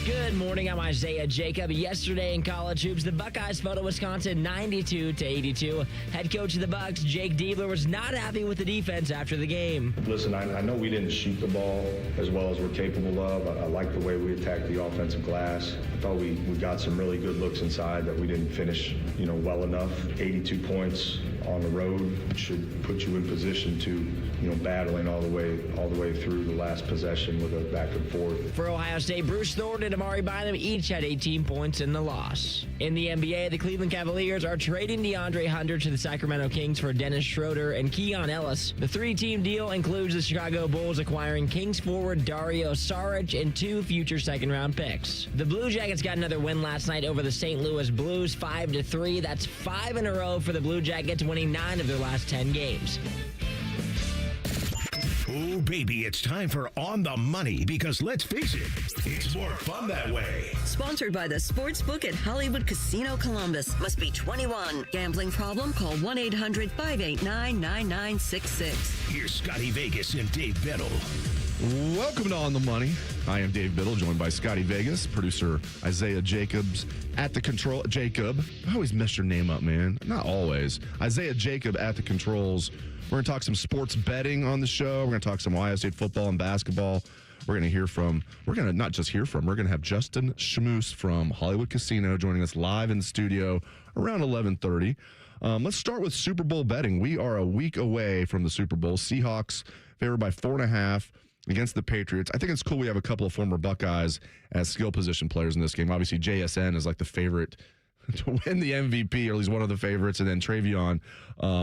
Good morning, I'm Isaiah Jacob. Yesterday in college hoops, the Buckeyes fell to Wisconsin 92-82. Head coach of the Bucks, Jake Diebler, was not happy with the defense after the game. Listen, I know we didn't shoot the ball as well as we're capable of. I like the way we attacked the offensive glass. I thought we got some really good looks inside that we didn't finish, well enough. 82 points on the road should put you in position to, battling all the way through the last possession with a back and forth. For Ohio State, Bruce Thornton and Amari Bynum each had 18 points in the loss. In the NBA, the Cleveland Cavaliers are trading DeAndre Hunter to the Sacramento Kings for Dennis Schroeder and Keon Ellis. The three-team deal includes the Chicago Bulls acquiring Kings forward Dario Saric and 2 future second-round picks. The Blue Jackets got another win last night over the St. Louis Blues, 5-3. That's 5 in a row for the Blue Jackets, winning 9 of their last 10 games. Oh, baby, it's time for On the Money because, let's face it, it's more fun that way. Sponsored by the Sportsbook at Hollywood Casino Columbus. Must be 21. Gambling problem? Call 1-800-589-9966. Here's Scotty Vegas and Dave Biddle. Welcome to On the Money. I am Dave Biddle, joined by Scotty Vegas, producer Isaiah Jacobs at the control. Jacob, I always mess your name up, man. Not always. Isaiah Jacob at the controls. We're going to talk some sports betting on the show. We're going to talk some Ohio State football and basketball. We're going to not just hear from, we're going to have Justin Schmoose from Hollywood Casino joining us live in the studio around 11:30. Let's start with Super Bowl betting. We are a week away from the Super Bowl. Seahawks favored by 4.5 against the Patriots. I think it's cool we have a couple of former Buckeyes as skill position players in this game. Obviously, JSN is like the favorite to win the MVP, or at least one of the favorites, and then Travion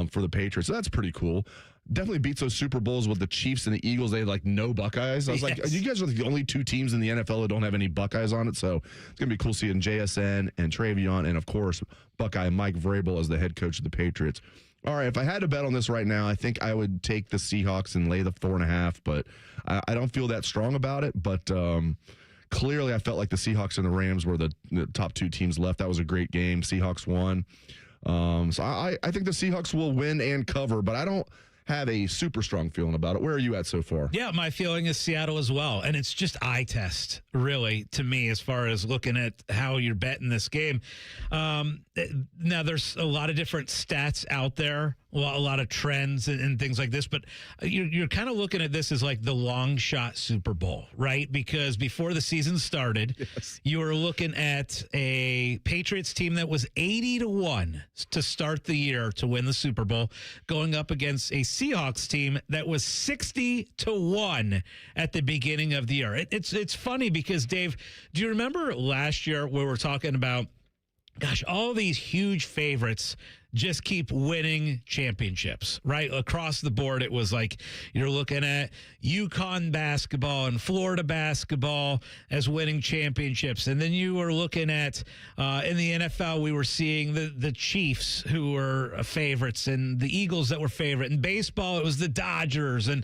for the Patriots. So that's pretty cool. Definitely beats those Super Bowls with the Chiefs and the Eagles. They had like no Buckeyes. I was like, you guys are the only 2 teams in the NFL that don't have any Buckeyes on it. So it's going to be cool seeing JSN and Travion, and of course, Buckeye Mike Vrabel as the head coach of the Patriots. All right, if I had to bet on this right now, I think I would take the Seahawks and lay the 4.5, but I don't feel that strong about it. But clearly, I felt like the Seahawks and the Rams were the top 2 teams left. That was a great game. Seahawks won. So I think the Seahawks will win and cover, but I don't have a super strong feeling about it. Where are you at so far? Yeah, my feeling is Seattle as well. And it's just eye test, really, to me, as far as looking at how you're betting this game. Now, there's a lot of different stats out there, a lot of trends and things like this, but you're kind of looking at this as like the long shot Super Bowl, right? Because before the season started, you were looking at a Patriots team that was 80-1 to start the year to win the Super Bowl, going up against a Seahawks team that was 60-1 at the beginning of the year. It's funny because, Dave, do you remember last year where we're talking about, gosh, all these huge favorites just keep winning championships, right? Across the board, it was like you're looking at UConn basketball and Florida basketball as winning championships. And then you were looking at, in the NFL, we were seeing the Chiefs, who were favorites, and the Eagles that were favorite. In baseball, it was the Dodgers and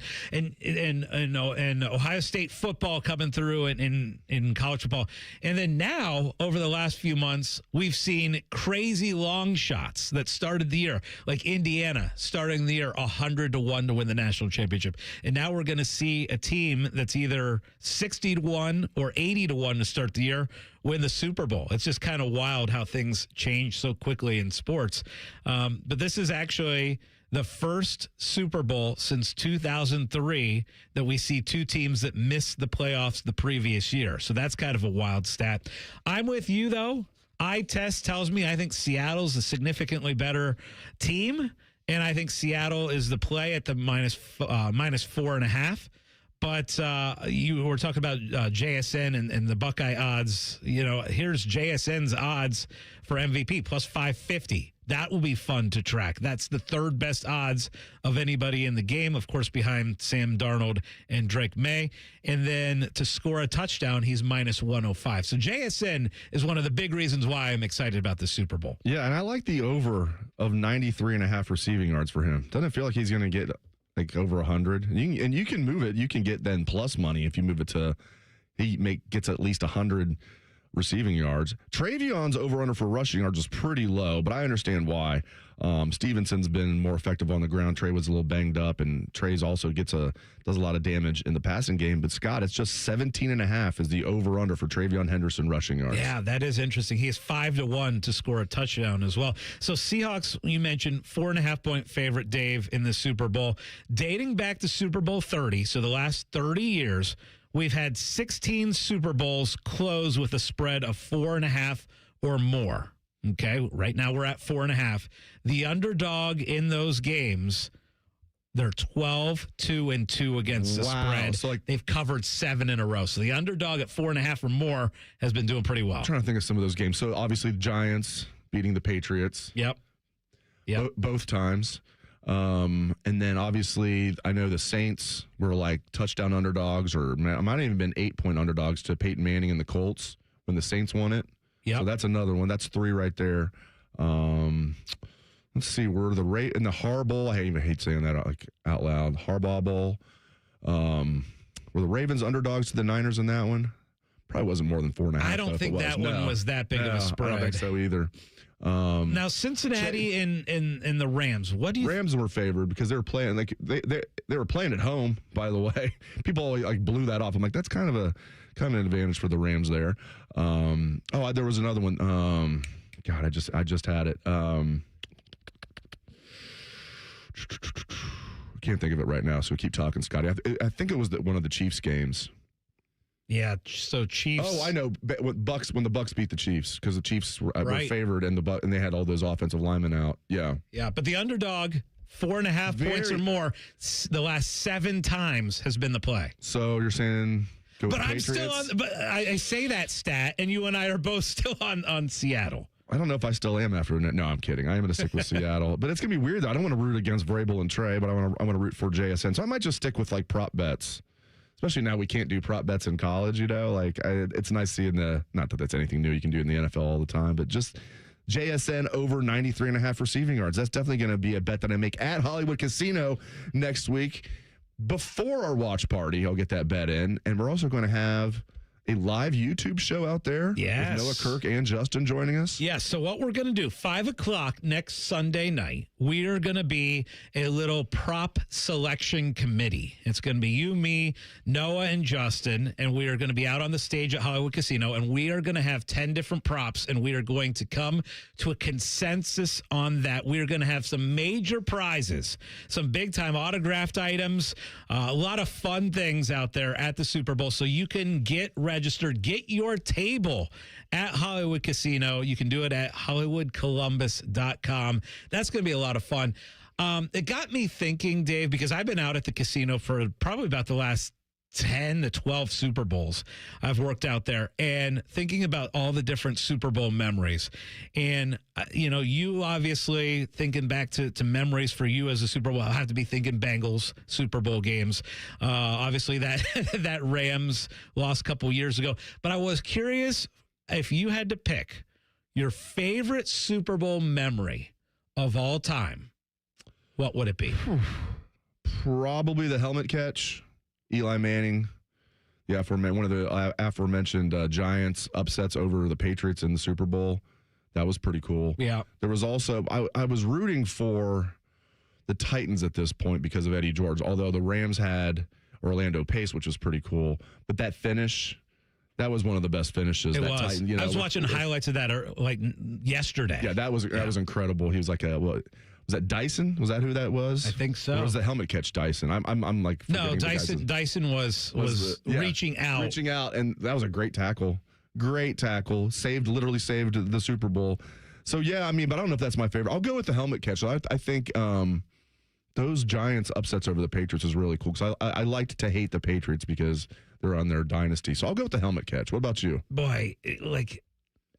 Ohio State football coming through in college football. And then now, over the last few months, we've seen crazy long shots that started the year, like Indiana starting the year 100-1 to win the national championship. And now we're going to see a team that's either 60-1 or 80-1 to start the year win the Super Bowl. It's just kind of wild how things change so quickly in sports. But this is actually the first Super Bowl since 2003 that we see 2 teams that missed the playoffs the previous year. So that's kind of a wild stat. I'm with you, though. Eye test tells me I think Seattle's a significantly better team, and I think Seattle is the play at the minus 4.5. But you were talking about JSN and the Buckeye odds. Here's JSN's odds for MVP, plus 550. That will be fun to track. That's the 3rd best odds of anybody in the game, of course, behind Sam Darnold and Drake May. And then to score a touchdown, he's minus 105. So JSN is one of the big reasons why I'm excited about the Super Bowl. Yeah, and I like the over of 93.5 receiving yards for him. Doesn't it feel like he's going to get like over 100? And you can move it. You can get then plus money if you move it to gets at least 100 receiving yards. Travion's over-under for rushing yards is pretty low, but I understand why. Stevenson's been more effective on the ground. Trey was a little banged up, and Trey's also does a lot of damage in the passing game. But, Scott, it's just 17.5 is the over-under for Travion Henderson rushing yards. Yeah, that is interesting. He is 5-1 to score a touchdown as well. So Seahawks, you mentioned, 4.5-point favorite, Dave, in the Super Bowl. Dating back to Super Bowl 30, so the last 30 years, we've had 16 Super Bowls close with a spread of 4.5 or more. Okay, right now we're at 4.5. The underdog in those games, they're 12-2-2 against the spread. So they've covered 7 in a row. So the underdog at 4.5 or more has been doing pretty well. I'm trying to think of some of those games. So obviously the Giants beating the Patriots. Yep. Both times. And then obviously I know the Saints were like touchdown underdogs, or it might have even been 8-point underdogs to Peyton Manning and the Colts when the Saints won it. Yeah, so that's another one. That's 3 right there. Let's see. We're in the Harbaugh. I even hate saying that out loud. Harbaugh Bowl. Were the Ravens underdogs to the Niners in that one? Probably wasn't more than 4.5. I don't think that one was that big of a spread. I don't think so either. Now Cincinnati and the Rams. What do you? Rams were favored because they were playing they were playing at home. By the way, people always blew that off. I'm like, that's kind of an advantage for the Rams there. There was another one. God, I just had it. I can't think of it right now, so keep talking, Scotty. I think it was one of the Chiefs games. Yeah, so Chiefs. Oh, I know. When the Bucks beat the Chiefs, because the Chiefs were favored and they had all those offensive linemen out. Yeah. Yeah, but the underdog, 4.5 points or more, the last 7 times has been the play. So you're saying go with But the I'm Patriots? still on. But I say that stat, and you and I are both still on Seattle. I don't know if I still am after that. No, I'm kidding. I am going to stick with Seattle. But it's going to be weird, though. I don't want to root against Vrabel and Trey, but I want to root for JSN. So I might just stick with, prop bets. Especially now we can't do prop bets in college, it's nice seeing not that that's anything new you can do in the NFL all the time, but just JSN over 93.5 receiving yards. That's definitely going to be a bet that I make at Hollywood Casino next week. Before our watch party, I'll get that bet in. And we're also going to have a live YouTube show out there. Yes. With Noah Kirk and Justin joining us. Yes. So what we're going to do, 5 o'clock next Sunday night, we are going to be a little prop selection committee. It's going to be you, me, Noah, and Justin, and we are going to be out on the stage at Hollywood Casino, and we are going to have 10 different props, and we are going to come to a consensus on that. We are going to have some major prizes, some big-time autographed items, a lot of fun things out there at the Super Bowl, so you can get registered, get your table at Hollywood Casino. You can do it at HollywoodColumbus.com. That's going to be a lot of fun. It got me thinking, Dave, because I've been out at the casino for probably about the last 10 to 12 Super Bowls I've worked out there, and thinking about all the different Super Bowl memories. And, you obviously thinking back to memories for you as a Super Bowl, I have to be thinking Bengals Super Bowl games. Obviously that Rams lost a couple years ago. But I was curious if you had to pick your favorite Super Bowl memory of all time, what would it be? Probably the helmet catch. Eli Manning, one of the aforementioned Giants upsets over the Patriots in the Super Bowl. That was pretty cool. Yeah. There was also, I was rooting for the Titans at this point because of Eddie George, although the Rams had Orlando Pace, which was pretty cool. But that finish, that was one of the best finishes. It that was. Titan, I was watching highlights of that yesterday. Yeah, that was incredible. He was like was that Dyson? Was that who that was? I think so. Or was the helmet catch Dyson? I'm like no. Dyson was reaching out, and that was a great tackle. Literally saved the Super Bowl. So yeah, but I don't know if that's my favorite. I'll go with the helmet catch. I think those Giants upsets over the Patriots is really cool because I liked to hate the Patriots because they're on their dynasty. So I'll go with the helmet catch. What about you? Boy,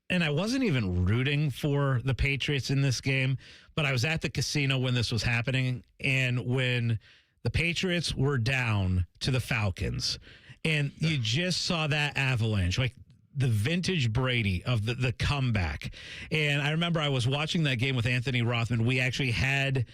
and I wasn't even rooting for the Patriots in this game, but I was at the casino when this was happening, and when the Patriots were down to the Falcons, and you just saw that avalanche, like the vintage Brady of the comeback. And I remember I was watching that game with Anthony Rothman. We actually had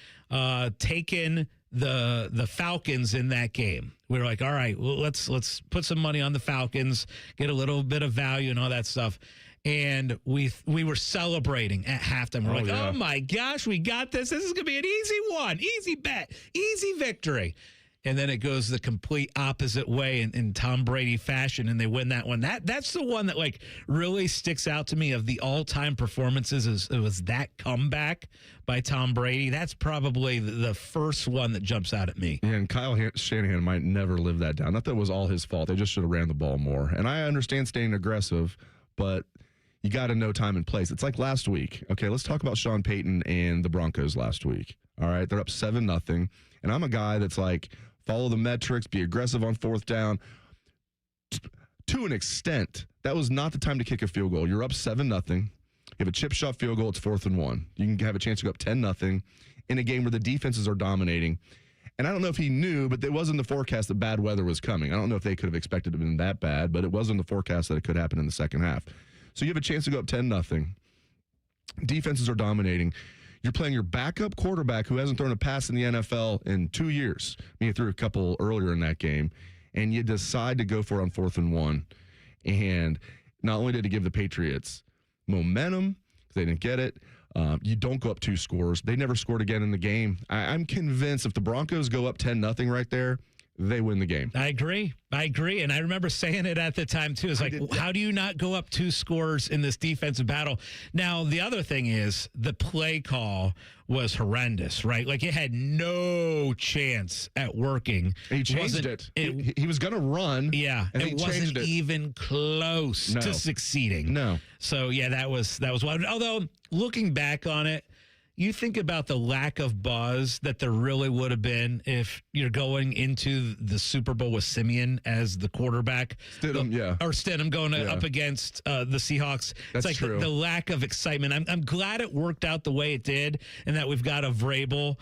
taken the Falcons in that game. We were like, all right, well, let's put some money on the Falcons, get a little bit of value and all that stuff. And we were celebrating at halftime. We're oh my gosh, we got this. This is going to be an easy one, easy bet, easy victory. And then it goes the complete opposite way in Tom Brady fashion, and they win that one. That's the one that like really sticks out to me of the all-time performances. It was that comeback by Tom Brady. That's probably the first one that jumps out at me. And Kyle Shanahan might never live that down. Not that it was all his fault. They just should have ran the ball more. And I understand staying aggressive, but you got to know time and place. It's like last week. Okay, let's talk about Sean Payton and the Broncos last week. All right, they're up 7-0. And I'm a guy that's like, follow the metrics, be aggressive on fourth down. To an extent, that was not the time to kick a field goal. You're up 7-0. You have a chip shot field goal, it's 4th and 1. You can have a chance to go up 10-0 in a game where the defenses are dominating. And I don't know if he knew, but it was in the forecast that bad weather was coming. I don't know if they could have expected it to be that bad, but it was in the forecast that it could happen in the second half. So you have a chance to go up 10-0. Defenses are dominating. You're playing your backup quarterback who hasn't thrown a pass in the NFL in 2 years. I mean, he threw a couple earlier in that game. And you decide to go for it on 4th and 1. And not only did it give the Patriots momentum, because they didn't get it, you don't go up 2 scores. They never scored again in the game. I'm convinced if the Broncos go up 10-0 right there, they win the game. I agree. And I remember saying it at the time, too. It's like, how do you not go up 2 scores in this defensive battle? Now, the other thing is the play call was horrendous, right? Like, it had no chance at working. He changed it. He was going to run. Yeah. And it wasn't even close to succeeding. No. So, yeah, that was wild. Although, looking back on it, you think about the lack of buzz that there really would have been if you're going into the Super Bowl with Simeon as the quarterback. Stidham going up against the Seahawks. That's it's like true. The lack of excitement. I'm glad it worked out the way it did and that we've got a Vrabel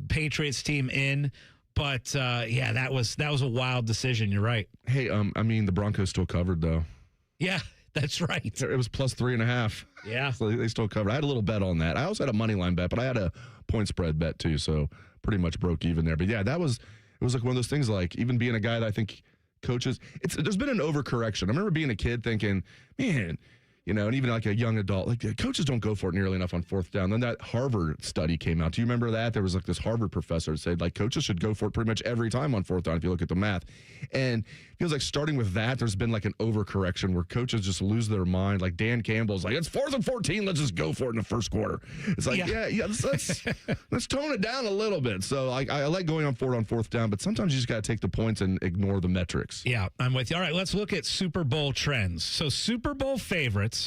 Patriots team in. But, that was a wild decision. You're right. Hey, I mean, the Broncos still covered, though. Yeah. That's right. It was plus 3.5. Yeah. So they still covered. I had a little bet on that. I also had a money line bet, but I had a point spread bet too. So pretty much broke even there. But yeah, it was like one of those things, like even being a guy that I think coaches, there's been an overcorrection. I remember being a kid thinking, man, and even like a young adult, like coaches don't go for it nearly enough on 4th down. Then that Harvard study came out. Do you remember that? There was like this Harvard professor that said like coaches should go for it pretty much every time on 4th down if you look at the math. And it feels like starting with that, there's been like an overcorrection where coaches just lose their mind. Like Dan Campbell's like, it's 4th and 14, let's just go for it in the first quarter. It's like, let's tone it down a little bit. So I like going on 4th down, but sometimes you just got to take the points and ignore the metrics. Yeah, I'm with you. All right, let's look at Super Bowl trends. So Super Bowl favorites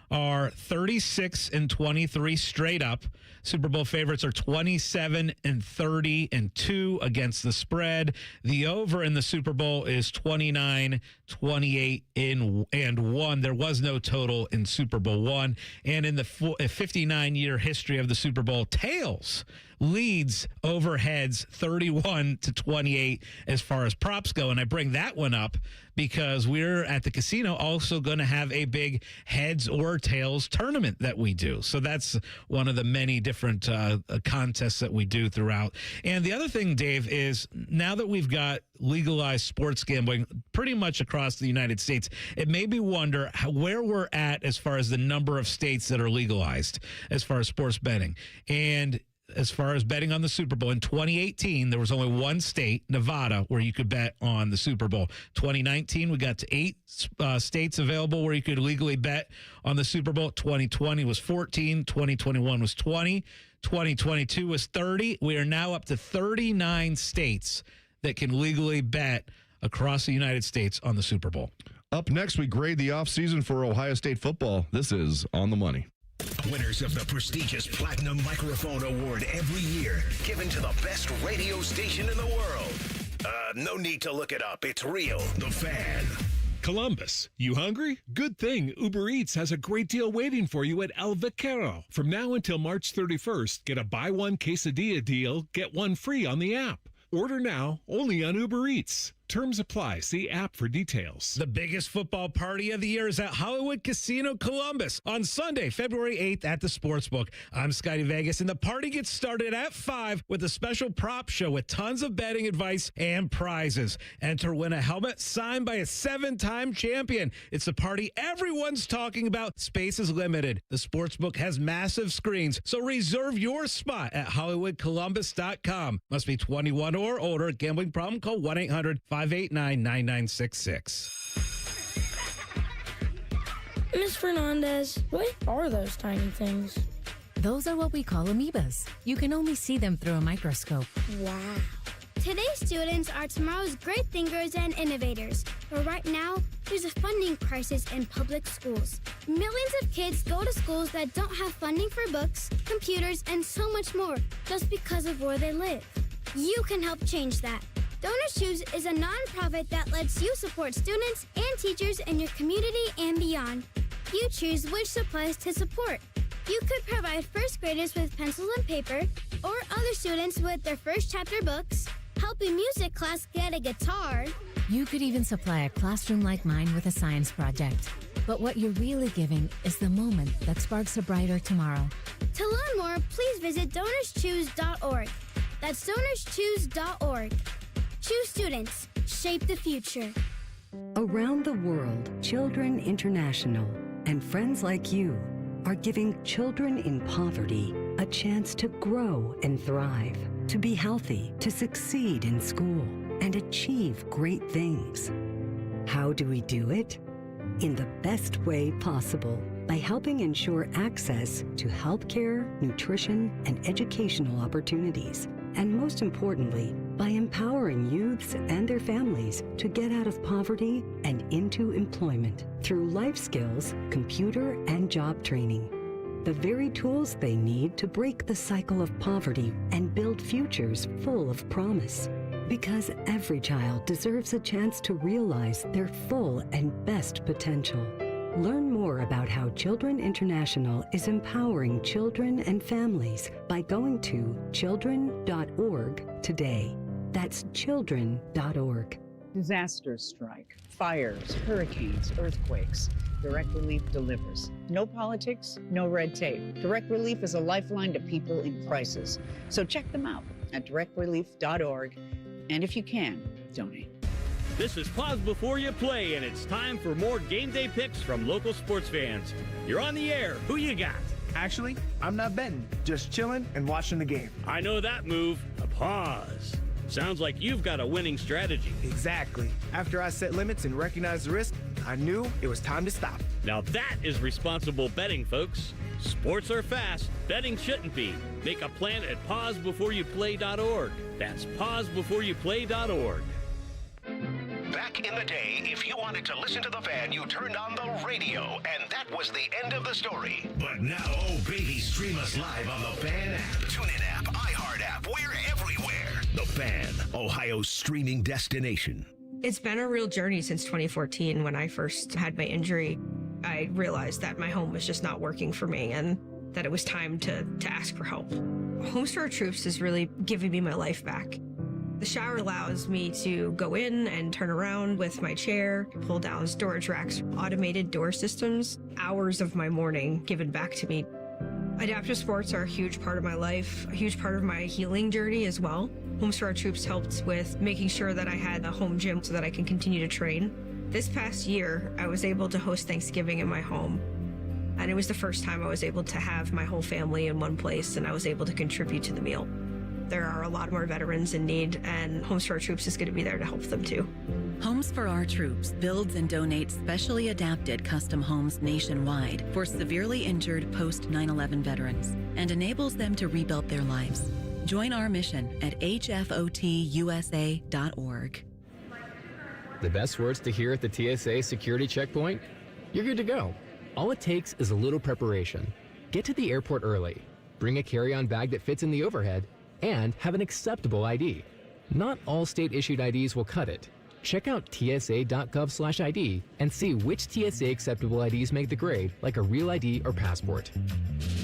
are 36-23 straight up. Super Bowl favorites are 27-30-2 against the spread. The over in the Super Bowl is 29-28-1. There was no total in Super Bowl one. And in the 59-year history of the Super Bowl, tails leads over heads 31-28 as far as props go. And I bring that one up because we're at the casino also going to have a big heads or tails tournament that we do. So that's one of the many different contests that we do throughout. And the other thing, Dave, is now that we've got legalized sports gambling pretty much across the United States, it made me wonder where we're at as far as the number of states that are legalized as far as sports betting. And as far as betting on the Super Bowl, in 2018, there was only one state, Nevada, where you could bet on the Super Bowl. 2019, we got to 8 states available where you could legally bet on the Super Bowl. 2020 was 14. 2021 was 20. 2022 was 30. We are now up to 39 states that can legally bet across the United States on the Super Bowl. Up next, we grade the offseason for Ohio State football. This is On the Money. Winners of the prestigious Platinum Microphone Award every year, given to the best radio station in the world. No need to look it up. It's real. The Fan. Columbus, you hungry? Good thing Uber Eats has a great deal waiting for you at El Vaquero. From now until March 31st, get a buy one quesadilla deal, get one free on the app. Order now, only on Uber Eats. Terms apply. See app for details. The biggest football party of the year is at Hollywood Casino Columbus on Sunday, February 8th at the Sportsbook. I'm Scotty Vegas, and the party gets started at 5 with a special prop show with tons of betting advice and prizes. Enter, win a helmet signed by a 7-time champion. It's a party everyone's talking about. Space is limited. The Sportsbook has massive screens, so reserve your spot at HollywoodColumbus.com. Must be 21 or older. Gambling problem? Call 1-800-589-9966. Miss Fernandez, what are those tiny things? Those are what we call amoebas. You can only see them through a microscope. Wow. Today's students are tomorrow's great thinkers and innovators. But right now, there's a funding crisis in public schools. Millions of kids go to schools that don't have funding for books, computers, and so much more just because of where they live. You can help change that. Donors Choose is a nonprofit that lets you support students and teachers in your community and beyond. You choose which supplies to support. You could provide first graders with pencils and paper, or other students with their first chapter books, help a music class get a guitar. You could even supply a classroom like mine with a science project. But what you're really giving is the moment that sparks a brighter tomorrow. To learn more, please visit DonorsChoose.org. That's DonorsChoose.org. Choose students. Shape the future. Around the world, Children International and friends like you are giving children in poverty a chance to grow and thrive, to be healthy, to succeed in school, and achieve great things. How do we do it? In the best way possible, by helping ensure access to healthcare, nutrition, and educational opportunities. And most importantly, by empowering youths and their families to get out of poverty and into employment through life skills, computer, and job training. The very tools they need to break the cycle of poverty and build futures full of promise. Because every child deserves a chance to realize their full and best potential. Learn more about how Children International is empowering children and families by going to children.org today. That's children.org. Disasters strike, fires, hurricanes, earthquakes. Direct Relief delivers. No politics, no red tape. Direct Relief is a lifeline to people in crisis. So check them out at directrelief.org. And if you can, donate. This is Pause Before You Play, and it's time for more game day picks from local sports fans. You're on the air. Who you got? Actually, I'm not betting, just chilling and watching the game. I know that move. A pause. Sounds like you've got a winning strategy. Exactly. After I set limits and recognized the risk, I knew it was time to stop. Now that is responsible betting, folks. Sports are fast. Betting shouldn't be. Make a plan at pausebeforeyouplay.org. That's pausebeforeyouplay.org. Back in the day, if you wanted to listen to the Fan, you turned on the radio, and that was the end of the story. But now, oh baby, stream us live on the Fan app. TuneIn app, iHeart app, we're everywhere. The Fan, Ohio's streaming destination. It's been a real journey since 2014 when I first had my injury. I realized that my home was just not working for me and that it was time to ask for help. Homes for Our Troops has really given me my life back. The shower allows me to go in and turn around with my chair, pull down storage racks, automated door systems, hours of my morning given back to me. Adaptive sports are a huge part of my life, a huge part of my healing journey as well. Homes for Our Troops helped with making sure that I had a home gym so that I can continue to train. This past year, I was able to host Thanksgiving in my home. And it was the first time I was able to have my whole family in one place and I was able to contribute to the meal. There are a lot more veterans in need, and Homes for Our Troops is going to be there to help them too. Homes for Our Troops builds and donates specially adapted custom homes nationwide for severely injured post 9/11 veterans and enables them to rebuild their lives. Join our mission at hfotusa.org. The best words to hear at the TSA security checkpoint? You're good to go. All it takes is a little preparation. Get to the airport early, bring a carry-on bag that fits in the overhead, and have an acceptable ID. Not all state-issued IDs will cut it. Check out tsa.gov/ID and see which TSA acceptable IDs make the grade, like a real ID or passport.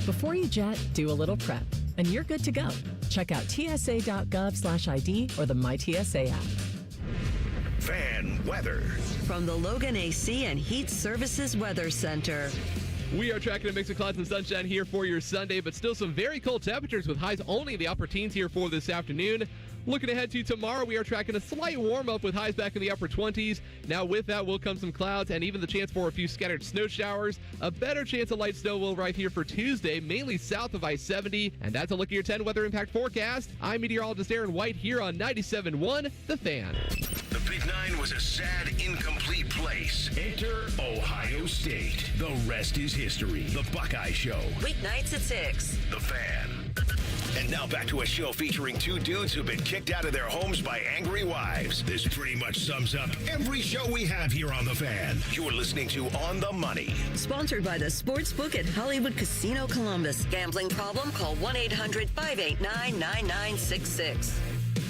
Before you jet, do a little prep, and you're good to go. Check out tsa.gov/ID or the MyTSA app. Fan weather. From the Logan AC and Heat Services Weather Center. We are tracking a mix of clouds and sunshine here for your Sunday, but still some very cold temperatures with highs only in the upper teens here for this afternoon. Looking ahead to tomorrow, we are tracking a slight warm-up with highs back in the upper 20s. Now with that will come some clouds and even the chance for a few scattered snow showers. A better chance of light snow will arrive here for Tuesday, mainly south of I-70. And that's a look at your 10 weather impact forecast. I'm meteorologist Aaron White here on 97.1 The Fan. The Big Nine was a sad, incomplete place. Enter Ohio State. The rest is history. The Buckeye Show. Weeknights at 6. The Fan. And now back to a show featuring two dudes who've been kicked out of their homes by angry wives. This pretty much sums up every show we have here on The Fan. You're listening to On the Money. Sponsored by the Sportsbook at Hollywood Casino Columbus. Gambling problem? Call 1-800-589-9966.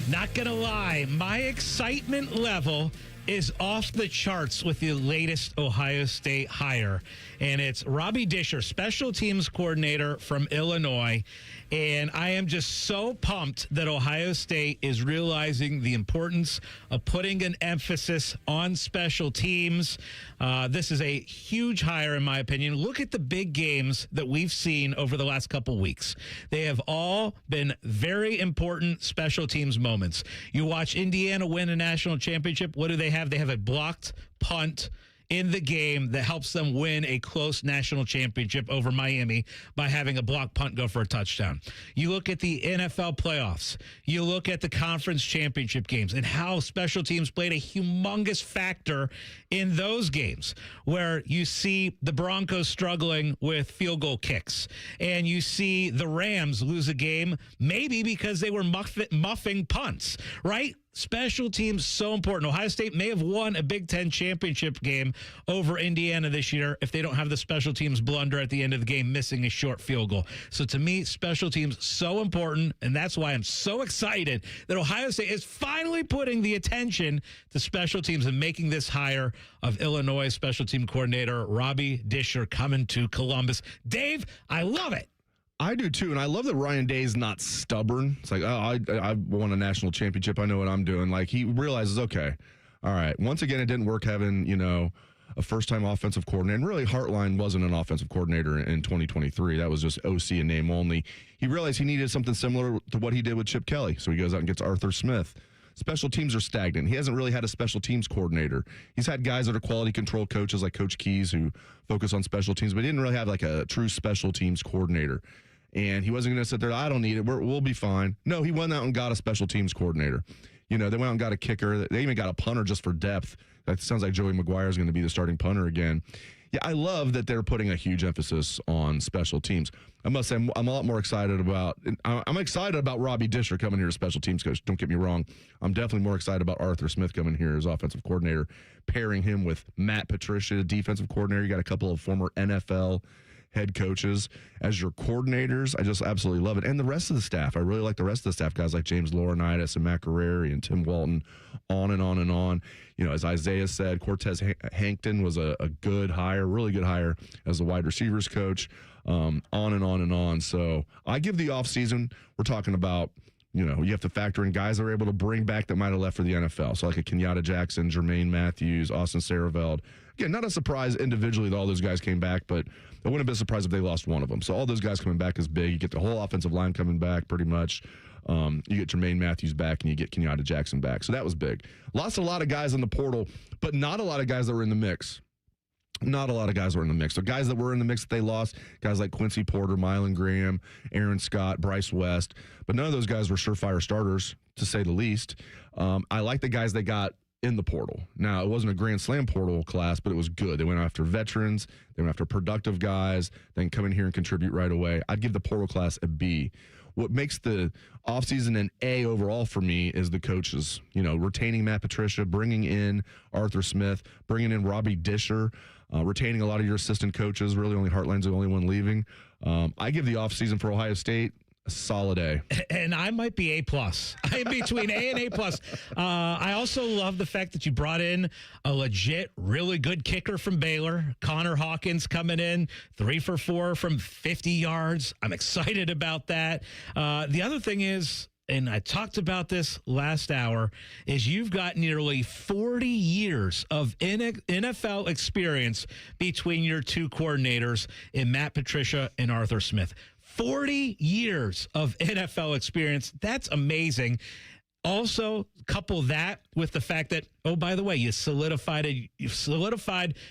Not gonna lie, my excitement level is off the charts with the latest Ohio State hire. And it's Robbie Disher, special teams coordinator from Illinois. And I am just so pumped that Ohio State is realizing the importance of putting an emphasis on special teams. This is a huge hire, in my opinion. Look at the big games that we've seen over the last couple weeks. They have all been very important special teams moments. You watch Indiana win a national championship. What do they have? They have a blocked punt in the game that helps them win a close national championship over Miami by having a block punt go for a touchdown. You look at the NFL playoffs. You look at the conference championship games and how special teams played a humongous factor in those games, where you see the Broncos struggling with field goal kicks and you see the Rams lose a game maybe because they were muffing punts, right? Special teams, so important. Ohio State may have won a Big Ten championship game over Indiana this year if they don't have the special teams blunder at the end of the game, missing a short field goal. So to me, special teams, so important, and that's why I'm so excited that Ohio State is finally putting the attention to special teams and making this hire of Illinois special team coordinator Robbie Disher coming to Columbus. Dave, I love it. I do too, and I love that Ryan Day's not stubborn. It's like, oh, I won a national championship. I know what I'm doing. Like, he realizes, okay, all right, once again, it didn't work having, a first-time offensive coordinator. And really, Hartline wasn't an offensive coordinator in 2023. That was just OC and name only. He realized he needed something similar to what he did with Chip Kelly. So he goes out and gets Arthur Smith. Special teams are stagnant. He hasn't really had a special teams coordinator. He's had guys that are quality control coaches like Coach Keys who focus on special teams, but he didn't really have like a true special teams coordinator. And he wasn't going to sit there, I don't need it, we'll be fine. No, he went out and got a special teams coordinator. They went out and got a kicker. They even got a punter just for depth. That sounds like Joey McGuire is going to be the starting punter again. Yeah, I love that they're putting a huge emphasis on special teams. I must say, I'm a lot more excited about Robbie Disher coming here as special teams coach. Don't get me wrong. I'm definitely more excited about Arthur Smith coming here as offensive coordinator, pairing him with Matt Patricia, defensive coordinator. You got a couple of former NFL head coaches as your coordinators. I just absolutely love it. And the rest of the staff. I really like the rest of the staff, guys like James Laurinaitis and Matt Guerreri and Tim Walton, on and on and on. As Isaiah said, Cortez Hankton was a good hire, really good hire as the wide receivers coach, on and on and on. So I give the offseason, we're talking about, you have to factor in guys that are able to bring back that might have left for the NFL. So like a Kenyatta Jackson, Jermaine Matthews, Austin Sareveld. Again, not a surprise individually that all those guys came back, but I wouldn't have been surprised if they lost one of them. So all those guys coming back is big. You get the whole offensive line coming back pretty much. You get Jermaine Matthews back, and you get Kenyatta Jackson back. So that was big. Lost a lot of guys in the portal, but not a lot of guys that were in the mix. Not a lot of guys were in the mix. So guys that were in the mix that they lost, guys like Quincy Porter, Mylan Graham, Aaron Scott, Bryce West, but none of those guys were surefire starters, to say the least. I like the guys they got in the portal. Now, it wasn't a Grand Slam portal class, but it was good. They went after veterans. They went after productive guys. They can come in here and contribute right away. I'd give the portal class a B. What makes the offseason an A overall for me is the coaches. Retaining Matt Patricia, bringing in Arthur Smith, bringing in Robbie Disher, retaining a lot of your assistant coaches. Really, only Hartline's the only one leaving. I give the offseason for Ohio State a solid A. And I might be A+. I'm between A and A+. I also love the fact that you brought in a legit, really good kicker from Baylor, Connor Hawkins, coming in 3 for 4 from 50 yards. I'm excited about that. The other thing is, and I talked about this last hour, is you've got nearly 40 years of NFL experience between your two coordinators in Matt Patricia and Arthur Smith. 40 years of NFL experience. That's amazing. Also, couple that with the fact that, oh, by the way, you've solidified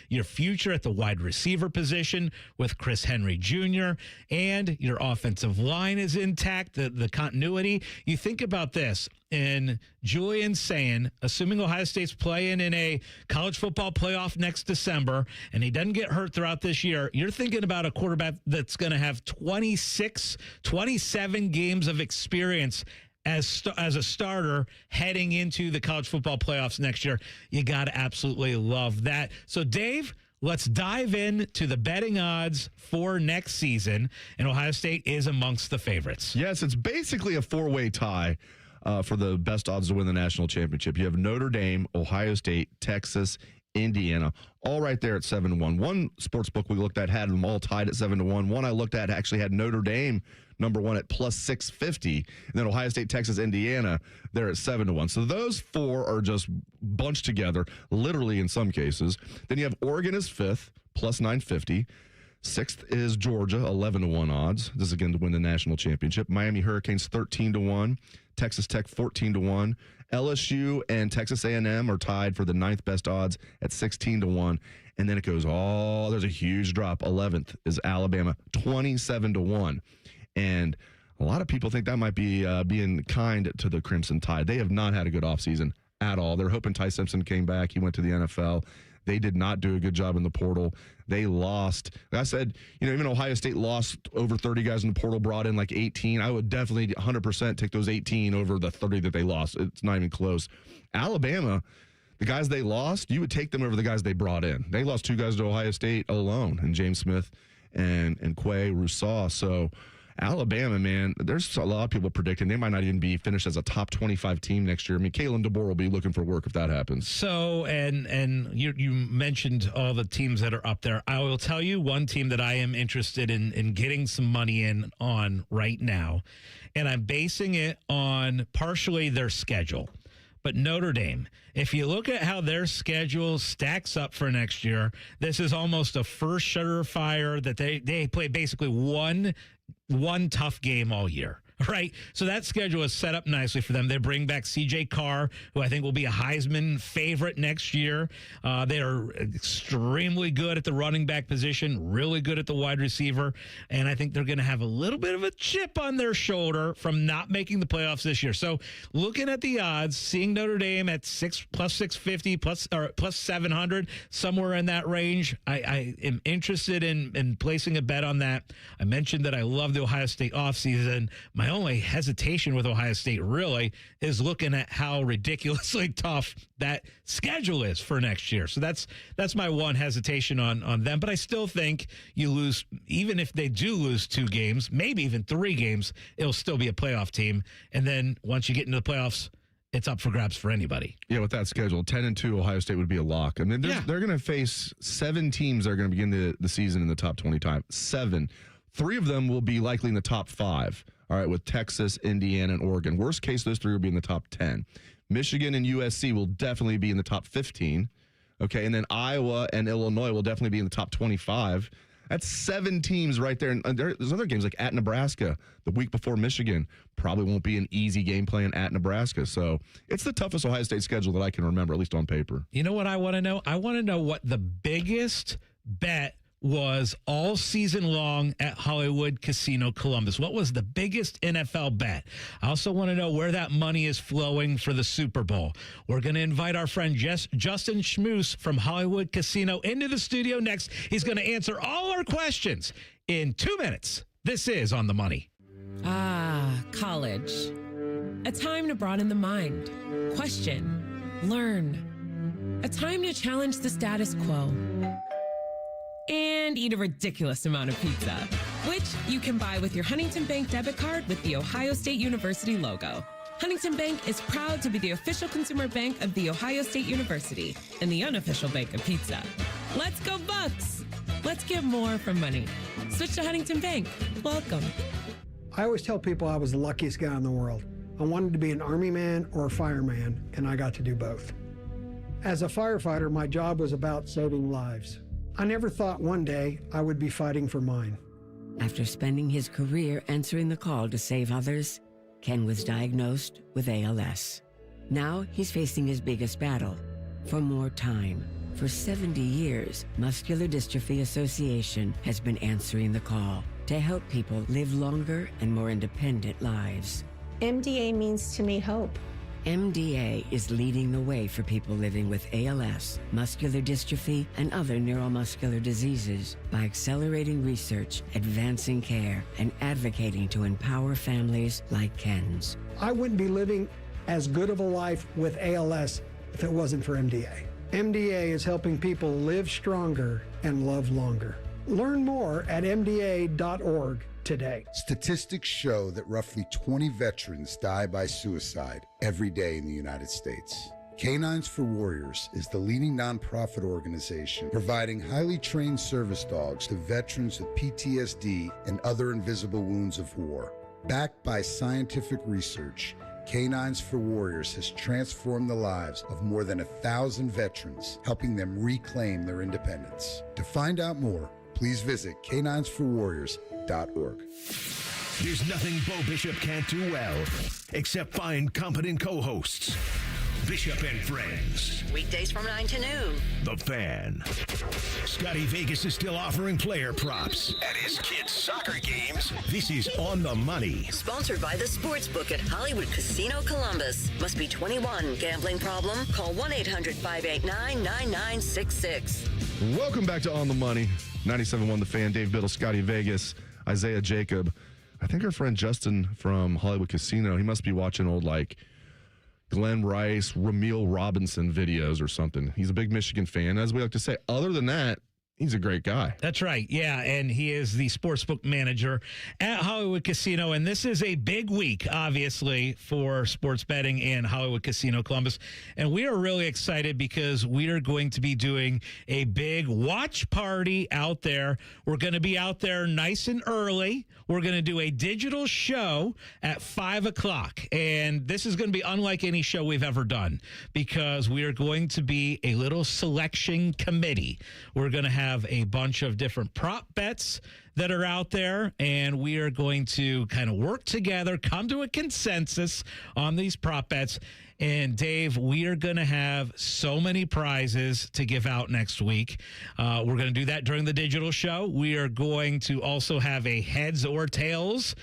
your future at the wide receiver position with Chris Henry Jr., and your offensive line is intact, the continuity. You think about this, and Julian's saying, assuming Ohio State's playing in a college football playoff next December, and he doesn't get hurt throughout this year, you're thinking about a quarterback that's going to have 27 games of experience as a starter heading into the college football playoffs next year. You got to absolutely love that. So, Dave, let's dive in to the betting odds for next season, and Ohio State is amongst the favorites. Yes, it's basically a four-way tie for the best odds to win the national championship. You have Notre Dame, Ohio State, Texas, Indiana, all right there at 7-1. One sports book we looked at had them all tied at 7-1. One I looked at actually had Notre Dame number one at plus 650, and then Ohio State, Texas, Indiana, they're at 7-1. So those four are just bunched together, literally in some cases. Then you have Oregon is fifth, plus 950. Sixth is Georgia, 11-1 odds. This is again to win the national championship. Miami Hurricanes 13-1. Texas Tech 14-1. LSU and Texas A&M are tied for the ninth best odds at 16-1. And then it goes there's a huge drop. 11th is Alabama, 27-1. And a lot of people think that might be being kind to the Crimson Tide. They have not had a good offseason at all. They're hoping Ty Simpson came back. He went to the NFL. They did not do a good job in the portal. They lost. Like I said, even Ohio State lost over 30 guys in the portal, brought in like 18. I would definitely 100% take those 18 over the 30 that they lost. It's not even close. Alabama, the guys they lost, you would take them over the guys they brought in. They lost two guys to Ohio State alone, and James Smith and Quay Rousseau. So Alabama, man, there's a lot of people predicting they might not even be finished as a top 25 team next year. I mean, Kalen DeBoer will be looking for work if that happens. So, and you mentioned all the teams that are up there. I will tell you one team that I am interested in getting some money in on right now, and I'm basing it on partially their schedule. But Notre Dame, if you look at how their schedule stacks up for next year, this is almost a first surefire that they play basically one tough game all year. Right. So that schedule is set up nicely for them. They bring back C.J. Carr, who I think will be a Heisman favorite next year. They are extremely good at the running back position, really good at the wide receiver. And I think they're going to have a little bit of a chip on their shoulder from not making the playoffs this year. So looking at the odds, seeing Notre Dame at plus 650, plus 700, somewhere in that range, I am interested in placing a bet on that. I mentioned that I love the Ohio State offseason. My only hesitation with Ohio State really is looking at how ridiculously tough that schedule is for next year. So that's my one hesitation on them. But I still think you lose, even if they do lose 2 games, maybe even 3 games, it'll still be a playoff team. And then once you get into the playoffs, it's up for grabs for anybody. Yeah, with that schedule, 10-2, Ohio State would be a lock. I mean, they're going to face 7 teams that are going to begin the season in the top 25. 7. 3 of them will be likely in the top 5. All right, with Texas, Indiana, and Oregon. Worst case, those 3 will be in the top 10. Michigan and USC will definitely be in the top 15. Okay, and then Iowa and Illinois will definitely be in the top 25. That's 7 teams right there. And there's other games like at Nebraska the week before Michigan. Probably won't be an easy game plan at Nebraska. So it's the toughest Ohio State schedule that I can remember, at least on paper. You know what I want to know? I want to know what the biggest bet was all season long at Hollywood Casino Columbus. What was the biggest NFL bet? I also want to know where that money is flowing for the Super Bowl. We're going to invite our friend Justin Schmoose from Hollywood Casino into the studio next. He's going to answer all our questions in 2 minutes. This is On the Money. College. A time to broaden the mind, question, learn. A time to challenge the status quo. And eat a ridiculous amount of pizza, which you can buy with your Huntington Bank debit card with the Ohio State University logo. Huntington Bank is proud to be the official consumer bank of the Ohio State University and the unofficial bank of pizza. Let's go Bucks! Let's get more from money. Switch to Huntington Bank. Welcome. I always tell people I was the luckiest guy in the world. I wanted to be an Army man or a fireman, and I got to do both. As a firefighter, my job was about saving lives. I never thought one day I would be fighting for mine. After spending his career answering the call to save others, Ken was diagnosed with ALS. Now he's facing his biggest battle, for more time. For 70 years, Muscular Dystrophy Association has been answering the call to help people live longer and more independent lives. MDA means to me hope. MDA is leading the way for people living with ALS, muscular dystrophy, and other neuromuscular diseases by accelerating research, advancing care, and advocating to empower families like Ken's. I wouldn't be living as good of a life with ALS if it wasn't for MDA. MDA is helping people live stronger and love longer. Learn more at MDA.org today. Statistics show that roughly 20 veterans die by suicide every day in the United States. Canines for Warriors is the leading nonprofit organization providing highly trained service dogs to veterans with PTSD and other invisible wounds of war. Backed by scientific research, Canines for Warriors has transformed the lives of more than 1,000 veterans, helping them reclaim their independence. To find out more, please visit caninesforwarriors.org. There's nothing Bo Bishop can't do well, except find competent co-hosts. Bishop and Friends. Weekdays from 9 to noon. The Fan. Scotty Vegas is still offering player props at his kids' soccer games. This is On the Money. Sponsored by the Sportsbook at Hollywood Casino Columbus. Must be 21. Gambling problem? Call 1-800-589-9966. Welcome back to On the Money. 97.1 The Fan, Dave Biddle, Scotty Vegas, Isaiah Jacob. I think our friend Justin from Hollywood Casino, he must be watching old, Glenn Rice, Ramil Robinson videos or something. He's a big Michigan fan. As we like to say, other than that, he's a great guy. That's right. Yeah, and he is the sportsbook manager at Hollywood Casino. And this is a big week, obviously, for sports betting in Hollywood Casino Columbus. And we are really excited because we are going to be doing a big watch party out there. We're going to be out there nice and early. We're going to do a digital show at 5 o'clock. And this is going to be unlike any show we've ever done because we are going to be a little selection committee. We're going to have a bunch of different prop bets that are out there, and we are going to kind of work together, come to a consensus on these prop bets. And Dave, we are going to have so many prizes to give out next week. We're going to do that during the digital show. We are going to also have a heads or tails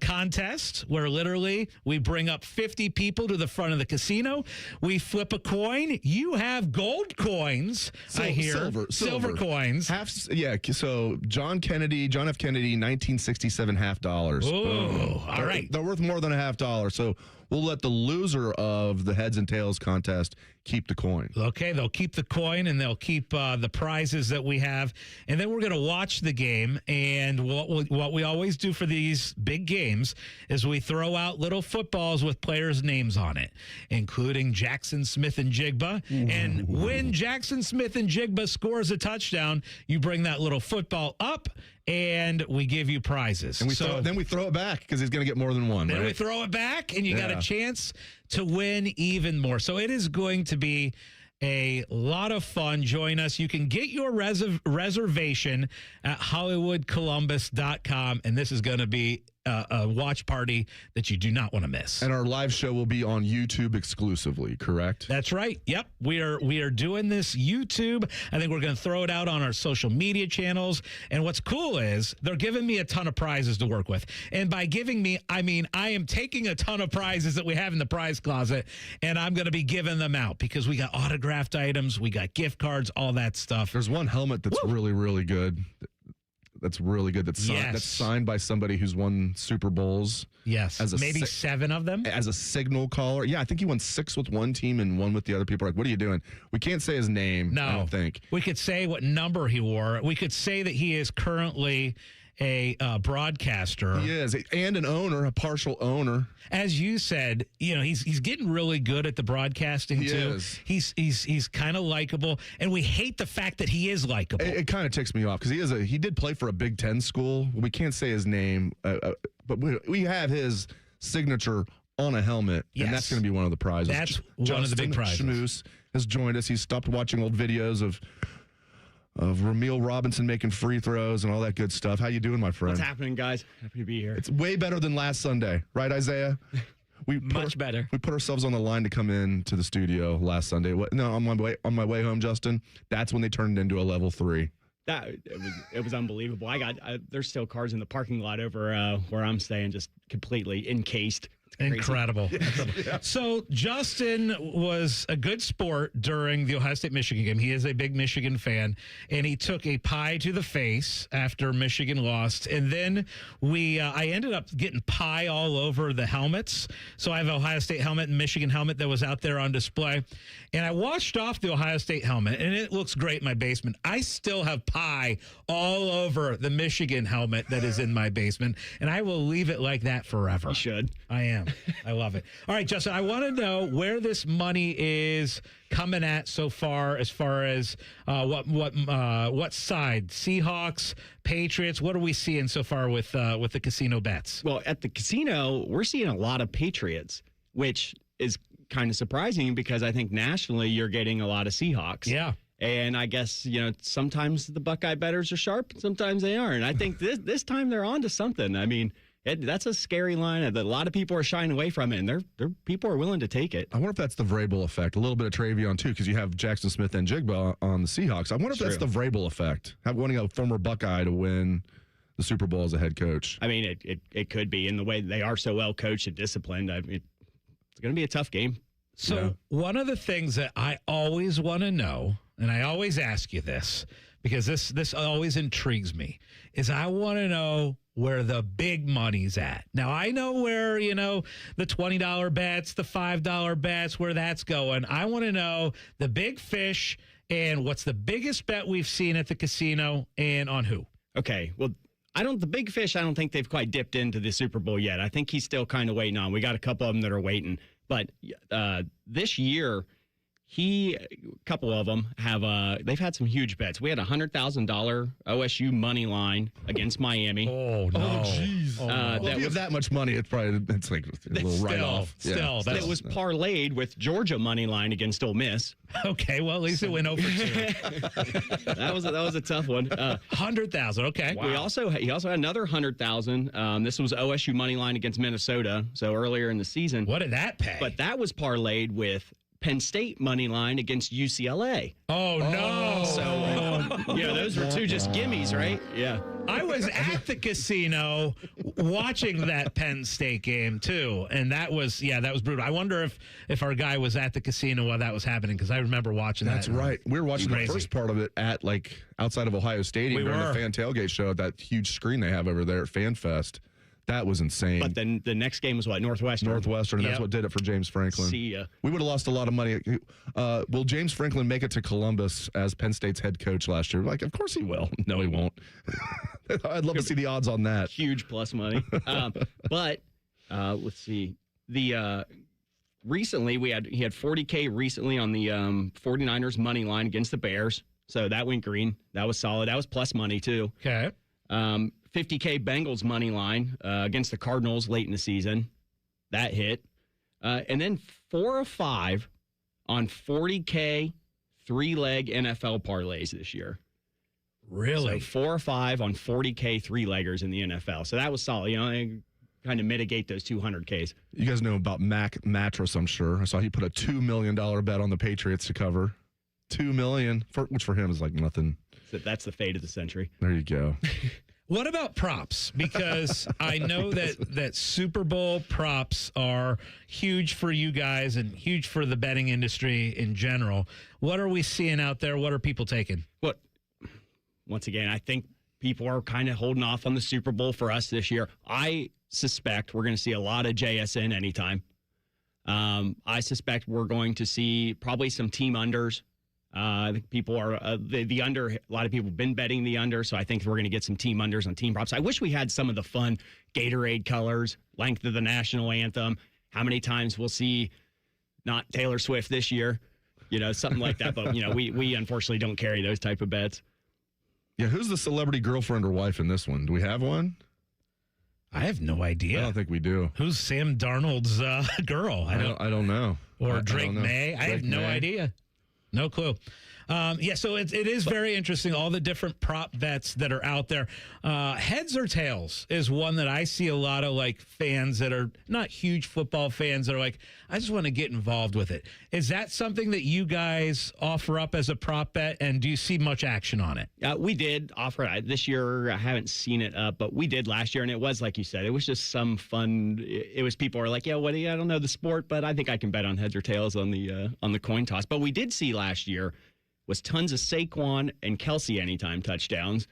contest where literally we bring up 50 people to the front of the casino. We flip a coin. You have gold coins, I hear. Silver coins. So John F. Kennedy, 1967 $50. Oh, all right. They're worth more than a $50. So we'll let the loser of the heads and tails contest keep the coin. Okay, they'll keep the coin and they'll keep the prizes that we have. And then we're going to watch the game. And what we always do for these big games is we throw out little footballs with players' names on it, including Jackson Smith and Jigba. And when Jackson Smith and Jigba scores a touchdown, you bring that little football up and we give you prizes. And then we throw it back because he's going to get more than one. Then right? we throw it back and you got a chance to win even more. So it is going to be a lot of fun. Join us. You can get your reservation at HollywoodColumbus.com. And this is going to be a watch party that you do not want to miss. And our live show will be on YouTube exclusively, correct? That's right. Yep. We are doing this YouTube. I think we're going to throw it out on our social media channels. And what's cool is they're giving me a ton of prizes to work with. And by giving me, I mean, I am taking a ton of prizes that we have in the prize closet, and I'm going to be giving them out because we got autographed items, we got gift cards, all that stuff. There's one helmet that's really, really good. That's really good. That's signed by somebody who's won Super Bowls. Yes, maybe 7 of them. As a signal caller. Yeah, I think he won 6 with one team and 1 with the other people. Like, what are you doing? We can't say his name, no. I don't think. We could say what number he wore. We could say that he is currently a broadcaster. He is, and an owner, a partial owner. As you said, he's getting really good at the broadcasting too. He's kind of likable, and we hate the fact that he is likable. It kind of ticks me off because he did play for a Big Ten school. We can't say his name, but we have his signature on a helmet, Yes. and that's going to be one of the prizes. That's one of the big prizes. Schmooze has joined us. He's stopped watching old videos of Ramil Robinson making free throws and all that good stuff. How you doing, my friend? What's happening, guys? Happy to be here. It's way better than last Sunday, right, Isaiah? Much better. We put ourselves on the line to come in to the studio last Sunday. On my way home, Justin. That's when they turned it into a level 3. It was unbelievable. There's still cars in the parking lot over where I'm staying, just completely encased. Crazy. Incredible. Yeah. So Justin was a good sport during the Ohio State-Michigan game. He is a big Michigan fan, and he took a pie to the face after Michigan lost. And then I ended up getting pie all over the helmets. So I have an Ohio State helmet and Michigan helmet that was out there on display. And I washed off the Ohio State helmet, and it looks great in my basement. I still have pie all over the Michigan helmet that is in my basement, and I will leave it like that forever. You should. I am. I love it. All right, Justin, I want to know where this money is coming at so far as what side? Seahawks, Patriots? What are we seeing so far with the casino bets? Well, at the casino, we're seeing a lot of Patriots, which is kind of surprising because I think nationally you're getting a lot of Seahawks. Yeah. And I guess, sometimes the Buckeye bettors are sharp, sometimes they aren't. I think this time they're on to something. I mean, that's a scary line that a lot of people are shying away from it, and people are willing to take it. I wonder if that's the Vrabel effect. A little bit of Travion, too, because you have Jackson Smith and Jigba on the Seahawks. I wonder if that's the Vrabel effect, wanting a former Buckeye to win the Super Bowl as a head coach. I mean, it could be in the way they are so well coached and disciplined. I mean, it's going to be a tough game. So one of the things that I always want to know, and I always ask you this, because this always intrigues me, is I want to know where the big money's at. Now, I know where, the $20 bets, the $5 bets, where that's going. I want to know the big fish and what's the biggest bet we've seen at the casino and on who. Okay, well, the big fish, I don't think they've quite dipped into the Super Bowl yet. I think he's still kind of waiting on. We got a couple of them that are waiting. But this year, a couple of them they've had some huge bets. We had a $100,000 OSU money line against Miami. Oh, no. Oh, jeez. If you have that much money, it's like a little write-off. That was parlayed with Georgia money line against Ole Miss. Okay, well, at least it went over 2. That was a tough one. 100,000. Okay. Wow. He also had another 100,000. This was OSU money line against Minnesota. So earlier in the season. What did that pay? But that was parlayed with Penn State money line against UCLA. Oh, no. So, those were two just gimmies, right? Yeah. I was at the casino watching that Penn State game, too. And that was brutal. I wonder if our guy was at the casino while that was happening, because I remember watching that. That's right. We were watching the first part of it at, outside of Ohio Stadium during the fan tailgate show at that huge screen they have over there at FanFest. That was insane. But then the next game was what? Northwestern. And that's what did it for James Franklin. See ya. We would have lost a lot of money. Will James Franklin make it to Columbus as Penn State's head coach last year? Of course he will. No, he won't. I'd love to see the odds on that. Huge plus money. But let's see. Recently he had $40K recently on the 49ers money line against the Bears. So that went green. That was solid. That was plus money too. Okay. 50K Bengals money line against the Cardinals late in the season. That hit. And then 4 of 5 on 40K 3-leg NFL parlays this year. Really? So 4 or 5 on 40K 3-leggers in the NFL. So that was solid. Kind of mitigate those 200Ks. You guys know about Mac Mattress, I'm sure. I saw he put a $2 million bet on the Patriots to cover. $2 million, which for him is like nothing. So that's the fate of the century. There you go. What about props? Because I know that Super Bowl props are huge for you guys and huge for the betting industry in general. What are we seeing out there? What are people taking? Once again, I think people are kind of holding off on the Super Bowl for us this year. I suspect we're going to see a lot of JSN anytime. I suspect we're going to see probably some team unders. I think people are the under. A lot of people have been betting the under, so I think we're going to get some team unders on team props. I wish we had some of the fun Gatorade colors, length of the national anthem, how many times we'll see not Taylor Swift this year, something like that. But we unfortunately don't carry those type of bets. Yeah, who's the celebrity girlfriend or wife in this one? Do we have one? I have no idea. I don't think we do. Who's Sam Darnold's girl? I don't know. Or I Drake don't know. May? I have no idea. No clue. So it is very interesting, all the different prop bets that are out there. Heads or tails is one that I see a lot of like fans that are not huge football fans that are like, I just want to get involved with it. Is that something that you guys offer up as a prop bet, and do you see much action on it? We did offer it this year. I haven't seen it up, but we did last year, and it was like you said, it was just some fun. It was people are like, I don't know the sport, but I think I can bet on heads or tails on the coin toss. But we did see last year was tons of Saquon and Kelsey anytime touchdowns.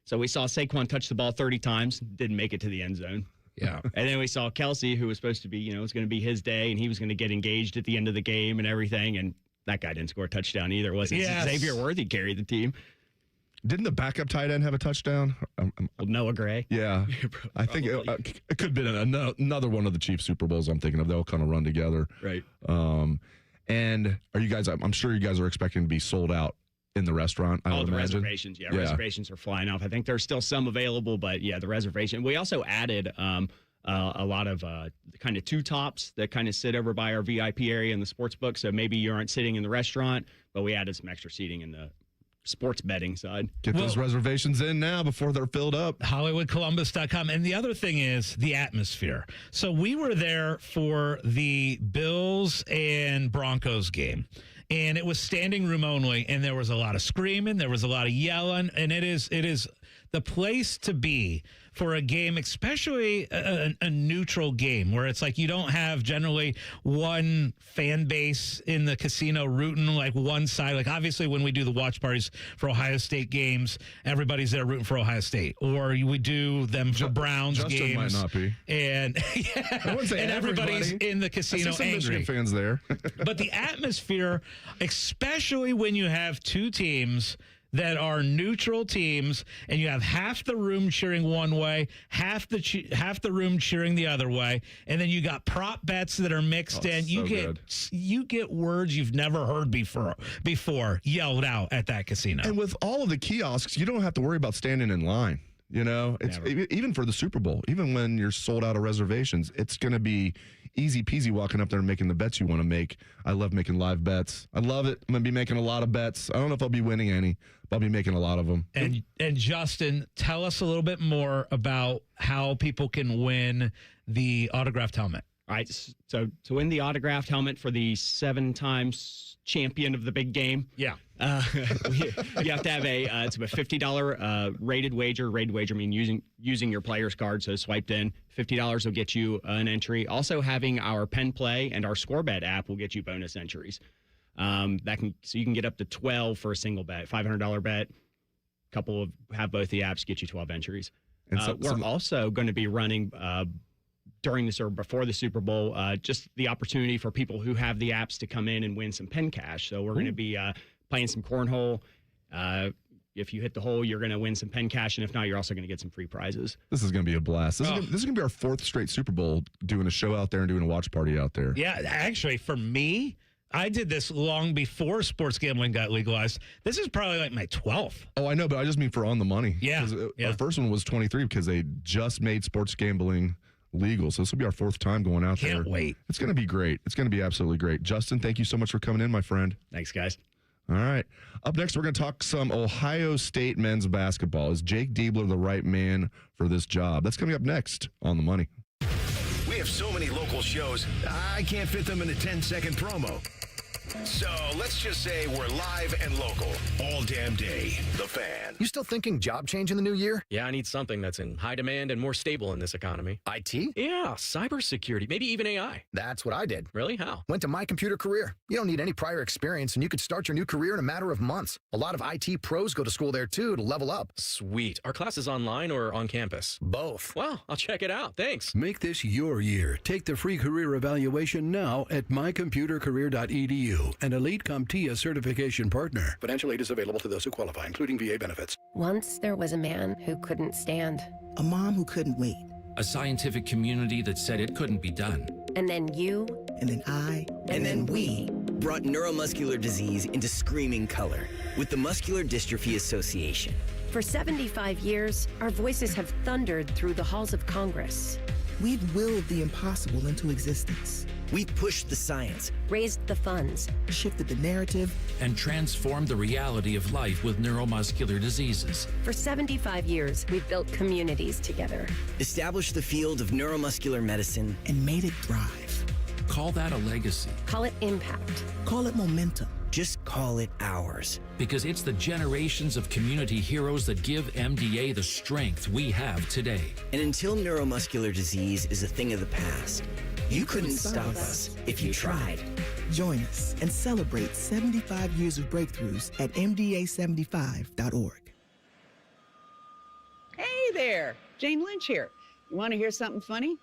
So we saw Saquon touch the ball 30 times, didn't make it to the end zone. Yeah. And then we saw Kelsey, who was supposed to be, it was going to be his day, and he was going to get engaged at the end of the game and everything. And that guy didn't score a touchdown either, was it? Yes. Xavier Worthy carried the team. Didn't the backup tight end have a touchdown? Noah Gray. Yeah. I think it could have been another one of the Chiefs Super Bowls I'm thinking of. They'll kind of run together. Right. And are you guys, I'm sure you guys are expecting to be sold out in the restaurant, I would imagine. Reservations. Yeah, reservations are flying off. I think there's still some available, but yeah, the reservation. We also added a lot of kind of two tops that kind of sit over by our VIP area in the sports book. So maybe you aren't sitting in the restaurant, but we added some extra seating in the sports betting side. Get those reservations in now before they're filled up. HollywoodColumbus.com. And the other thing is the atmosphere. So we were there for the Bills and Broncos game, and it was standing room only, and there was a lot of screaming, there was a lot of yelling, and it is the place to be for a game, especially a neutral game where it's like you don't have generally one fan base in the casino rooting like one side. Like obviously when we do the watch parties for Ohio State games, everybody's there rooting for Ohio State, or we do them for Browns Justin games. Might not be. And, and everybody's in the casino I see some angry. Michigan fans there. But the atmosphere, especially when you have two teams that are neutral teams, and you have half the room cheering one way, half the room cheering the other way, and then you got prop bets that are mixed in. You get words you've never heard before yelled out at that casino. And with all of the kiosks, you don't have to worry about standing in line. It's even for the Super Bowl, even when you're sold out of reservations, it's going to be easy peasy walking up there and making the bets you want to make. I love making live bets. I love it. I'm going to be making a lot of bets. I don't know if I'll be winning any, but I'll be making a lot of them. And Justin, tell us a little bit more about how people can win the autographed helmet. All right, so to win the autographed helmet for the 7 times champion of the big game, you have to have it's a $50 rated wager. Rated wager mean using your player's card, so swiped in. $50 will get you an entry. Also, having our Pen Play and our Score Bet app will get you bonus entries. So you can get up to 12 for a single bet, $500 bet. Have both the apps, get you 12 entries. And we're also going to be running. During this or before the Super Bowl, just the opportunity for people who have the apps to come in and win some pen cash. So we're going to be playing some cornhole. If you hit the hole, you're going to win some pen cash, and if not, you're also going to get some free prizes. This is going to be a blast. This is going to be our 4th straight Super Bowl, doing a show out there and doing a watch party out there. Yeah, actually, for me, I did this long before sports gambling got legalized. This is probably like my 12th. Oh, I know, but I just mean for on the money. Yeah. Our first one was 23 because they just made sports gambling legal. So this will be our 4th time going out there. Can't wait. It's going to be great. It's going to be absolutely great. Justin, thank you so much for coming in, my friend. Thanks, guys. All right. Up next, we're going to talk some Ohio State men's basketball. Is Jake Diebler the right man for this job? That's coming up next on The Money. We have so many local shows, I can't fit them in a 10-second promo. So let's just say we're live and local all damn day. The Fan. You still thinking job change in the new year? Yeah, I need something that's in high demand and more stable in this economy. IT? Yeah, cybersecurity, maybe even AI. That's what I did. Really? How? Went to My Computer Career. You don't need any prior experience, and you could start your new career in a matter of months. A lot of IT pros go to school there, too, to level up. Sweet. Are classes online or on campus? Both. Well, I'll check it out. Thanks. Make this your year. Take the free career evaluation now at mycomputercareer.edu. An Elite CompTIA certification partner. Financial aid is available to those who qualify, including VA benefits. Once there was a man who couldn't stand. A mom who couldn't wait. A scientific community that said it couldn't be done. And then you. And then I. And then we. Brought neuromuscular disease into screaming color with the Muscular Dystrophy Association. For 75 years, our voices have thundered through the halls of Congress. We've willed the impossible into existence. We've pushed the science, raised the funds, shifted the narrative, and transformed the reality of life with neuromuscular diseases. For 75 years, we've built communities together, established the field of neuromuscular medicine, and made it thrive. Call that a legacy. Call it impact. Call it momentum. Just call it ours. Because it's the generations of community heroes that give MDA the strength we have today. And until neuromuscular disease is a thing of the past, you couldn't stop us if you tried. Join us and celebrate 75 years of breakthroughs at MDA75.org. Hey there, Jane Lynch here. You want to hear something funny?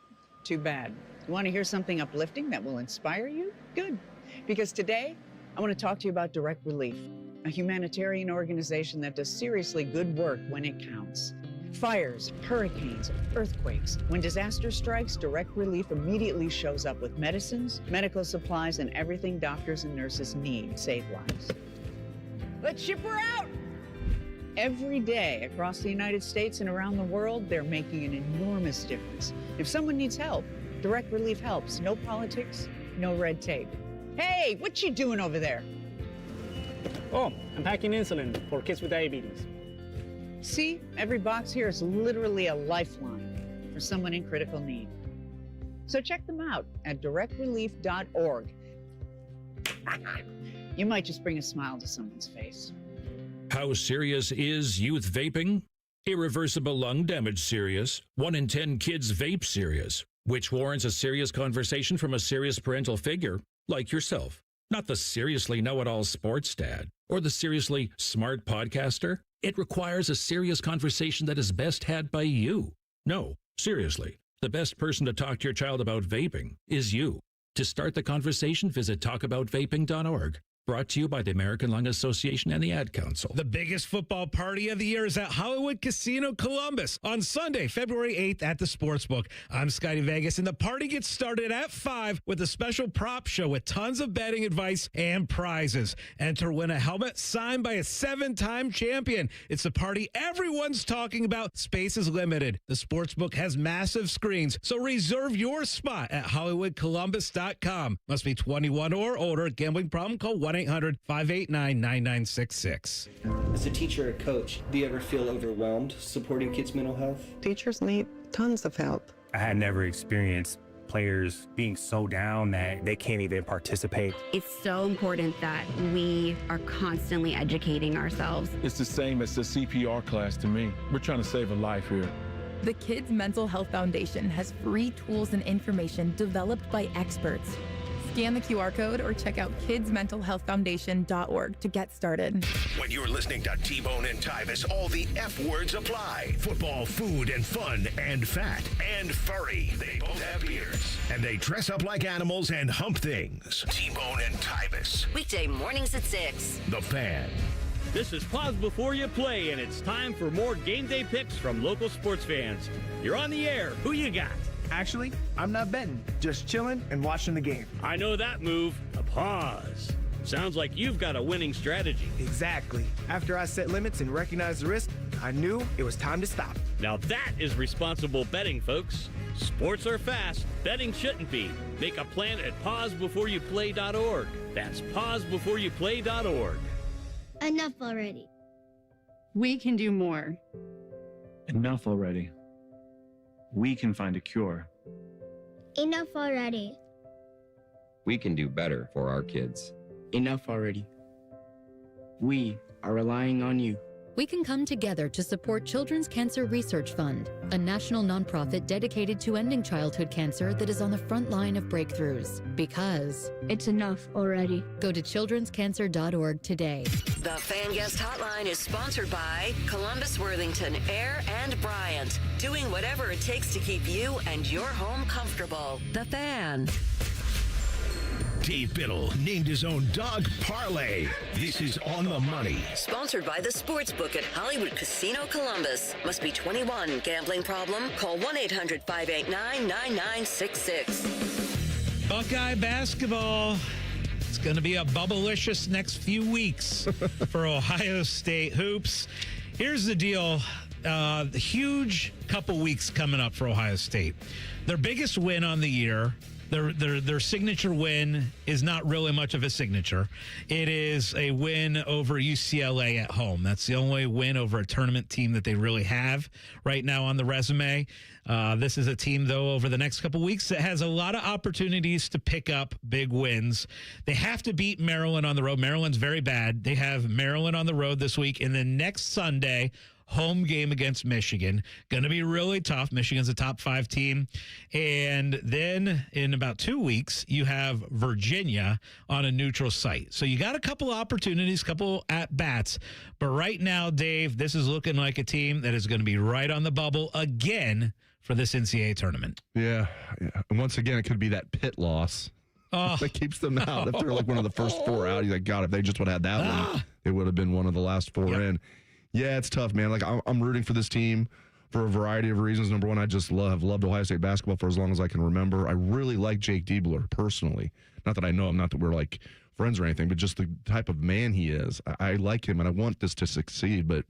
Too bad. You want to hear something uplifting that will inspire you? Good. Because today, I want to talk to you about Direct Relief, a humanitarian organization that does seriously good work when it counts. Fires, hurricanes, earthquakes. When disaster strikes, Direct Relief immediately shows up with medicines, medical supplies, and everything doctors and nurses need to save lives. Let's ship her out! Every day across the United States and around the world, they're making an enormous difference. If someone needs help, Direct Relief helps. No politics, no red tape. Hey, what you doing over there? Oh, I'm packing insulin for kids with diabetes. See, every box here is literally a lifeline for someone in critical need. So check them out at directrelief.org. You might just bring a smile to someone's face. How serious is youth vaping? Irreversible lung damage serious. 1 in 10 kids vape serious, which warrants a serious conversation from a serious parental figure like yourself. Not the seriously know-it-all sports dad or the seriously smart podcaster. It requires a serious conversation that is best had by you. No, seriously, the best person to talk to your child about vaping is you. To start the conversation, visit talkaboutvaping.org. Brought to you by the American Lung Association and the Ad Council. The biggest football party of the year is at Hollywood Casino Columbus on Sunday, February 8th at the Sportsbook. I'm Scotty Vegas, and the party gets started at 5 with a special prop show with tons of betting advice and prizes. Enter win a helmet signed by a 7-time champion. It's a party everyone's talking about. Space is limited. The Sportsbook has massive screens, so reserve your spot at HollywoodColumbus.com. Must be 21 or older. Gambling problem? Call 1-800-589-9966. As a teacher or coach, do you ever feel overwhelmed supporting kids' mental health? Teachers need tons of help. I had never experienced players being so down that they can't even participate. It's so important that we are constantly educating ourselves. It's the same as the CPR class to me. We're trying to save a life here. The Kids Mental Health Foundation has free tools and information developed by experts. Scan the QR code or check out kidsmentalhealthfoundation.org to get started. When you're listening to T-Bone and Tyvis, all the F words apply. Football, food, and fun, and fat, and furry. They both have beards. And they dress up like animals and hump things. T-Bone and Tyvis. Weekday mornings at 6. The Fan. This is Pause Before You Play, and it's time for more game day picks from local sports fans. You're on the air. Who you got? Actually, I'm not betting, just chilling and watching the game. I know that move, a pause. Sounds like you've got a winning strategy. Exactly. After I set limits and recognized the risk, I knew it was time to stop. Now that is responsible betting, folks. Sports are fast. Betting shouldn't be. Make a plan at pausebeforeyouplay.org. That's pausebeforeyouplay.org. Enough already. We can do more. Enough already. We can find a cure. Enough already. We can do better for our kids. Enough already. We are relying on you. We can come together to support Children's Cancer Research Fund, a national nonprofit dedicated to ending childhood cancer that is on the front line of breakthroughs. Because it's enough already. Go to childrenscancer.org today. The Fan Guest Hotline is sponsored by Columbus, Worthington, Air, and Bryant. Doing whatever it takes to keep you and your home comfortable. The Fan. Dave Biddle named his own dog Parlay. This is On the Money. Sponsored by the Sportsbook at Hollywood Casino Columbus. Must be 21. Gambling problem? Call 1-800-589-9966. Buckeye basketball. It's going to be a bubblicious next few weeks for Ohio State hoops. Here's the deal. The huge couple weeks coming up for Ohio State. Their biggest win on the year, their signature win is not really much of a signature. It is a win over UCLA at home. That's the only win over a tournament team that they really have right now on the resume. This is a team, though, over the next couple weeks that has a lot of opportunities to pick up big wins. They have to beat Maryland on the road. Maryland's very bad. They have Maryland on the road this week, and then next Sunday, home game against Michigan. Going to be really tough. Michigan's a top 5 team. And then in about 2 weeks, you have Virginia on a neutral site. So you got a couple opportunities, couple at-bats. But right now, Dave, this is looking like a team that is going to be right on the bubble again for this NCAA tournament. Yeah. And once again, it could be that Pitt loss. That keeps them out. If they're like one of the first 4 out, you're like, God, if they just would have had that one, they would have been one of the last 4 in. Yeah, it's tough, man. Like, I'm rooting for this team for a variety of reasons. Number one, I just have loved Ohio State basketball for as long as I can remember. I really like Jake Diebler personally. Not that I know him, not that we're like friends or anything, but just the type of man he is. I like him, and I want this to succeed. But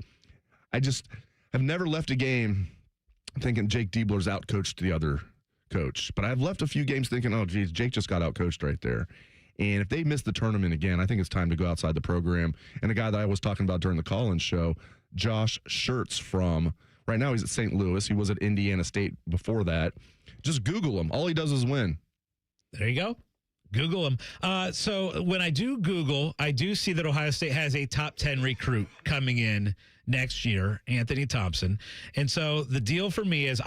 I just have never left a game thinking Jake Diebler's outcoached the other coach. But I've left a few games thinking, oh, geez, Jake just got outcoached right there. And if they miss the tournament again, I think it's time to go outside the program. And a guy that I was talking about during the call-in show, Josh Schertz right now he's at St. Louis. He was at Indiana State before that. Just Google him. All he does is win. There you go. Google him. So when I do Google, I do see that Ohio State has a top 10 recruit coming in next year, Anthony Thompson. And so the deal for me is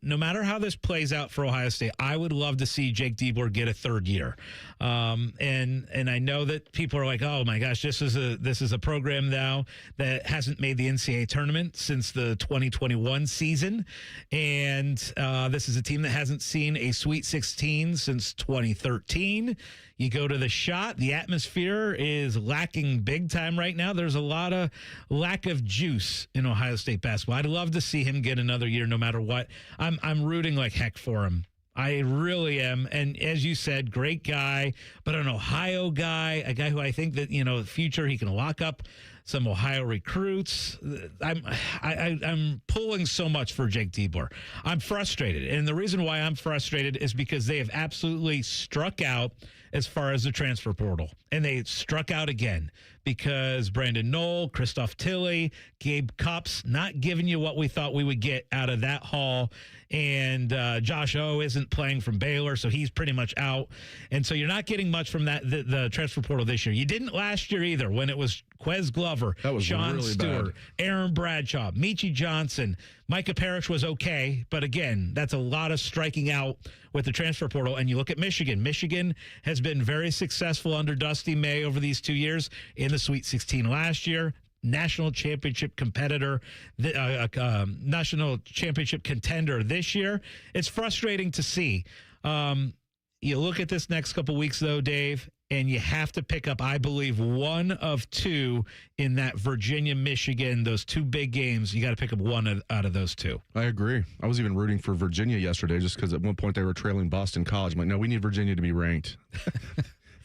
no matter how this plays out for Ohio State, I would love to see Jake Diebler get a 3rd year. And I know that people are like, oh my gosh, this is a program now that hasn't made the NCAA tournament since the 2021 season. And this is a team that hasn't seen a Sweet 16 since 2013. You go to the shot, the atmosphere is lacking big time right now. There's a lot of lack of juice in Ohio State basketball. I'd love to see him get another year no matter what. I'm rooting like heck for him. I really am. And as you said, great guy, but an Ohio guy, a guy who I think that, the future, he can lock up some Ohio recruits. I'm pulling so much for Jake Diebler. I'm frustrated. And the reason why I'm frustrated is because they have absolutely struck out as far as the transfer portal. And they struck out again because Brandon Knoll, Christoph Tilley, Gabe Cupps, not giving you what we thought we would get out of that haul. And Josh O isn't playing from Baylor, so he's pretty much out. And so you're not getting much from the transfer portal this year. You didn't last year either when it was Quez Glover, Sean really Stewart, bad. Aaron Bradshaw, Michi Johnson. Micah Parrish was okay, but again, that's a lot of striking out with the transfer portal. And you look at Michigan. Michigan has been very successful under Dusty May over these 2 years in the Sweet 16 last year. National championship competitor, national championship contender this year. It's frustrating to see. You look at this next couple weeks, though, Dave, and you have to pick up, I believe, one of 2 in that Virginia-Michigan, those 2 big games. You got to pick up one out of those 2. I agree. I was even rooting for Virginia yesterday just because at one point they were trailing Boston College. I'm like, no, we need Virginia to be ranked.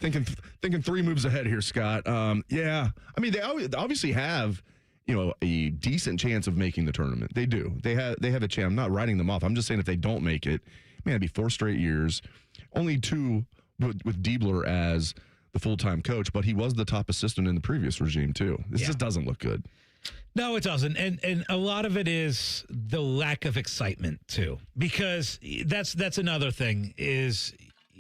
Thinking 3 moves ahead here, Scott. Yeah. I mean, they obviously have, a decent chance of making the tournament. They do. They have a chance. I'm not writing them off. I'm just saying if they don't make it, man, it'd be 4 straight years. Only 2 with Diebler as the full-time coach, but he was the top assistant in the previous regime too. This just doesn't look good. No, it doesn't. And a lot of it is the lack of excitement too, because that's another thing is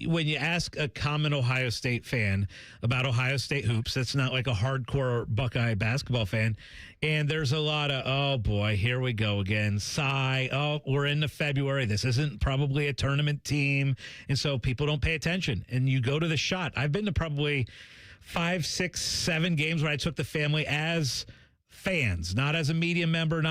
when you ask a common Ohio State fan about Ohio State hoops, that's not like a hardcore Buckeye basketball fan. And there's a lot of, oh boy, here we go again. Sigh. Oh, we're into February. This isn't probably a tournament team. And so people don't pay attention. And you go to the shot. I've been to probably 5, 6, 7 games where I took the family as fans, not as a media member.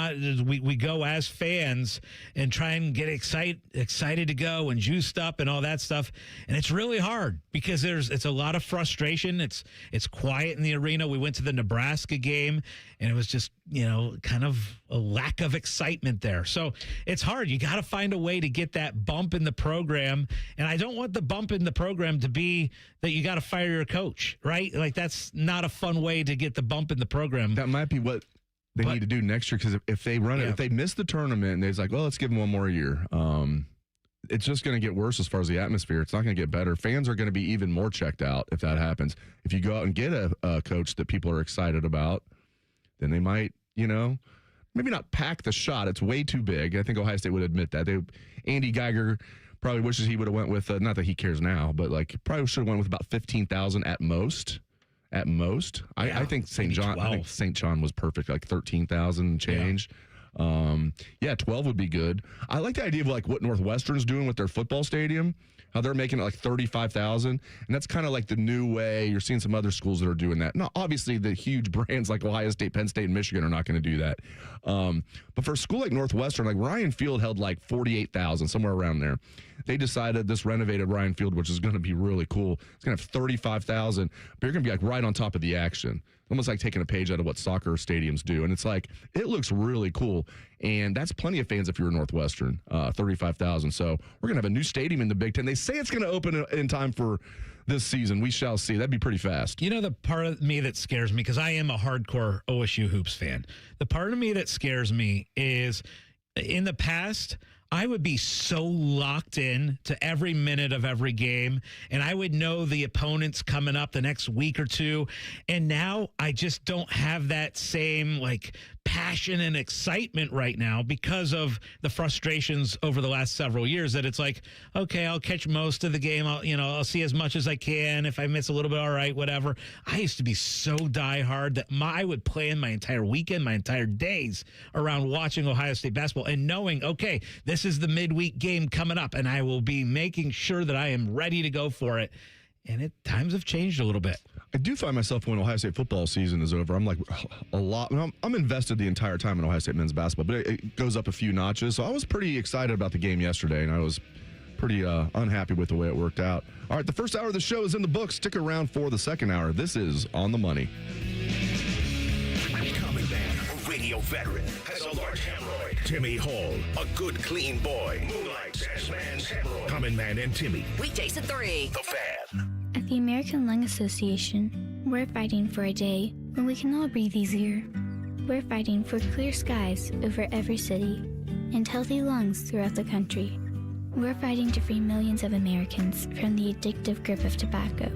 We go as fans and try and get excited to go and juiced up and all that stuff. And it's really hard because it's a lot of frustration. It's quiet in the arena. We went to the Nebraska game and it was just, kind of a lack of excitement there. So it's hard. You got to find a way to get that bump in the program. And I don't want the bump in the program to be that you got to fire your coach, right? Like that's not a fun way to get the bump in the program. That might be what they need to do next year, because if they run it, if they miss the tournament and they're like, well, let's give them one more year, it's just going to get worse as far as the atmosphere. It's not going to get better. Fans are going to be even more checked out if that happens. If you go out and get a coach that people are excited about, then they might, maybe not pack the shot. It's way too big. I think Ohio State would admit that. Andy Geiger probably wishes he would have went with, not that he cares now, but probably should have went with about 15,000 at most. At most. I think St. John was perfect, like 13,000 change. 12 would be good. I like the idea of what Northwestern's doing with their football stadium, how they're making it like 35,000, and that's kind of like the new way. You're seeing some other schools that are doing that. Now, obviously, the huge brands like Ohio State, Penn State, and Michigan are not going to do that. But for a school like Northwestern, like Ryan Field held like 48,000, somewhere around there. They decided this renovated Ryan Field, which is going to be really cool. It's going to have 35,000, but you're going to be like right on top of the action. Almost like taking a page out of what soccer stadiums do. And it's like, it looks really cool. And that's plenty of fans if you're Northwestern, 35,000. So we're going to have a new stadium in the Big Ten. They say it's going to open in time for this season. We shall see. That'd be pretty fast. The part of me that scares me, because I am a hardcore OSU Hoops fan, the part of me that scares me is in the past, I would be so locked in to every minute of every game, and I would know the opponents coming up the next week or two. And now I just don't have that same passion and excitement right now because of the frustrations over the last several years, that it's like, okay, I'll catch most of the game. I'll see as much as I can. If I miss a little bit, all right, whatever. I used to be so diehard that I would plan my entire weekend, my entire days around watching Ohio State basketball and knowing, okay, this is the midweek game coming up, and I will be making sure that I am ready to go for it. And times have changed a little bit. I do find myself when Ohio State football season is over, I'm like a lot. I'm invested the entire time in Ohio State men's basketball, but it goes up a few notches. So I was pretty excited about the game yesterday, and I was pretty unhappy with the way it worked out. All right, the first hour of the show is in the books. Stick around for the second hour. This is On the Money. Common Man, radio veteran, has a large hemorrhoid. Timmy Hall, a good, clean boy. Moonlights as man's hemorrhoid. Common Man and Timmy. Weekdays at 3. The Fan. At the American Lung Association, we're fighting for a day when we can all breathe easier. We're fighting for clear skies over every city and healthy lungs throughout the country. We're fighting to free millions of Americans from the addictive grip of tobacco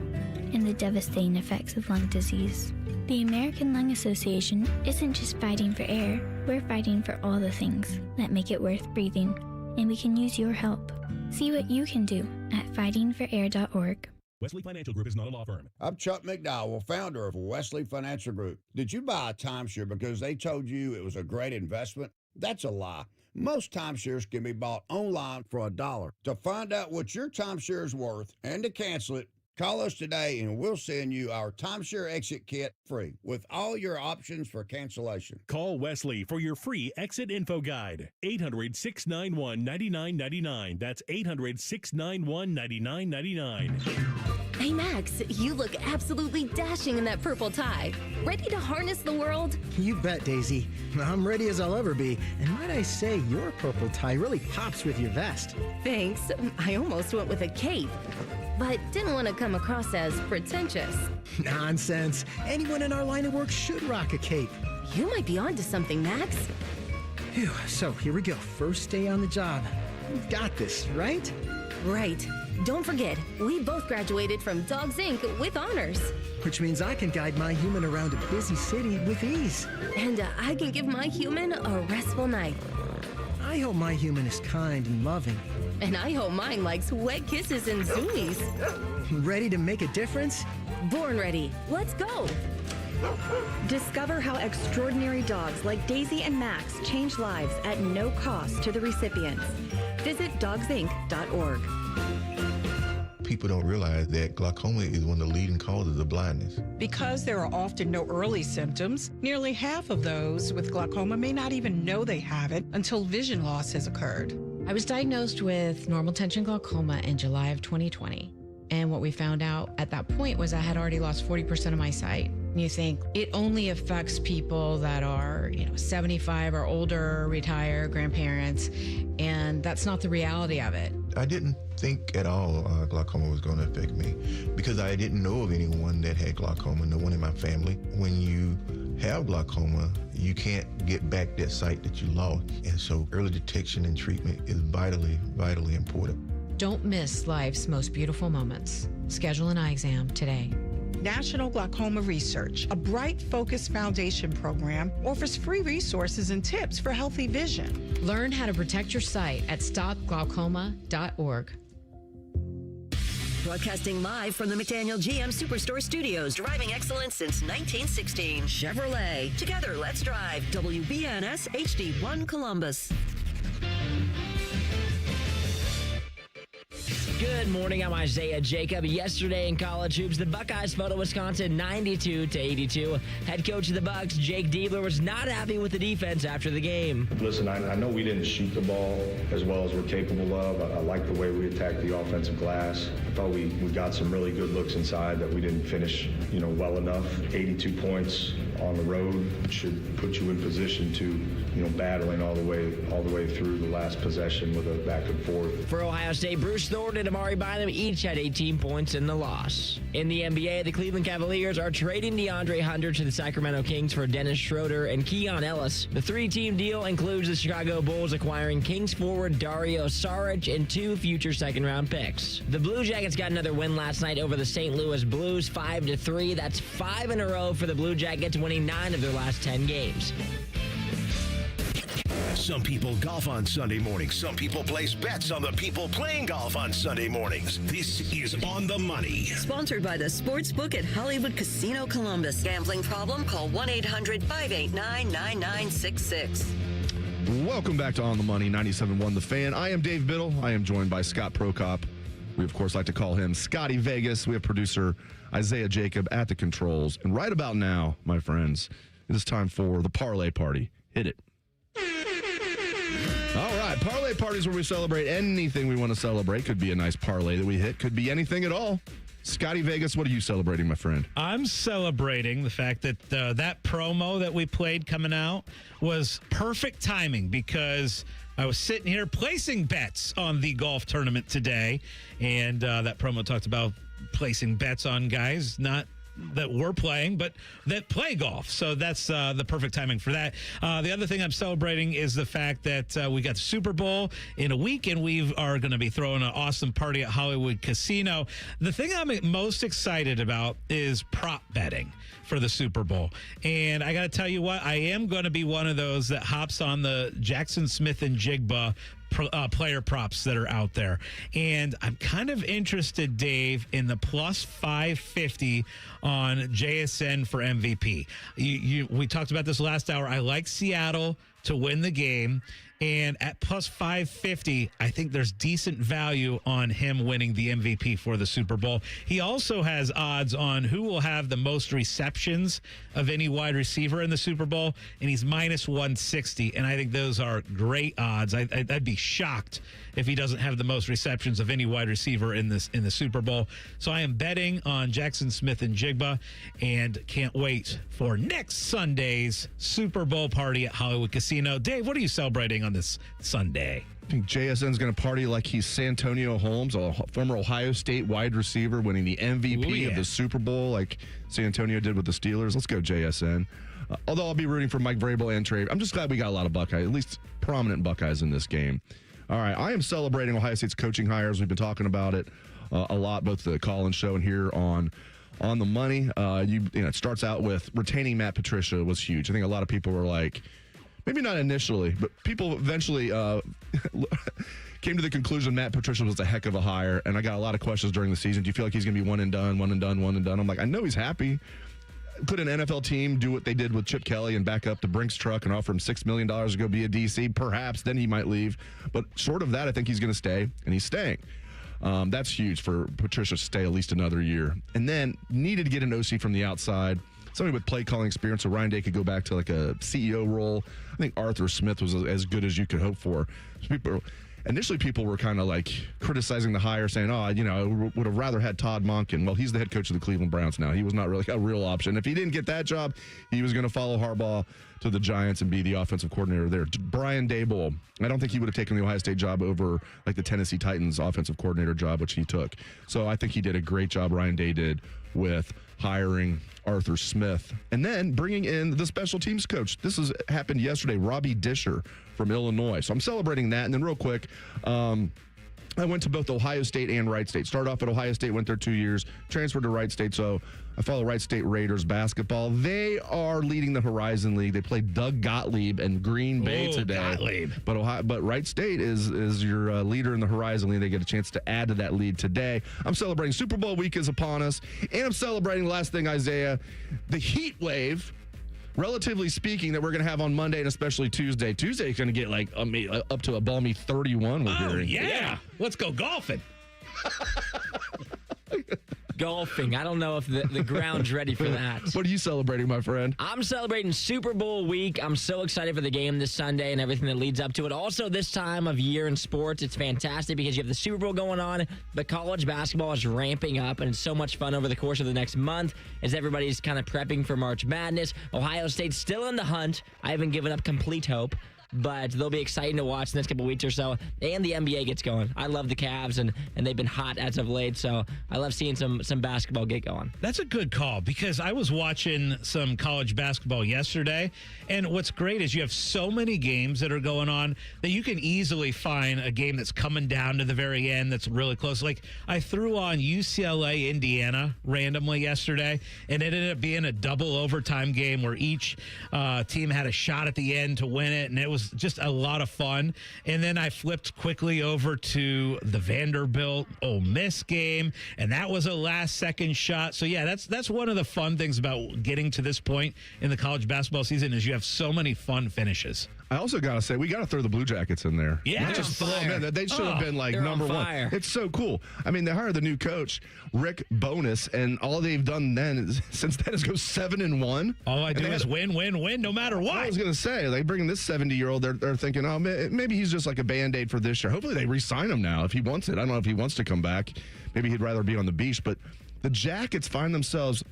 and the devastating effects of lung disease. The American Lung Association isn't just fighting for air, we're fighting for all the things that make it worth breathing, and we can use your help. See what you can do at fightingforair.org. Wesley Financial Group is not a law firm. I'm Chuck McDowell, founder of Wesley Financial Group. Did you buy a timeshare because they told you it was a great investment? That's a lie. Most timeshares can be bought online for $1. To find out what your timeshare is worth and to cancel it, call us today and we'll send you our timeshare exit kit free with all your options for cancellation. Call Wesley for your free exit info guide. 800-691-9999. That's 800-691-9999. Hey, Max, you look absolutely dashing in that purple tie. Ready to harness the world? You bet, Daisy. I'm ready as I'll ever be. And might I say, your purple tie really pops with your vest. Thanks. I almost went with a cape, but didn't want to come across as pretentious. Nonsense. Anyone in our line of work should rock a cape. You might be onto something, Max. Phew, so here we go. First day on the job. We've got this, right? Right. Don't forget, we both graduated from Dogs Inc. with honors. Which means I can guide my human around a busy city with ease. And I can give my human a restful night. I hope my human is kind and loving. And I hope mine likes wet kisses and zoomies. Ready to make a difference? Born ready. Let's go. Discover how extraordinary dogs like Daisy and Max change lives at no cost to the recipients. Visit dogsinc.org. People don't realize that glaucoma is one of the leading causes of blindness. Because there are often no early symptoms, nearly half of those with glaucoma may not even know they have it until vision loss has occurred. I was diagnosed with normal tension glaucoma in July of 2020. And what we found out at that point was I had already lost 40% of my sight. You think it only affects people that are, 75 or older, retired, grandparents, and that's not the reality of it. I didn't think at all glaucoma was going to affect me because I didn't know of anyone that had glaucoma, no one in my family. When you have glaucoma, you can't get back that sight that you lost. And so early detection and treatment is vitally, vitally important. Don't miss life's most beautiful moments. Schedule an eye exam today. National Glaucoma Research, a Bright Focus Foundation program, offers free resources and tips for healthy vision. Learn how to protect your sight at stopglaucoma.org. Broadcasting live from the McDaniel GM Superstore Studios, driving excellence since 1916. Chevrolet. Together, let's drive. WBNS HD1 Columbus. Good morning, I'm Isaiah Jacob. Yesterday in college hoops, the Buckeyes fell to Wisconsin 92-82. Head coach of the Bucks, Jake Diebler, was not happy with the defense after the game. Listen, I know we didn't shoot the ball as well as we're capable of. I like the way we attacked the offensive glass. I thought we got some really good looks inside that we didn't finish, well enough. 82 points on the road should put you in position to, battling all the way through the last possession with a back and forth. For Ohio State, Bruce Thornton and Amari Bynum each had 18 points in the loss. In the NBA, the Cleveland Cavaliers are trading DeAndre Hunter to the Sacramento Kings for Dennis Schroeder and Keon Ellis. The three-team deal includes the Chicago Bulls acquiring Kings forward Dario Saric and 2 future second-round picks. The Blue Jackets got another win last night over the St. Louis Blues, 5-3. That's 5 in a row for the Blue Jackets, winning 9 of their last 10 games. Some people golf on Sunday mornings. Some people place bets on the people playing golf on Sunday mornings. This is On the Money. Sponsored by the Sportsbook at Hollywood Casino Columbus. Gambling problem? Call 1-800-589-9966. Welcome back to On the Money, 97.1 The Fan. I am Dave Biddle. I am joined by Scott Prokop. We, of course, like to call him Scotty Vegas. We have producer Isaiah Jacob at the controls. And right about now, my friends, it is time for the Parlay Party. Hit it. All right, parlay parties where we celebrate anything we want to celebrate. Could be a nice parlay that we hit. Could be anything at all. Scotty Vegas, what are you celebrating, my friend? I'm celebrating the fact that that promo that we played coming out was perfect timing because I was sitting here placing bets on the golf tournament today, and that promo talked about placing bets on guys, not that we're playing, but that play golf. So that's the perfect timing for that. The other thing I'm celebrating is the fact that we got the Super Bowl in a week, and we are going to be throwing an awesome party at Hollywood Casino. The thing I'm most excited about is prop betting for the Super Bowl. And I got to tell you what, I am going to be one of those that hops on the Jackson Smith and Jigba player props that are out there. And I'm kind of interested, Dave, in the plus 550 on JSN for MVP. We talked about this last hour. I like Seattle to win the game. And at plus 550, I think there's decent value on him winning the MVP for the Super Bowl. He also has odds on who will have the most receptions of any wide receiver in the Super Bowl, and he's minus 160. And I think those are great odds. I'd be shocked if he doesn't have the most receptions of any wide receiver in the Super Bowl. So I am betting on Jackson Smith and Jigba, and can't wait for next Sunday's Super Bowl party at Hollywood Casino. Dave, what are you celebrating on this Sunday? I think JSN's going to party like he's Santonio Holmes, a former Ohio State wide receiver, winning the MVP of the Super Bowl like Santonio did with the Steelers. Let's go JSN. Although I'll be rooting for Mike Vrabel and Trey. I'm just glad we got a lot of Buckeyes, at least prominent Buckeyes in this game. All right, I am celebrating Ohio State's coaching hires. We've been talking about it a lot, both the call-in show and here on the Money. It starts out with retaining Matt Patricia was huge. I think a lot of people were like, maybe not initially, but people eventually came to the conclusion Matt Patricia was a heck of a hire. And I got a lot of questions during the season. Do you feel like he's going to be one and done? I'm like, I know he's happy. Could an NFL team do what they did with Chip Kelly and back up the Brinks truck and offer him $6 million to go be a DC? Perhaps. Then he might leave. But short of that, I think he's going to stay, and he's staying. That's huge for Patricia to stay at least another year. And then needed to get an OC from the outside, somebody with play calling experience, so Ryan Day could go back to like a CEO role. I think Arthur Smith was as good as you could hope for. Initially, people were kind of like criticizing the hire, saying, I would have rather had Todd Monken. Well, he's the head coach of the Cleveland Browns now. He was not really a real option. If he didn't get that job, he was going to follow Harbaugh to the Giants and be the offensive coordinator there. Brian Daboll, I don't think he would have taken the Ohio State job over like the Tennessee Titans offensive coordinator job, which he took. So I think he did a great job, Ryan Day did, with hiring Arthur Smith. And then bringing in the special teams coach. This happened yesterday, Robbie Disher from Illinois. So I'm celebrating that. And then real quick, I went to both Ohio State and Wright State. Started off at Ohio State, went there 2 years, transferred to Wright State. So I follow Wright State Raiders basketball. They are leading the Horizon League. They played Doug Gottlieb and Green Bay today. Gottlieb. But Wright State is your leader in the Horizon League. They get a chance to add to that lead today. I'm celebrating Super Bowl week is upon us. And I'm celebrating, last thing, Isaiah, the heat wave, relatively speaking, that we're going to have on Monday and especially Tuesday. Tuesday is going to get up to a balmy 31, we're hearing. Yeah. Let's go golfing. Golfing. I don't know if the ground's ready for that. What are you celebrating, my friend? I'm celebrating Super Bowl week. I'm so excited for the game this Sunday and everything that leads up to it. Also, this time of year in sports, it's fantastic because you have the Super Bowl going on, but college basketball is ramping up, and it's so much fun over the course of the next month as everybody's kind of prepping for March Madness. Ohio State's still in the hunt. I haven't given up complete hope, but they'll be exciting to watch the next couple weeks or so. And the NBA gets going. I love the Cavs, and they've been hot as of late, so I love seeing some basketball get going. That's a good call because I was watching some college basketball yesterday, and what's great is you have so many games that are going on that you can easily find a game that's coming down to the very end that's really close. Like, I threw on UCLA, Indiana randomly yesterday, and it ended up being a double overtime game where each team had a shot at the end to win it, and it was just a lot of fun. And then I flipped quickly over to the Vanderbilt Ole Miss game, and that was a last-second shot. So, yeah, that's one of the fun things about getting to this point in the college basketball season is you have so many fun finishes. I also got to say, we got to throw the Blue Jackets in there. Yeah. Not just throw them in. They should have been number one. It's so cool. I mean, they hired the new coach, Rick Bowness, and all they've done since then is go 7-1. All I do is win, no matter what. I was going to say, they bring in this 70-year-old, they're thinking, oh, maybe he's just like a Band-Aid for this year. Hopefully they re-sign him now if he wants it. I don't know if he wants to come back. Maybe he'd rather be on the beach. But the Jackets find themselves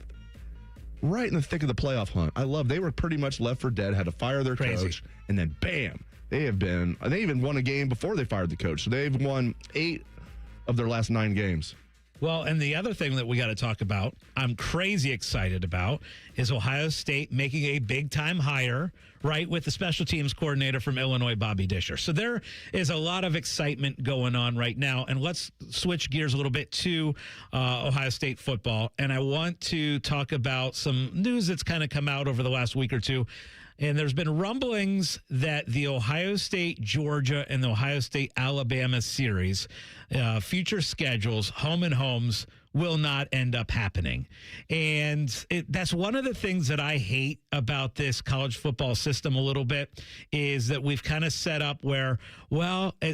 right in the thick of the playoff hunt. They were pretty much left for dead, had to fire their coach, and then bam, they even won a game before they fired the coach. So they've won 8 of their last 9 games. Well, and the other thing that we got to talk about, I'm crazy excited about, is Ohio State making a big-time hire, right, with the special teams coordinator from Illinois, Bobby Disher. So there is a lot of excitement going on right now. And let's switch gears a little bit to Ohio State football. And I want to talk about some news that's kind of come out over the last week or two. And there's been rumblings that the Ohio State-Georgia and the Ohio State-Alabama series, future schedules, home and homes, will not end up happening. And that's one of the things that I hate about this college football system a little bit is that we've kind of set up where,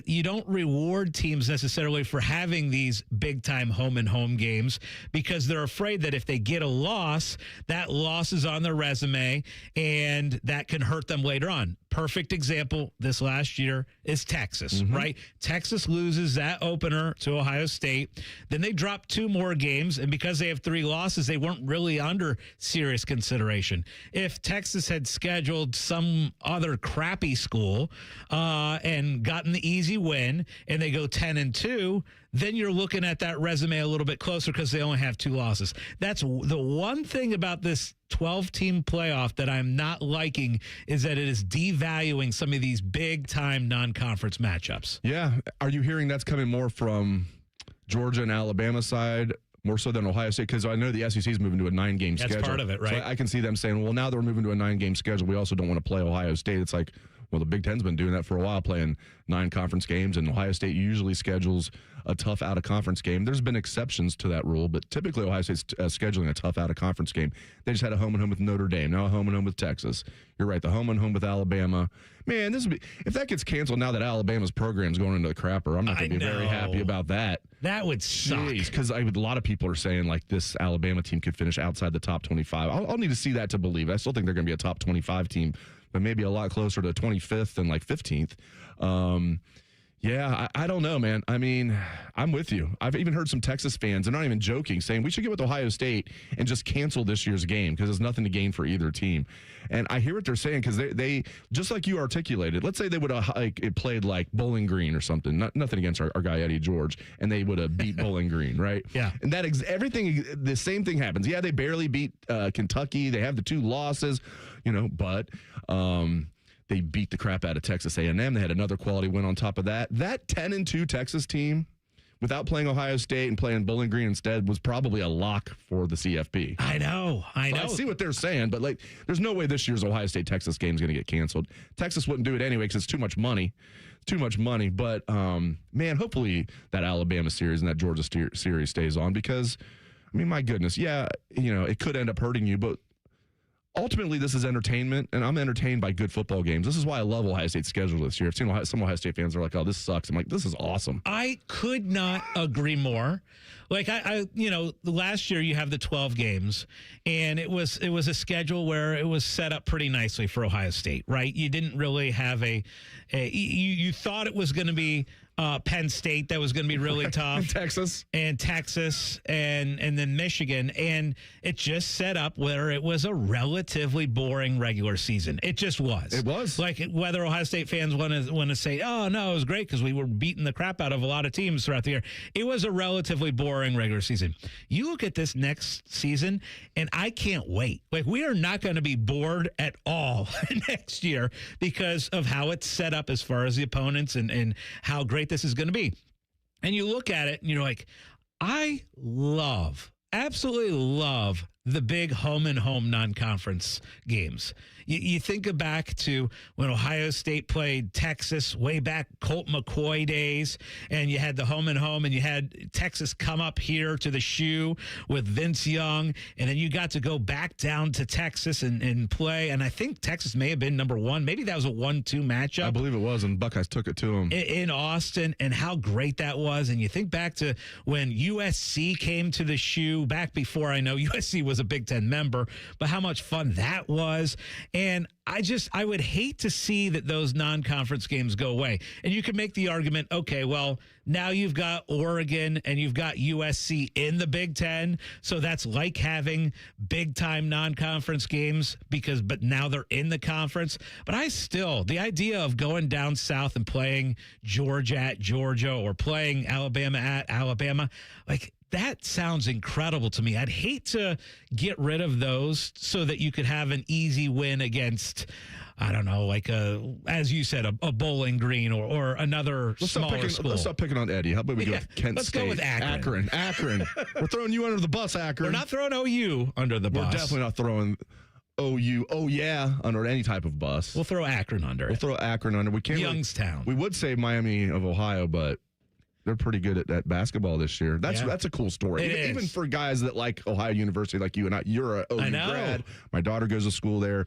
you don't reward teams necessarily for having these big-time home and home games because they're afraid that if they get a loss, that loss is on their resume and that can hurt them later on. Perfect example this last year is Texas, right? Texas loses that opener to Ohio State. Then they drop 2 more games, and because they have 3 losses, they weren't really under serious consideration. If Texas had scheduled some other crappy school and gotten the easy win, and they go 10-2, then you're looking at that resume a little bit closer because they only have 2 losses. That's the one thing about this 12-team playoff that I'm not liking is that it is devaluing some of these big-time non-conference matchups. Yeah. Are you hearing that's coming more from Georgia and Alabama side, more so than Ohio State? Because I know the SEC is moving to a 9-game schedule. That's part of it, right? So I can see them saying, well, now that we're moving to a 9-game schedule, we also don't want to play Ohio State. It's like, well, the Big Ten's been doing that for a while, playing 9 conference games, and Ohio State usually schedules a tough out-of-conference game. There's been exceptions to that rule, but typically Ohio State's scheduling a tough out-of-conference game. They just had a home-and-home with Notre Dame, now a home-and-home with Texas. You're right, the home-and-home with Alabama. Man, if that gets canceled now that Alabama's program's going into the crapper, I'm not going to be very happy about that. That would suck. Because a lot of people are saying, like, this Alabama team could finish outside the top 25. I'll need to see that to believe it. I still think they're going to be a top 25 team, but maybe a lot closer to 25th and, 15th. Yeah, I don't know, man. I mean, I'm with you. I've even heard some Texas fans, they're not even joking, saying we should get with Ohio State and just cancel this year's game because there's nothing to gain for either team. And I hear what they're saying because they just like you articulated, let's say they would have played like Bowling Green or something. Nothing against our guy Eddie George, and they would have beat Bowling Green, right? Yeah. And that everything, the same thing happens. Yeah, they barely beat Kentucky. They have the 2 losses, but they beat the crap out of Texas A&M. They had another quality win on top of that. That 10-2 Texas team, without playing Ohio State and playing Bowling Green instead, was probably a lock for the CFP. I know. I see what they're saying, but there's no way this year's Ohio State-Texas game is going to get canceled. Texas wouldn't do it anyway because it's too much money. But, man, hopefully that Alabama series and that Georgia series stays on because, I mean, my goodness, yeah, it could end up hurting you, but ultimately, this is entertainment, and I'm entertained by good football games. This is why I love Ohio State's schedule this year. I've seen some Ohio State fans are like, oh, this sucks. I'm like, this is awesome. I could not agree more. Like, last year you have the 12 games, and it was a schedule where it was set up pretty nicely for Ohio State, right? You didn't really have you thought it was going to be Penn State that was going to be really tough. Texas, and then Michigan. And it just set up where it was a relatively boring regular season. It just was. It was. Like whether Ohio State fans want to say, oh, no, it was great because we were beating the crap out of a lot of teams throughout the year. It was a relatively boring regular season. You look at this next season, and I can't wait. Like, we are not going to be bored at all next year because of how it's set up as far as the opponents and how great this is going to be. And you look at it and you're like, I absolutely love the big home and home non-conference games. You think back to when Ohio State played Texas way back, Colt McCoy days, and you had the home and home, and you had Texas come up here to the shoe with Vince Young, and then you got to go back down to Texas and play. And I think Texas may have been number 1. Maybe that was a 1-2 matchup. I believe it was, and Buckeyes took it to them. In Austin, and how great that was. And you think back to when USC came to the shoe back before I know USC was a Big Ten member, but how much fun that was. And I would hate to see that those non-conference games go away. And you can make the argument, okay, well, now you've got Oregon and you've got USC in the Big Ten. So that's like having big-time non-conference games but now they're in the conference. But the idea of going down south and playing Georgia at Georgia or playing Alabama at Alabama, like, that sounds incredible to me. I'd hate to get rid of those so that you could have an easy win against, I don't know, like as you said, a Bowling Green or another smaller school. Let's stop picking on Eddie. How about we go with Kent State? Let's go with Akron. We're throwing you under the bus, Akron. We're not throwing OU under the bus. We're definitely not throwing OU, under any type of bus. We'll throw Akron under. We'll throw Akron under. We can't. Youngstown. We would say Miami of Ohio, but they're pretty good at basketball this year. That's a cool story. Even for guys that like Ohio University, like you and I. You're a OU grad. My daughter goes to school there.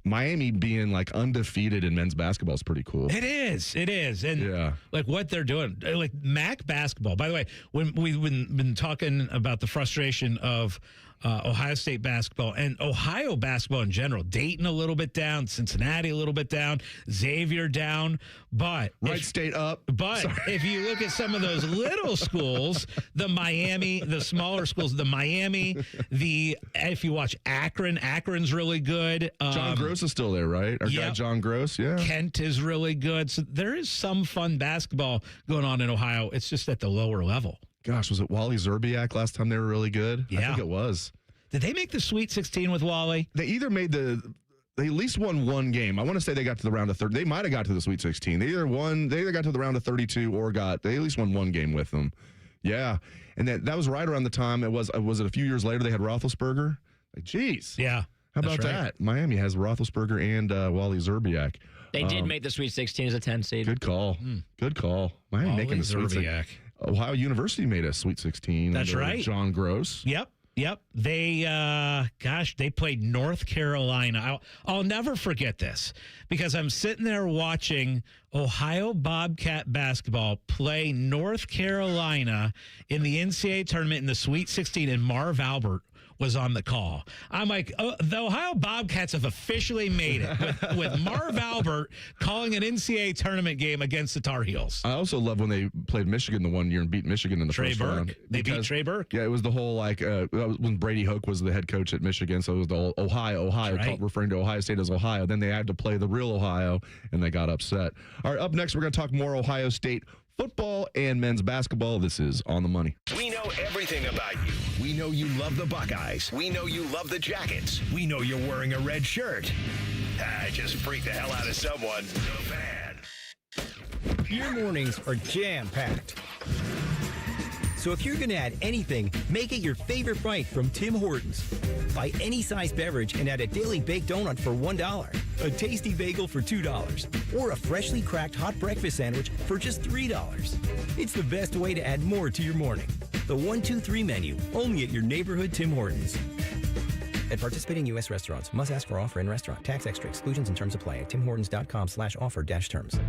Miami being like undefeated in men's basketball is pretty cool. It is. And like what they're doing, like MAC basketball. By the way, when we've been talking about the frustration of Ohio State basketball and Ohio basketball in general, Dayton a little bit down, Cincinnati a little bit down, Xavier down, but Wright State up. But if you look at some of those little schools, the smaller schools, the Miami, if you watch Akron's really good. John Gross is still there, right? Our guy John Gross, yeah. Kent is really good. So there is some fun basketball going on in Ohio. It's just at the lower level. Gosh, was it Wally Zerbiak last time they were really good? Yeah. I think it was. Did they make the Sweet 16 with Wally? They either made they at least won one game. I want to say they got to the round of 30. They might have got to the Sweet 16. They either got to the round of 32 or they at least won one game with them. Yeah. And that was right around the time was it a few years later they had Roethlisberger? Like, geez. Yeah. How about that? Miami has Roethlisberger and Wally Zerbiak. They did make the Sweet 16 as a 10 seed. Good call. Good call. Miami making the Sweet 16. Ohio University made a Sweet 16. That's right. John Gross. Yep. They, they played North Carolina. I'll never forget this because I'm sitting there watching Ohio Bobcat basketball play North Carolina in the NCAA tournament in the Sweet 16, and Marv Albert was on the call. I'm like, the Ohio Bobcats have officially made it with Marv Albert calling an NCAA tournament game against the Tar Heels. I also love when they played Michigan the one year and beat Michigan in the first round. They beat Trey Burke. Yeah, it was the whole that was when Brady Hoke was the head coach at Michigan, so it was the whole Ohio, referring to Ohio State as Ohio. Then they had to play the real Ohio, and they got upset. All right, up next, we're going to talk more Ohio State football and men's basketball. This is On the Money. We know everything about you. We know you love the Buckeyes. We know you love the Jackets. We know you're wearing a red shirt. I just freaked the hell out of someone. The Fan. Your mornings are jam-packed. So if you're going to add anything, make it your favorite bite from Tim Hortons. Buy any size beverage and add a daily baked donut for $1, a tasty bagel for $2, or a freshly cracked hot breakfast sandwich for just $3. It's the best way to add more to your morning. The 1-2-3 menu, only at your neighborhood Tim Hortons. At participating U.S. restaurants, must ask for offer in restaurant. Tax extra exclusions and terms apply at timhortons.com/offer-terms.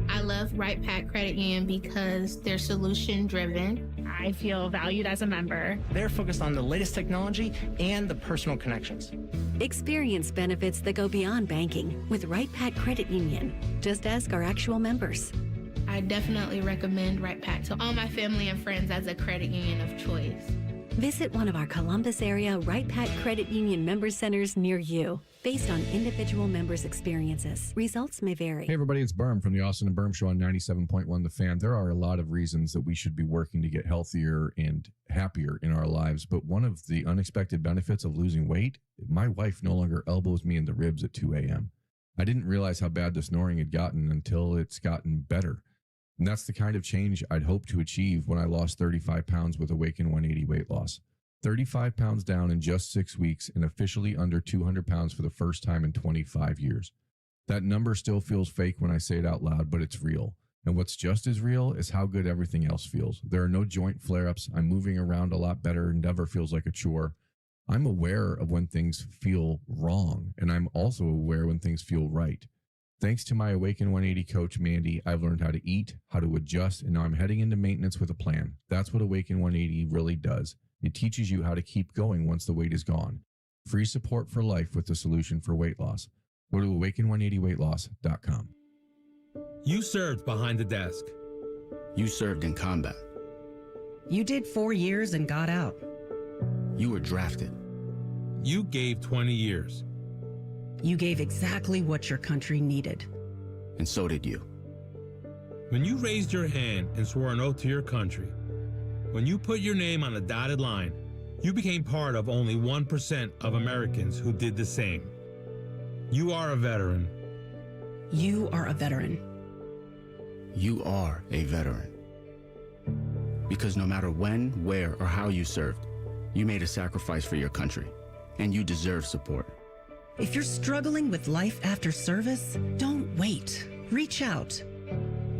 I love Right Pack Credit Union because they're solution driven. I feel valued as a member. They're focused on the latest technology and the personal connections. Experience benefits that go beyond banking with Right Pack Credit Union. Just ask our actual members. I definitely recommend Right Pack to all my family and friends as a credit union of choice. Visit one of our Columbus area Right Pack Credit Union member centers near you. Based on individual members' experiences, results may vary. Hey everybody, it's Berm from the Austin and Berm Show on 97.1 The Fan. There are a lot of reasons that we should be working to get healthier and happier in our lives, but one of the unexpected benefits of losing weight, my wife no longer elbows me in the ribs at 2 a.m. I didn't realize how bad the snoring had gotten until it's gotten better. And that's the kind of change I'd hoped to achieve when I lost 35 pounds with Awaken 180 weight loss. 35 pounds down in just 6 weeks and officially under 200 pounds for the first time in 25 years. That number still feels fake when I say it out loud, but it's real. And what's just as real is how good everything else feels. There are no joint flare-ups. I'm moving around a lot better and never feels like a chore. I'm aware of when things feel wrong, and I'm also aware when things feel right. Thanks to my Awaken 180 coach, Mandy, I've learned how to eat, how to adjust, and now I'm heading into maintenance with a plan. That's what Awaken 180 really does. It teaches you how to keep going once the weight is gone. Free support for life with the solution for weight loss. Go to awaken180weightloss.com. You served behind the desk. You served in combat. You did 4 years and got out. You were drafted. You gave 20 years. You gave exactly what your country needed. And so did you. When you raised your hand and swore an oath to your country, when you put your name on a dotted line, you became part of only 1% of Americans who did the same. You are a veteran. You are a veteran. You are a veteran. Because no matter when, where, or how you served, you made a sacrifice for your country, and you deserve support. If you're struggling with life after service, don't wait. Reach out.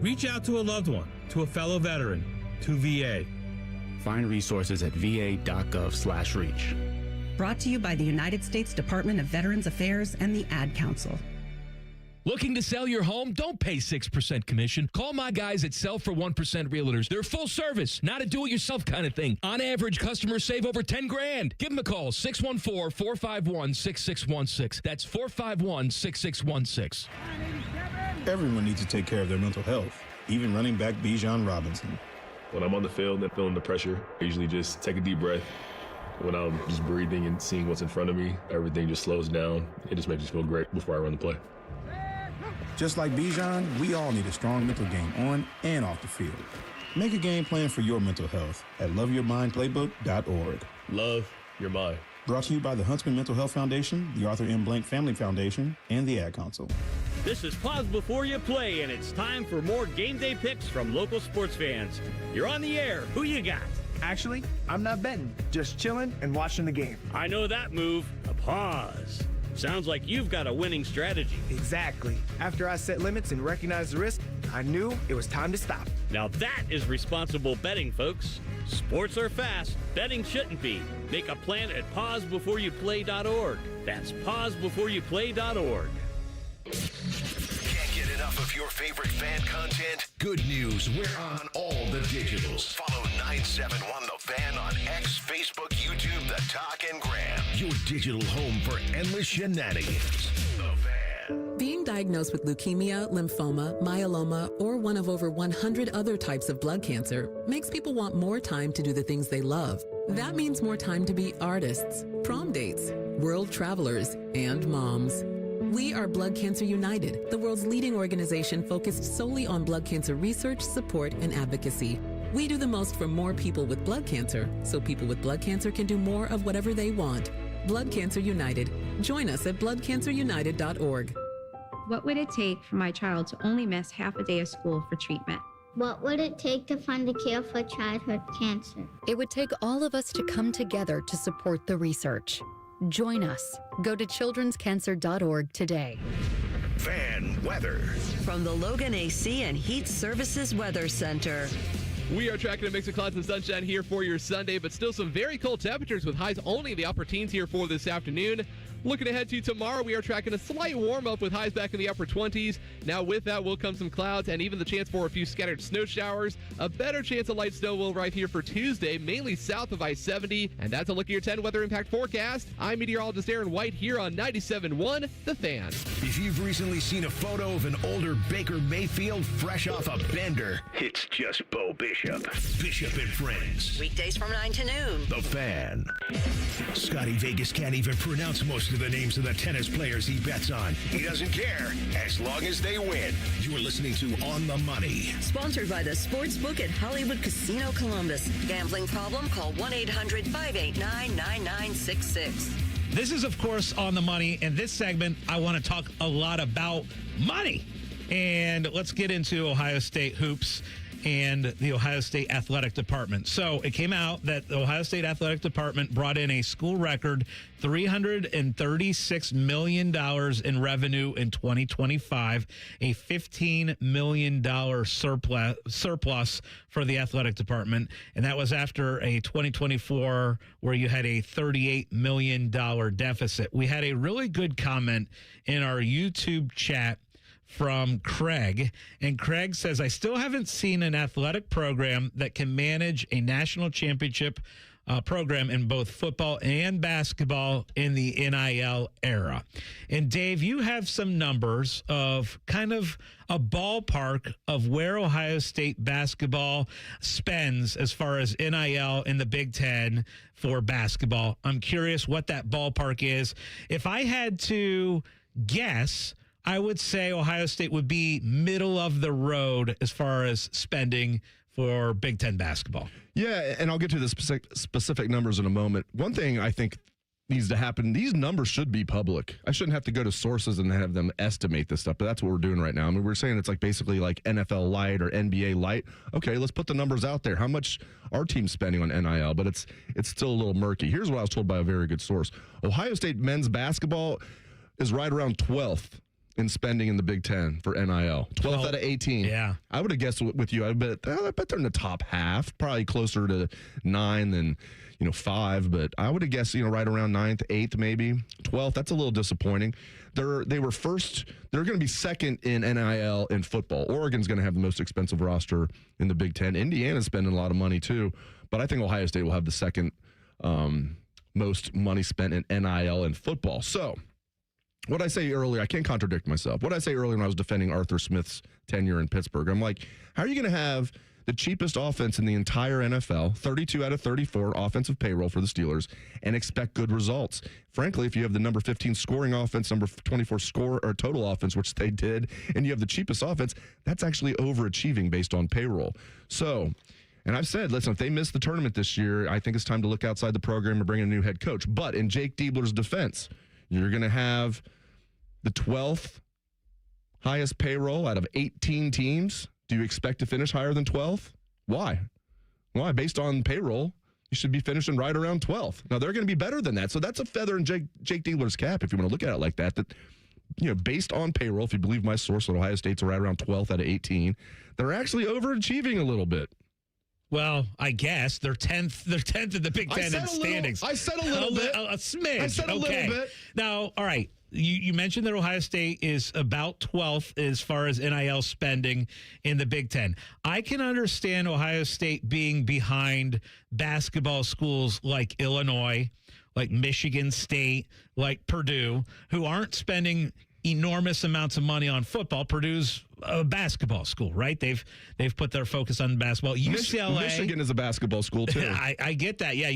Reach out to a loved one, to a fellow veteran, to VA. Find resources at va.gov/reach. Brought to you by the United States Department of Veterans Affairs and the Ad Council. Looking to sell your home? Don't pay 6% commission. Call my guys at Sell for 1% Realtors. They're full service, not a do-it-yourself kind of thing. On average, customers save over $10,000. Give them a call, 614-451-6616. That's 451-6616. Everyone needs to take care of their mental health, even running back Bijan Robinson. When I'm on the field and feeling the pressure, I usually just take a deep breath. When I'm just breathing and seeing what's in front of me, everything just slows down. It just makes me feel great before I run the play. Just like Bijan, we all need a strong mental game on and off the field. Make a game plan for your mental health at loveyourmindplaybook.org. Love your mind. Brought to you by the Huntsman Mental Health Foundation, the Arthur M. Blank Family Foundation, and the Ad Council. This is Pause Before You Play, and it's time for more game day picks from local sports fans. You're on the air. Who you got? Actually, I'm not betting, just chilling and watching the game. I know that move. A pause. Sounds like you've got a winning strategy. Exactly. After I set limits and recognized the risk, I knew it was time to stop. Now that is responsible betting, folks. Sports are fast. Betting shouldn't be. Make a plan at pausebeforeyouplay.org. That's pausebeforeyouplay.org. Can't get enough of your favorite fan content? Good news, we're on all the digitals. Follow 971 The Fan on X, Facebook, YouTube, the Talk and Graham, your digital home for endless shenanigans. The Fan. Being diagnosed with leukemia, lymphoma, myeloma, or one of over 100 other types of blood cancer makes people want more time to do the things they love. That means more time to be artists, prom dates, world travelers, and moms. We are Blood Cancer United, the world's leading organization focused solely on blood cancer research, support, and advocacy. We do the most for more people with blood cancer, so people with blood cancer can do more of whatever they want. Blood Cancer United. Join us at bloodcancerunited.org. What would it take for my child to only miss half a day of school for treatment? What would it take to fund a cure for childhood cancer? It would take all of us to come together to support the research. Join us. Go to childrenscancer.org today. Fan weather. From the Logan AC and Heat Services Weather Center. We are tracking a mix of clouds and sunshine here for your Sunday, but still some very cold temperatures with highs only in the upper teens here for this afternoon. Looking ahead to tomorrow, we are tracking a slight warm-up with highs back in the upper 20s. Now with that will come some clouds and even the chance for a few scattered snow showers. A better chance of light snow will arrive here for Tuesday, mainly south of I-70. And that's a look at your 10 weather impact forecast. I'm meteorologist Aaron White here on 97.1 The Fan. If you've recently seen a photo of an older Baker Mayfield fresh off a bender, it's just Bo Bishop. Bishop and Friends. Weekdays from 9 to noon. The Fan. Scotty Vegas can't even pronounce most of the names of the tennis players he bets on. He doesn't care as long as they win. You are listening to On the Money. Sponsored by the Sportsbook at Hollywood Casino Columbus. Gambling problem? Call 1-800-589-9966. This is, of course, On the Money. And this segment, I want to talk a lot about money. And let's get into Ohio State hoops and the Ohio State Athletic Department. So it came out that the Ohio State Athletic Department brought in a school record $336 million in revenue in 2025, a $15 million surplus for the athletic department. And that was after a 2024 where you had a $38 million deficit. We had a really good comment in our YouTube chat from Craig. And Craig says, I still haven't seen an athletic program that can manage a national championship program in both football and basketball in the NIL era. And Dave, you have some numbers of kind of a ballpark of where Ohio State basketball spends as far as NIL in the Big Ten for basketball. I'm curious what that ballpark is. If I had to guess, I would say Ohio State would be middle of the road as far as spending for Big Ten basketball. Yeah, and I'll get to the specific numbers in a moment. One thing I think needs to happen, these numbers should be public. I shouldn't have to go to sources and have them estimate this stuff, but that's what we're doing right now. I mean, we're saying it's like basically like NFL light or NBA light. Okay, let's put the numbers out there. How much our team's spending on NIL, but it's still a little murky. Here's what I was told by a very good source. Ohio State men's basketball is right around 12th in spending in the Big Ten for NIL. 12th out of 18. Yeah. I would have guessed with you, I bet they're in the top half, probably closer to 9 than 5, but I would have guessed right around 9th, 8th, maybe 12th. That's a little disappointing. They were first. They're going to be second in NIL in football. Oregon's going to have the most expensive roster in the Big Ten. Indiana's spending a lot of money too, but I think Ohio State will have the second most money spent in NIL in football. So what I say earlier, I can't contradict myself. What I say earlier when I was defending Arthur Smith's tenure in Pittsburgh, I'm like, how are you going to have the cheapest offense in the entire NFL, 32 out of 34 offensive payroll for the Steelers, and expect good results? Frankly, if you have the number 15 scoring offense, number 24 score or total offense, which they did, and you have the cheapest offense, that's actually overachieving based on payroll. So, and I've said, listen, if they miss the tournament this year, I think it's time to look outside the program and bring in a new head coach. But in Jake Diebler's defense, you're going to have the 12th highest payroll out of 18 teams. Do you expect to finish higher than 12th? Why? Based on payroll, you should be finishing right around 12th. Now, they're going to be better than that. So that's a feather in Jake Diebler's cap, if you want to look at it like that. That, based on payroll, if you believe my source, that Ohio State's right around 12th out of 18, they're actually overachieving a little bit. Well, I guess they're 10th. They're 10th in the Big Ten in standings. I said a little bit. A smidge. I said a little bit. Now, all right. you mentioned that Ohio State is about 12th as far as NIL spending in the Big Ten. I can understand Ohio State being behind basketball schools like Illinois, like Michigan State, like Purdue, who aren't spending enormous amounts of money on football. Purdue's a basketball school, right? They've put their focus on basketball. UCLA, Michigan is a basketball school too. I get that. Yeah,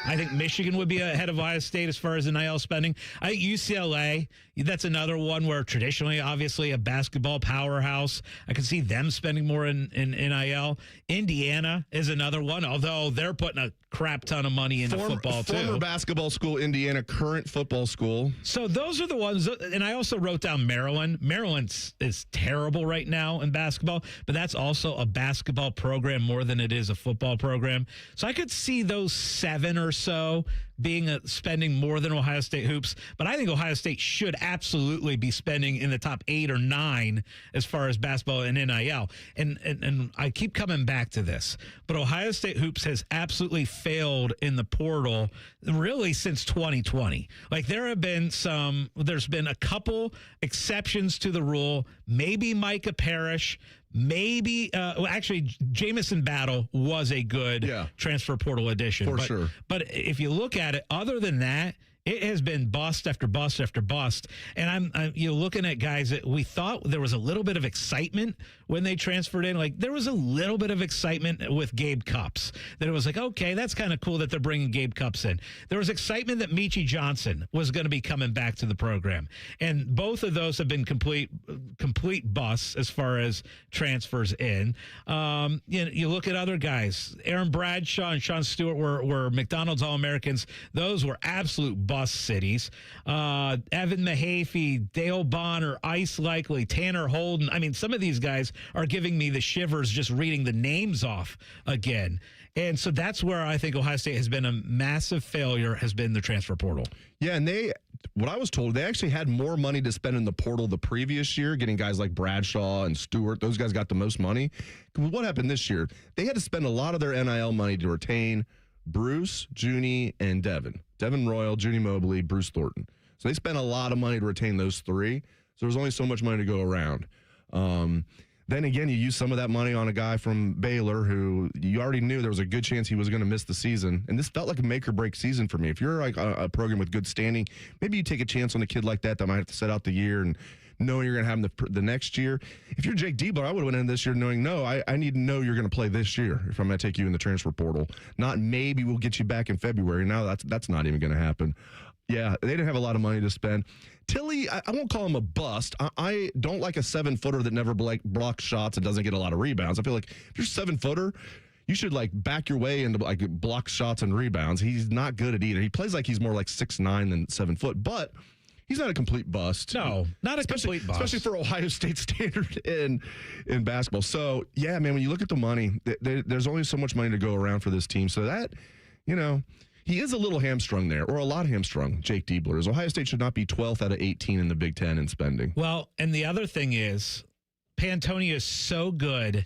I think Michigan would be ahead of Ohio State as far as NIL spending. I think UCLA, that's another one where traditionally, obviously, a basketball powerhouse. I can see them spending more in NIL. Indiana is another one, although they're putting a crap ton of money into football too. Former basketball school, Indiana, current football school. So those are the ones, and I also wrote down Maryland. Maryland is terrible right now in basketball, but that's also a basketball program more than it is a football program. So I could see those 7 or so being spending more than Ohio State hoops, but I think Ohio State should absolutely be spending in the top 8 or 9 as far as basketball and NIL. And I keep coming back to this, but Ohio State hoops has absolutely failed in the portal really since 2020. Like there's been a couple exceptions to the rule, maybe Micah Parrish, maybe actually Jamison Battle was a good transfer portal addition for sure. But if you look at it, other than that, it has been bust after bust after bust. And I'm looking at guys that we thought there was a little bit of excitement when they transferred in. Like there was a little bit of excitement with Gabe Cupps, that it was like, okay, that's kind of cool that they're bringing Gabe Cupps in. There was excitement that Michi Johnson was going to be coming back to the program. And both of those have been complete busts as far as transfers in. You look at other guys, Aaron Bradshaw and Sean Stewart were McDonald's All-Americans. Those were absolute bust cities. Evan Mahaffey, Dale Bonner, Ice Likely, Tanner Holden. I mean, some of these guys are giving me the shivers just reading the names off again. And so that's where I think Ohio State has been a massive failure, has been the transfer portal. Yeah, and what I was told, they actually had more money to spend in the portal the previous year, getting guys like Bradshaw and Stewart. Those guys got the most money. What happened this year? They had to spend a lot of their NIL money to retain Bruce, Junie, and Devin Royal, Junie Mobley, Bruce Thornton. So they spent a lot of money to retain those 3. So there's only so much money to go around. Then again, you use some of that money on a guy from Baylor who you already knew there was a good chance he was going to miss the season. And this felt like a make or break season for me. If you're like a program with good standing, maybe you take a chance on a kid like that might have to set out the year and knowing you're going to have him the next year. If you're Jake Diebler, I would have went in this year knowing, no, I need to know you're going to play this year if I'm going to take you in the transfer portal. Not maybe we'll get you back in February. Now that's not even going to happen. Yeah, they didn't have a lot of money to spend. Tilly, I won't call him a bust. I don't like a 7-footer that never blocks shots and doesn't get a lot of rebounds. I feel like if you're a 7-footer, you should like back your way into like block shots and rebounds. He's not good at either. He plays like he's more like 6'9" than 7 foot, but he's not a complete bust. No, not a complete bust. Especially for Ohio State standard in basketball. So, yeah, man, when you look at the money, there's only so much money to go around for this team. So that, he is a little hamstrung there, or a lot hamstrung, Jake Diebler. Is Ohio State should not be 12th out of 18 in the Big Ten in spending. Well, and the other thing is, Pantoni is so good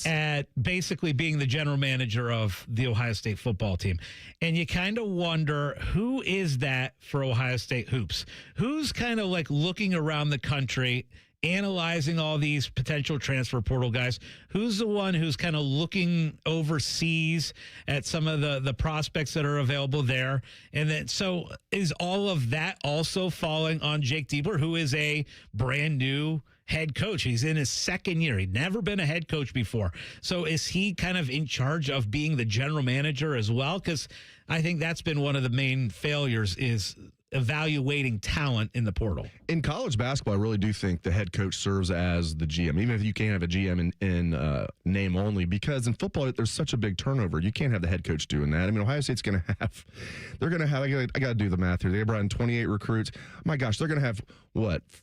at basically being the general manager of the Ohio State football team. And you kind of wonder, who is that for Ohio State hoops? Who's kind of like looking around the country, analyzing all these potential transfer portal guys? Who's the one who's kind of looking overseas at some of the prospects that are available there? And then, so is all of that also falling on Jake Diebler, who is a brand new head coach? He's in his 2nd year. He'd never been a head coach before. So is he kind of in charge of being the general manager as well? Because I think that's been one of the main failures, is evaluating talent in the portal. In college basketball, I really do think the head coach serves as the GM, even if you can't have a GM in name only, because in football, there's such a big turnover. You can't have the head coach doing that. I mean, Ohio State's going to have, I got to do the math here. They brought in 28 recruits. My gosh, they're going to have,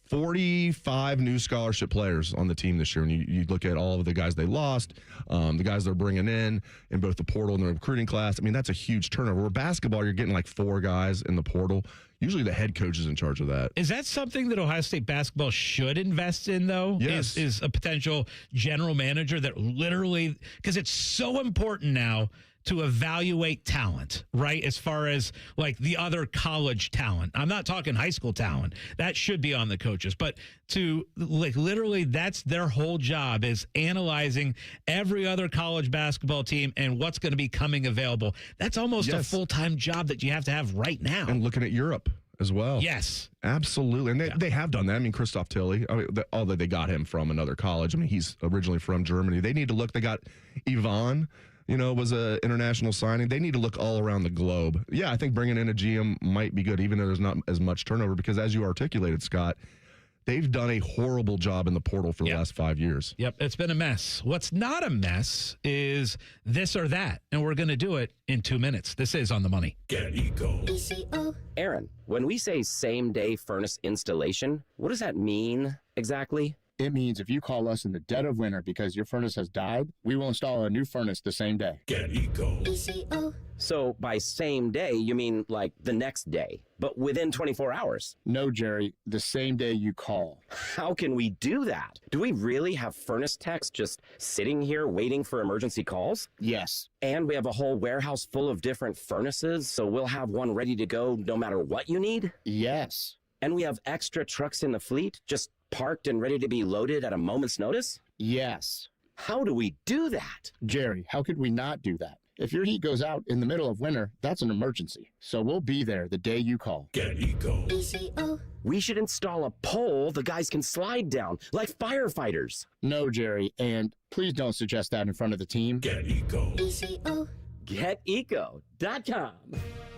45 new scholarship players on the team this year. And you look at all of the guys they lost, the guys they're bringing in both the portal and the recruiting class. I mean, that's a huge turnover. Where basketball, you're getting like 4 guys in the portal. Usually the head coach is in charge of that. Is that something that Ohio State basketball should invest in, though? Yes. Is a potential general manager that literally, because it's so important now to evaluate talent, right? As far as like the other college talent. I'm not talking high school talent. That should be on the coaches. But to like literally that's their whole job is analyzing every other college basketball team and what's going to be coming available. That's almost a full-time job that you have to have right now. And looking at Europe as well. Yes. Absolutely. And they have done that. I mean, Christoph Tilly, although they got him from another college. I mean, he's originally from Germany. They need to look. They got Ivan, was an international signing. They need to look all around the globe. Yeah, I think bringing in a GM might be good, even though there's not as much turnover, because as you articulated, Scott, they've done a horrible job in the portal for the last 5 years. Yep, it's been a mess. What's not a mess is this or that, and we're going to do it in 2 minutes. This is On the Money. Get Eco. Aaron, when we say same-day furnace installation, what does that mean exactly? It means if you call us in the dead of winter because your furnace has died, we will install a new furnace the same day. Get Eco. So by same day, you mean like the next day, but within 24 hours? No, Jerry, the same day you call. How can we do that? Do we really have furnace techs just sitting here waiting for emergency calls? Yes. And we have a whole warehouse full of different furnaces, so we'll have one ready to go no matter what you need? Yes. And we have extra trucks in the fleet, just parked and ready to be loaded at a moment's notice? Yes. How do we do that? Jerry, how could we not do that? If your heat goes out in the middle of winter, that's an emergency. So we'll be there the day you call. Get Eco. We should install a pole the guys can slide down, like firefighters. No, Jerry, and please don't suggest that in front of the team. Get Eco. GetEco.com.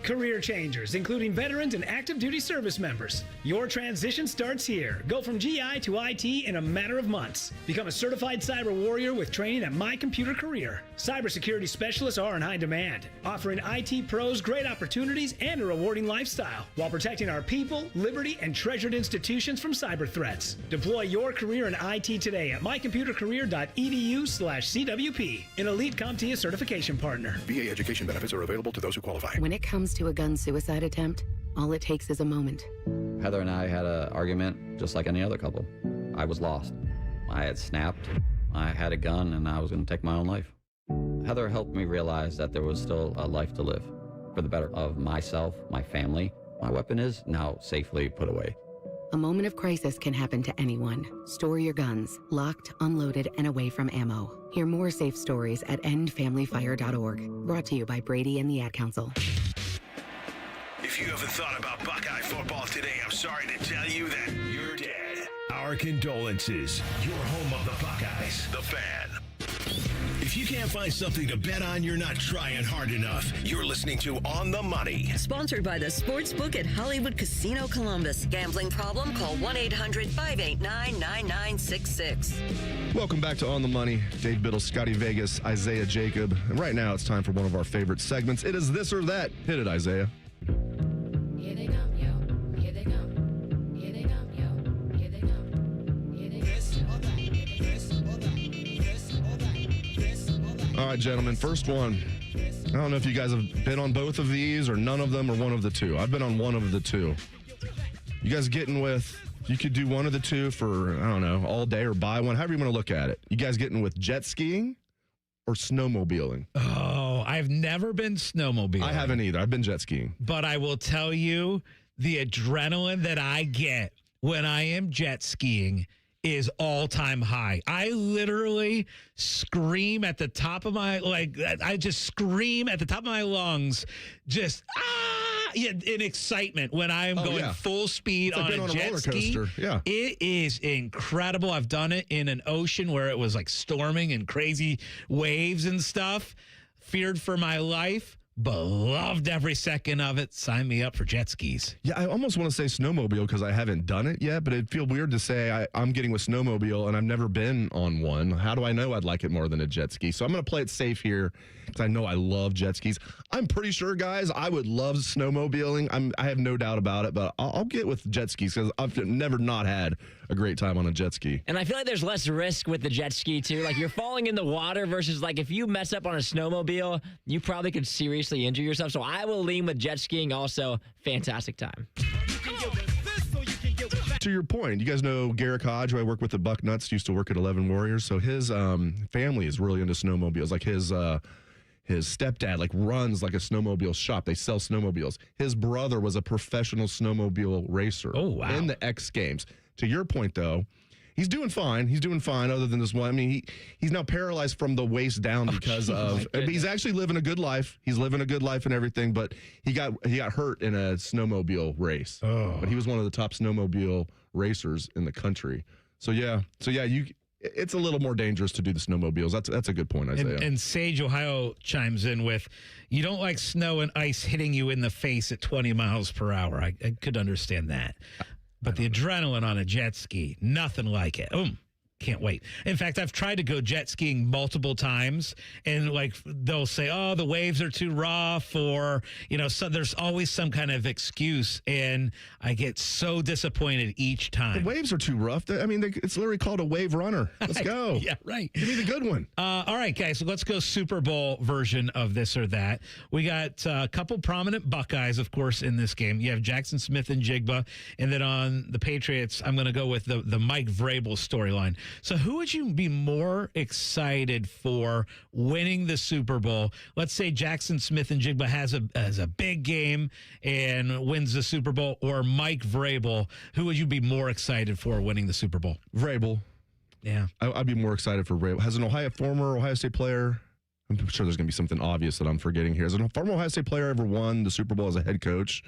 Career changers, including veterans and active duty service members. Your transition starts here. Go from GI to IT in a matter of months. Become a certified cyber warrior with training at My Computer Career. Cybersecurity specialists are in high demand, offering IT pros great opportunities and a rewarding lifestyle while protecting our people, liberty, and treasured institutions from cyber threats. Deploy your career in IT today at mycomputercareer.edu/CWP, an elite CompTIA certification partner. VA education benefits are available to those who qualify. When it comes to a gun suicide attempt, all it takes is a moment. Heather and I had an argument just like any other couple. I was lost. I had snapped. I had a gun and I was going to take my own life. Heather helped me realize that there was still a life to live for the better of myself, my family. My weapon is now safely put away. A moment of crisis can happen to anyone. Store your guns, locked, unloaded, and away from ammo. Hear more safe stories at endfamilyfire.org. Brought to you by Brady and the Ad Council. If you haven't thought about Buckeye football today, I'm sorry to tell you that you're dead. Our condolences. Your home of the Buckeyes, the Fan. If you can't find something to bet on, you're not trying hard enough. You're listening to On the Money. Sponsored by the Sportsbook at Hollywood Casino Columbus. Gambling problem? Call 1-800-589-9966. Welcome back to On the Money. Dave Biddle, Scotty Vegas, Isaiah Jacob. And right now it's time for one of our favorite segments. It is This or That. Hit it, Isaiah. Here they come, yo. Here they come. Here they come, yo. Here they come. Here they come. This or that. This or that. This or that. This or that. All right, gentlemen, first one. I don't know if you guys have been on both of these or none of them or one of the two. I've been on one of the two. You guys getting with, you could do one of the two for, I don't know, all day or buy one, however you want to look at it. You guys getting with jet skiing or snowmobiling? Oh, I've never been snowmobiling. I haven't either. I've been jet skiing. But I will tell you, the adrenaline that I get when I am jet skiing is all-time high. I literally scream at the top of my, I just scream at the top of my lungs, just, in excitement when I'm going full speed on a jet ski. Yeah. It is incredible. I've done it in an ocean where it was like storming and crazy waves and stuff. Feared for my life, but loved every second of it. Sign me up for jet skis. Yeah, I almost want to say snowmobile because I haven't done it yet, but it'd feel weird to say I'm getting with snowmobile and I've never been on one. How do I know I'd like it more than a jet ski? So I'm going to play it safe here because I know I love jet skis. I'm pretty sure, guys, I would love snowmobiling. I have no doubt about it, but I'll get with jet skis because I've never not had a great time on a jet ski. And I feel like there's less risk with the jet ski, too. Like, you're falling in the water versus, like, if you mess up on a snowmobile, you probably could seriously injure yourself. So I will lean with jet skiing also. Fantastic time. To your point, you guys know Garrick Hodge, who I work with at Bucknuts, used to work at 11 Warriors. So his family is really into snowmobiles. Like his His stepdad runs like a snowmobile shop. They sell snowmobiles. His brother was a professional snowmobile racer in the X Games. To your point, though, he's doing fine. He's doing fine other than this one. I mean, he's now paralyzed from the waist down because of he's actually living a good life. He's living a good life and everything, but he got hurt in a snowmobile race. But he was one of the top snowmobile racers in the country. So yeah, it's a little more dangerous to do the snowmobiles. That's a good point, Isaiah. And Sage, Ohio chimes in with, you don't like snow and ice hitting you in the face at 20 miles per hour. I could understand that. But the adrenaline on a jet ski, nothing like it. Can't wait. In fact, I've tried to go jet skiing multiple times, and they'll say, "Oh, the waves are too rough," or so there's always some kind of excuse, and I get so disappointed each time. The waves are too rough. I mean, it's literally called a wave runner. Let's go. Yeah, right. Give me the good one. All right, guys. So let's go Super Bowl version of this or that. We got a couple prominent Buckeyes, of course, in this game. You have Jackson Smith and Jigba, and then on the Patriots, I'm going to go with the Mike Vrabel storyline. So who would you be more excited for winning the Super Bowl? Let's say Jackson Smith and Jigba has a big game and wins the Super Bowl, or Mike Vrabel. Who would you be more excited for winning the Super Bowl? Vrabel. Yeah. I'd be more excited for Vrabel. Has an former Ohio State player, I'm sure there's going to be something obvious that I'm forgetting here. Has a former Ohio State player ever won the Super Bowl as a head coach?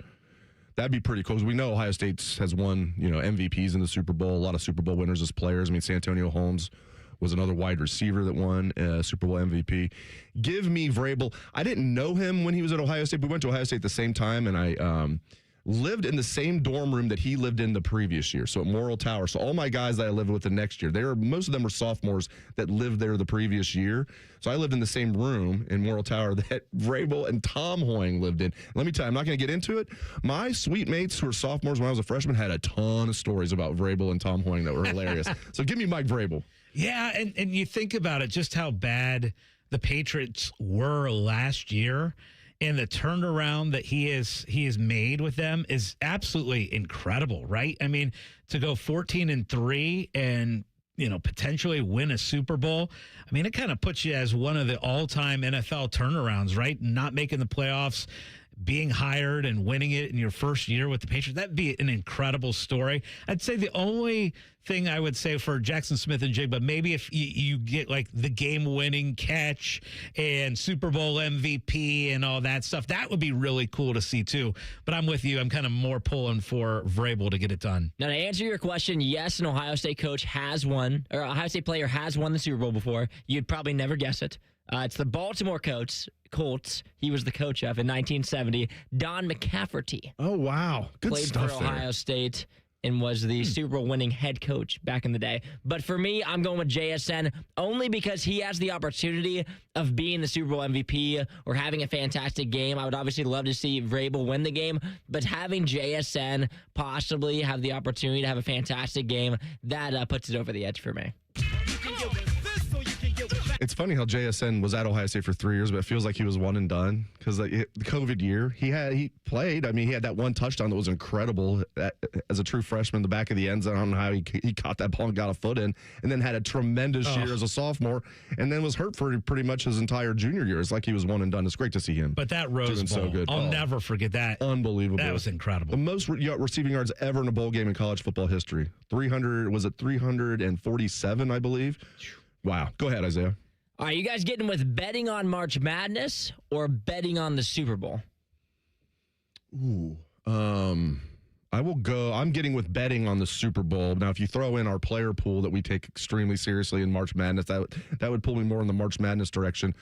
That'd be pretty cool, because we know Ohio State has won, MVPs in the Super Bowl, a lot of Super Bowl winners as players. I mean, Santonio Holmes was another wide receiver that won Super Bowl MVP. Give me Vrabel. I didn't know him when he was at Ohio State. We went to Ohio State at the same time, and I lived in the same dorm room that he lived in the previous year, so at Morrill Tower. So all my guys that I lived with the next year, most of them were sophomores that lived there the previous year. So I lived in the same room in Morrill Tower that Vrabel and Tom Hoying lived in. Let me tell you, I'm not going to get into it. My suite mates who were sophomores when I was a freshman had a ton of stories about Vrabel and Tom Hoying that were hilarious. So give me Mike Vrabel. Yeah, and you think about it, just how bad the Patriots were last year. And the turnaround that he has made with them is absolutely incredible, right? I mean, to go 14-3 and potentially win a Super Bowl, I mean, it kind of puts you as one of the all-time NFL turnarounds, right? Not making the playoffs, being hired and winning it in your first year with the Patriots. That'd be an incredible story. I'd say the only thing I would say for Jackson Smith and Jigba, maybe if you get the game-winning catch and Super Bowl MVP and all that stuff, that would be really cool to see too. But I'm with you. I'm kind of more pulling for Vrabel to get it done. Now, to answer your question, yes, an Ohio State coach has won, or Ohio State player has won the Super Bowl before. You'd probably never guess it. It's the Baltimore Colts. He was the coach of in 1970. Don McCafferty. Oh, wow. Good played stuff for Ohio State and was the Super Bowl winning head coach back in the day. But for me, I'm going with JSN only because he has the opportunity of being the Super Bowl MVP or having a fantastic game. I would obviously love to see Vrabel win the game, but having JSN possibly have the opportunity to have a fantastic game, that puts it over the edge for me. It's funny how JSN was at Ohio State for 3 years, but it feels like he was one and done because the COVID year, he played. I mean, he had that one touchdown that was incredible as a true freshman in the back of the end zone. I don't know how he caught that ball and got a foot in, and then had a tremendous year as a sophomore, and then was hurt for pretty much his entire junior year. It's like he was one and done. It's great to see him. But that Rose Bowl, so good. I'll never forget that. Unbelievable. That was incredible. The most receiving yards ever in a bowl game in college football history. 347, I believe. Wow. Go ahead, Isaiah. All right, you guys getting with betting on March Madness or betting on the Super Bowl? Ooh, I will go. I'm getting with betting on the Super Bowl. Now, if you throw in our player pool that we take extremely seriously in March Madness, that would pull me more in the March Madness direction.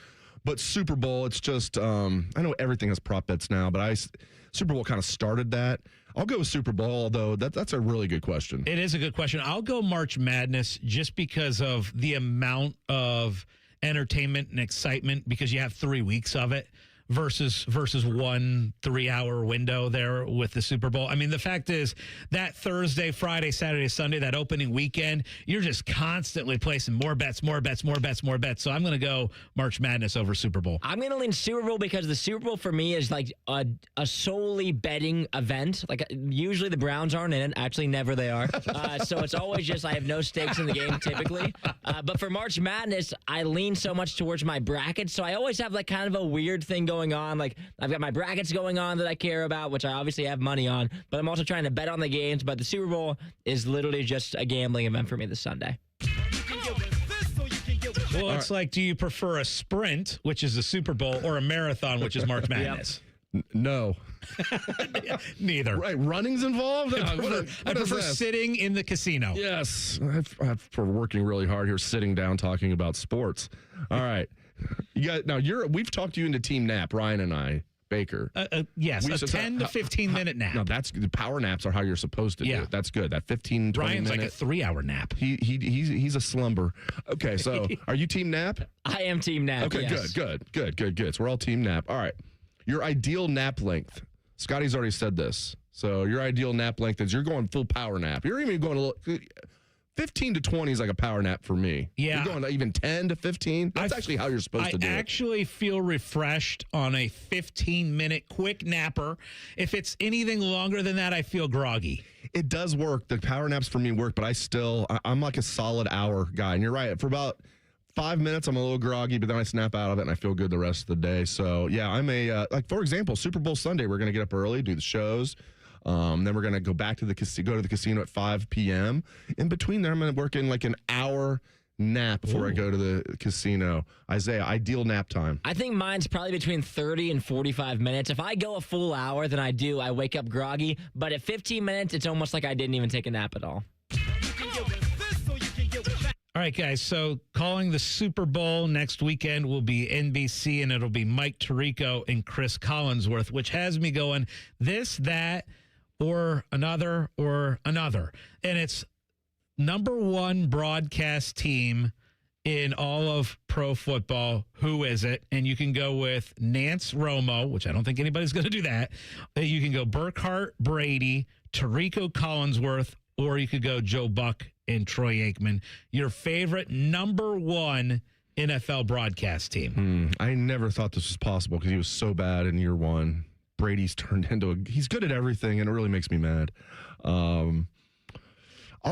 But Super Bowl, it's just I know everything has prop bets now, but Super Bowl kind of started that. I'll go with Super Bowl, although that's a really good question. It is a good question. I'll go March Madness just because of the amount of entertainment and excitement, because you have 3 weeks of it versus 1 3-hour window there with the Super Bowl. I mean, the fact is that Thursday, Friday, Saturday, Sunday, that opening weekend, you're just constantly placing more bets. So I'm going to go March Madness over Super Bowl. I'm going to lean Super Bowl because the Super Bowl for me is like a solely betting event. Like usually the Browns aren't in it. Actually, never they are. So it's always just I have no stakes in the game typically. But for March Madness, I lean so much towards my brackets. So I always have like kind of a weird thing going on. Like I've got my brackets going on that I care about, which I obviously have money on. But I'm also trying to bet on the games. But the Super Bowl is literally just a gambling event for me this Sunday. Well, it's like, do you prefer a sprint, which is the Super Bowl, or a marathon, which is March Madness? No. Neither. Right, running's involved? I prefer sitting in the casino. Yes. For working really hard here, sitting down, talking about sports. All right. You guys, now we've talked you into team nap, Ryan and I, Baker. Yes, a 10 to 15 minute nap. No, the power naps are how you're supposed to do it. That's good. That 15, 20 Ryan's minute. like a 3-hour nap. He's a slumber. Okay, so are you team nap? I am team nap. Okay, yes. good. So we're all team nap. All right. Your ideal nap length. Scotty's already said this. So your ideal nap length is you're going full power nap. You're even going a little 15 to 20 is like a power nap for me. Yeah. You're going even 10 to 15. That's actually how you're supposed to do it. I actually feel refreshed on a 15-minute quick napper. If it's anything longer than that, I feel groggy. It does work. The power naps for me work, but I'm like a solid hour guy. And you're right. For about 5 minutes, I'm a little groggy, but then I snap out of it and I feel good the rest of the day. So, yeah, I'm for example, Super Bowl Sunday, we're going to get up early, do the shows. Then we're going to go back to go to the casino at 5 p.m. In between there, I'm going to work in like an hour nap before I go to the casino. Isaiah, ideal nap time. I think mine's probably between 30 and 45 minutes. If I go a full hour, then I wake up groggy. But at 15 minutes, it's almost like I didn't even take a nap at all. All right, guys, so calling the Super Bowl next weekend will be NBC, and it'll be Mike Tirico and Chris Collinsworth, which has me going this, that, or another. And it's number one broadcast team in all of pro football. Who is it? And you can go with Nance Romo, which I don't think anybody's going to do that. You can go Burkhardt, Brady, Tirico Collinsworth, or you could go Joe Buck and Troy Aikman. Your favorite number one NFL broadcast team. I never thought this was possible because he was so bad in year one. Brady's turned into he's good at everything, and it really makes me mad. I'll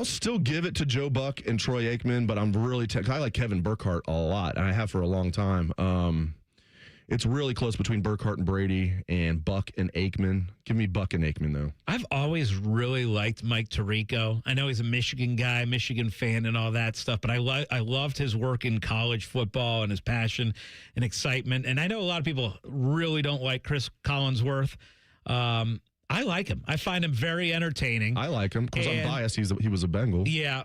still give it to Joe Buck and Troy Aikman, but I'm really I like Kevin Burkhardt a lot, and I have for a long time. It's really close between Burkhardt and Brady and Buck and Aikman. Give me Buck and Aikman, though. I've always really liked Mike Tirico. I know he's a Michigan guy, Michigan fan and all that stuff, but I loved his work in college football and his passion and excitement. And I know a lot of people really don't like Chris Collinsworth. I like him. I find him very entertaining. I like him. Of course, I'm biased. He was a Bengal. Yeah.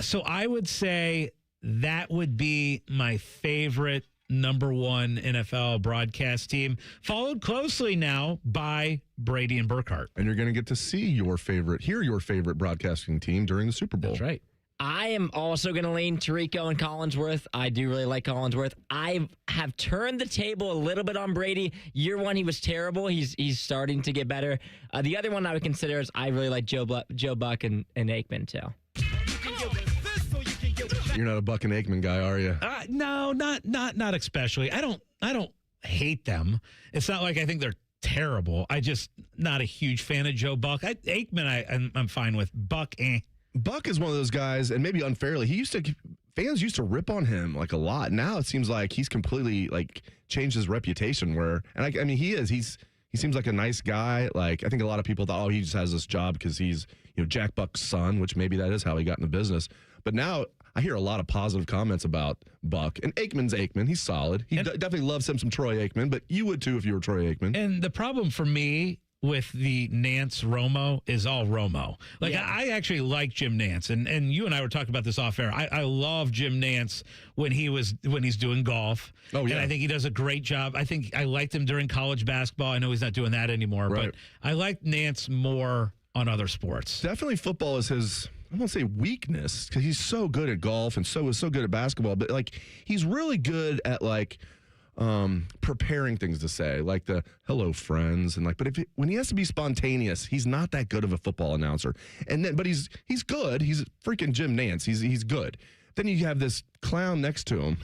So I would say that would be my favorite number one NFL broadcast team, followed closely now by Brady and Burkhardt. And you're going to get to hear your favorite broadcasting team during the Super Bowl. That's right. I am also going to lean Tirico and Collinsworth. I do really like Collinsworth. I have turned the table a little bit on Brady. Year one, he was terrible. He's starting to get better. The other one I would consider is I really like Joe Buck and Aikman too. You're not a Buck and Aikman guy, are you? No, not especially. I don't hate them. It's not like I think they're terrible. I just not a huge fan of Joe Buck. Aikman, I'm fine with. Buck, Buck is one of those guys, and maybe unfairly, fans used to rip on him like a lot. Now it seems like he's completely like changed his reputation. He seems like a nice guy. Like I think a lot of people thought, he just has this job because he's Jack Buck's son, which maybe that is how he got in the business. But now I hear a lot of positive comments about Buck. And Aikman's Aikman. He's solid. He definitely loves him some Troy Aikman, but you would too if you were Troy Aikman. And the problem for me with the Nance Romo is all Romo. I actually like Jim Nance, and you and I were talking about this off air. I love Jim Nance when he's doing golf. Oh yeah, and I think he does a great job. I think I liked him during college basketball. I know he's not doing that anymore, right. But I like Nance more on other sports. Definitely, football is his. I won't say weakness because he's so good at golf and so good at basketball, but he's really good at preparing things to say, like the hello friends, and like. But when he has to be spontaneous, he's not that good of a football announcer. But he's good. He's freaking Jim Nantz. He's good. Then you have this clown next to him,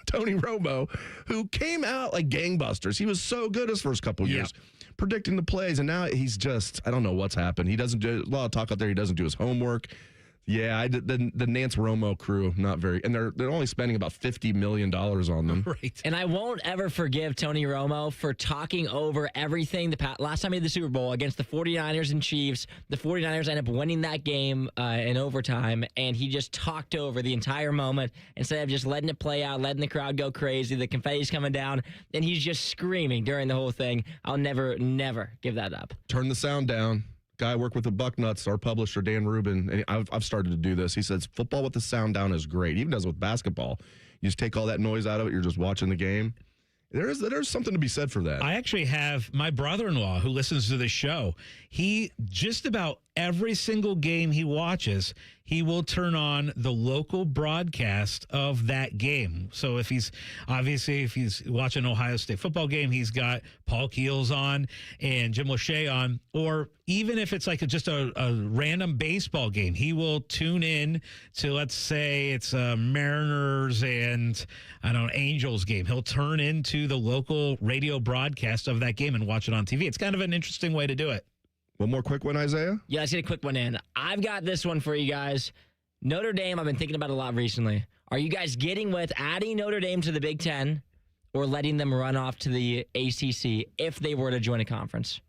Tony Romo, who came out like gangbusters. He was so good his first couple years, predicting the plays, and now he's just, I don't know what's happened. He doesn't do a lot of talk out there. He doesn't do his homework. Yeah, the Nance Romo crew, not very, and they're only spending about $50 million on them. Right. And I won't ever forgive Tony Romo for talking over everything. Last time he had the Super Bowl against the 49ers and Chiefs, the 49ers end up winning that game in overtime, and he just talked over the entire moment instead of just letting it play out, letting the crowd go crazy. The confetti's coming down, and he's just screaming during the whole thing. I'll never give that up. Turn the sound down. Guy I work with the Bucknuts, our publisher, Dan Rubin, and I've started to do this. He says football with the sound down is great. He even does it with basketball. You just take all that noise out of it. You're just watching the game. There's something to be said for that. I actually have my brother-in-law who listens to this show. He just about every single game he watches, he will turn on the local broadcast of that game. So if he's watching an Ohio State football game, he's got Paul Keels on and Jim Lachey on, or even if it's like just a random baseball game, he will tune in to, let's say it's Mariners and Angels game. He'll turn into the local radio broadcast of that game and watch it on TV. It's kind of an interesting way to do it. One more quick one, Isaiah? Yeah, let's get a quick one in. I've got this one for you guys. Notre Dame, I've been thinking about it a lot recently. Are you guys getting with adding Notre Dame to the Big Ten or letting them run off to the ACC if they were to join a conference?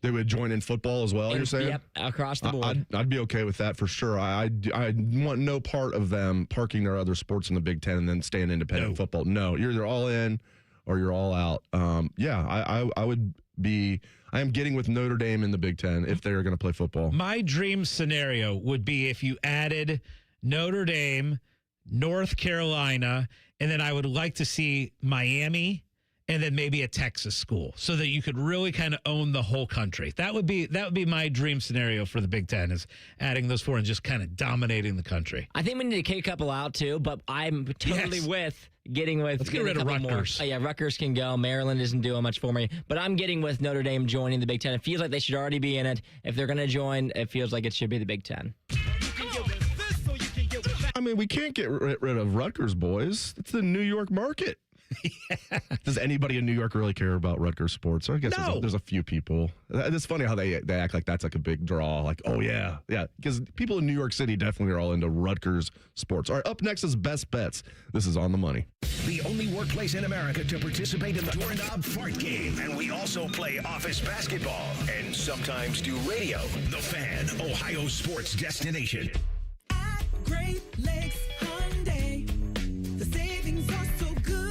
They would join in football as well, you're saying? Yep, across the board. I'd be okay with that for sure. I want no part of them parking their other sports in the Big Ten and then staying independent football. No, you're either all in or you're all out. I would be... I am getting with Notre Dame in the Big Ten if they're going to play football. My dream scenario would be if you added Notre Dame, North Carolina, and then I would like to see Miami and then maybe a Texas school so that you could really kind of own the whole country. That would be my dream scenario for the Big Ten, is adding those four and just kind of dominating the country. I think we need to kick a couple out too, but I'm totally with getting with. Let's get rid of Rutgers. Oh, yeah, Rutgers can go. Maryland isn't doing much for me, but I'm getting with Notre Dame joining the Big Ten. It feels like they should already be in it. If they're going to join, it feels like it should be the Big Ten. I mean, we can't get rid of Rutgers, boys. It's the New York market. Yeah. Does anybody in New York really care about Rutgers sports? I guess there's a few people. It's funny how they act like that's like a big draw. Like, oh, yeah. Because people in New York City definitely are all into Rutgers sports. All right, up next is Best Bets. This is On the Money. The only workplace in America to participate in the Doorknob Fart Game. And we also play office basketball and sometimes do radio. The Fan, Ohio sports destination. At Great Lakes Hyundai, the savings are so good.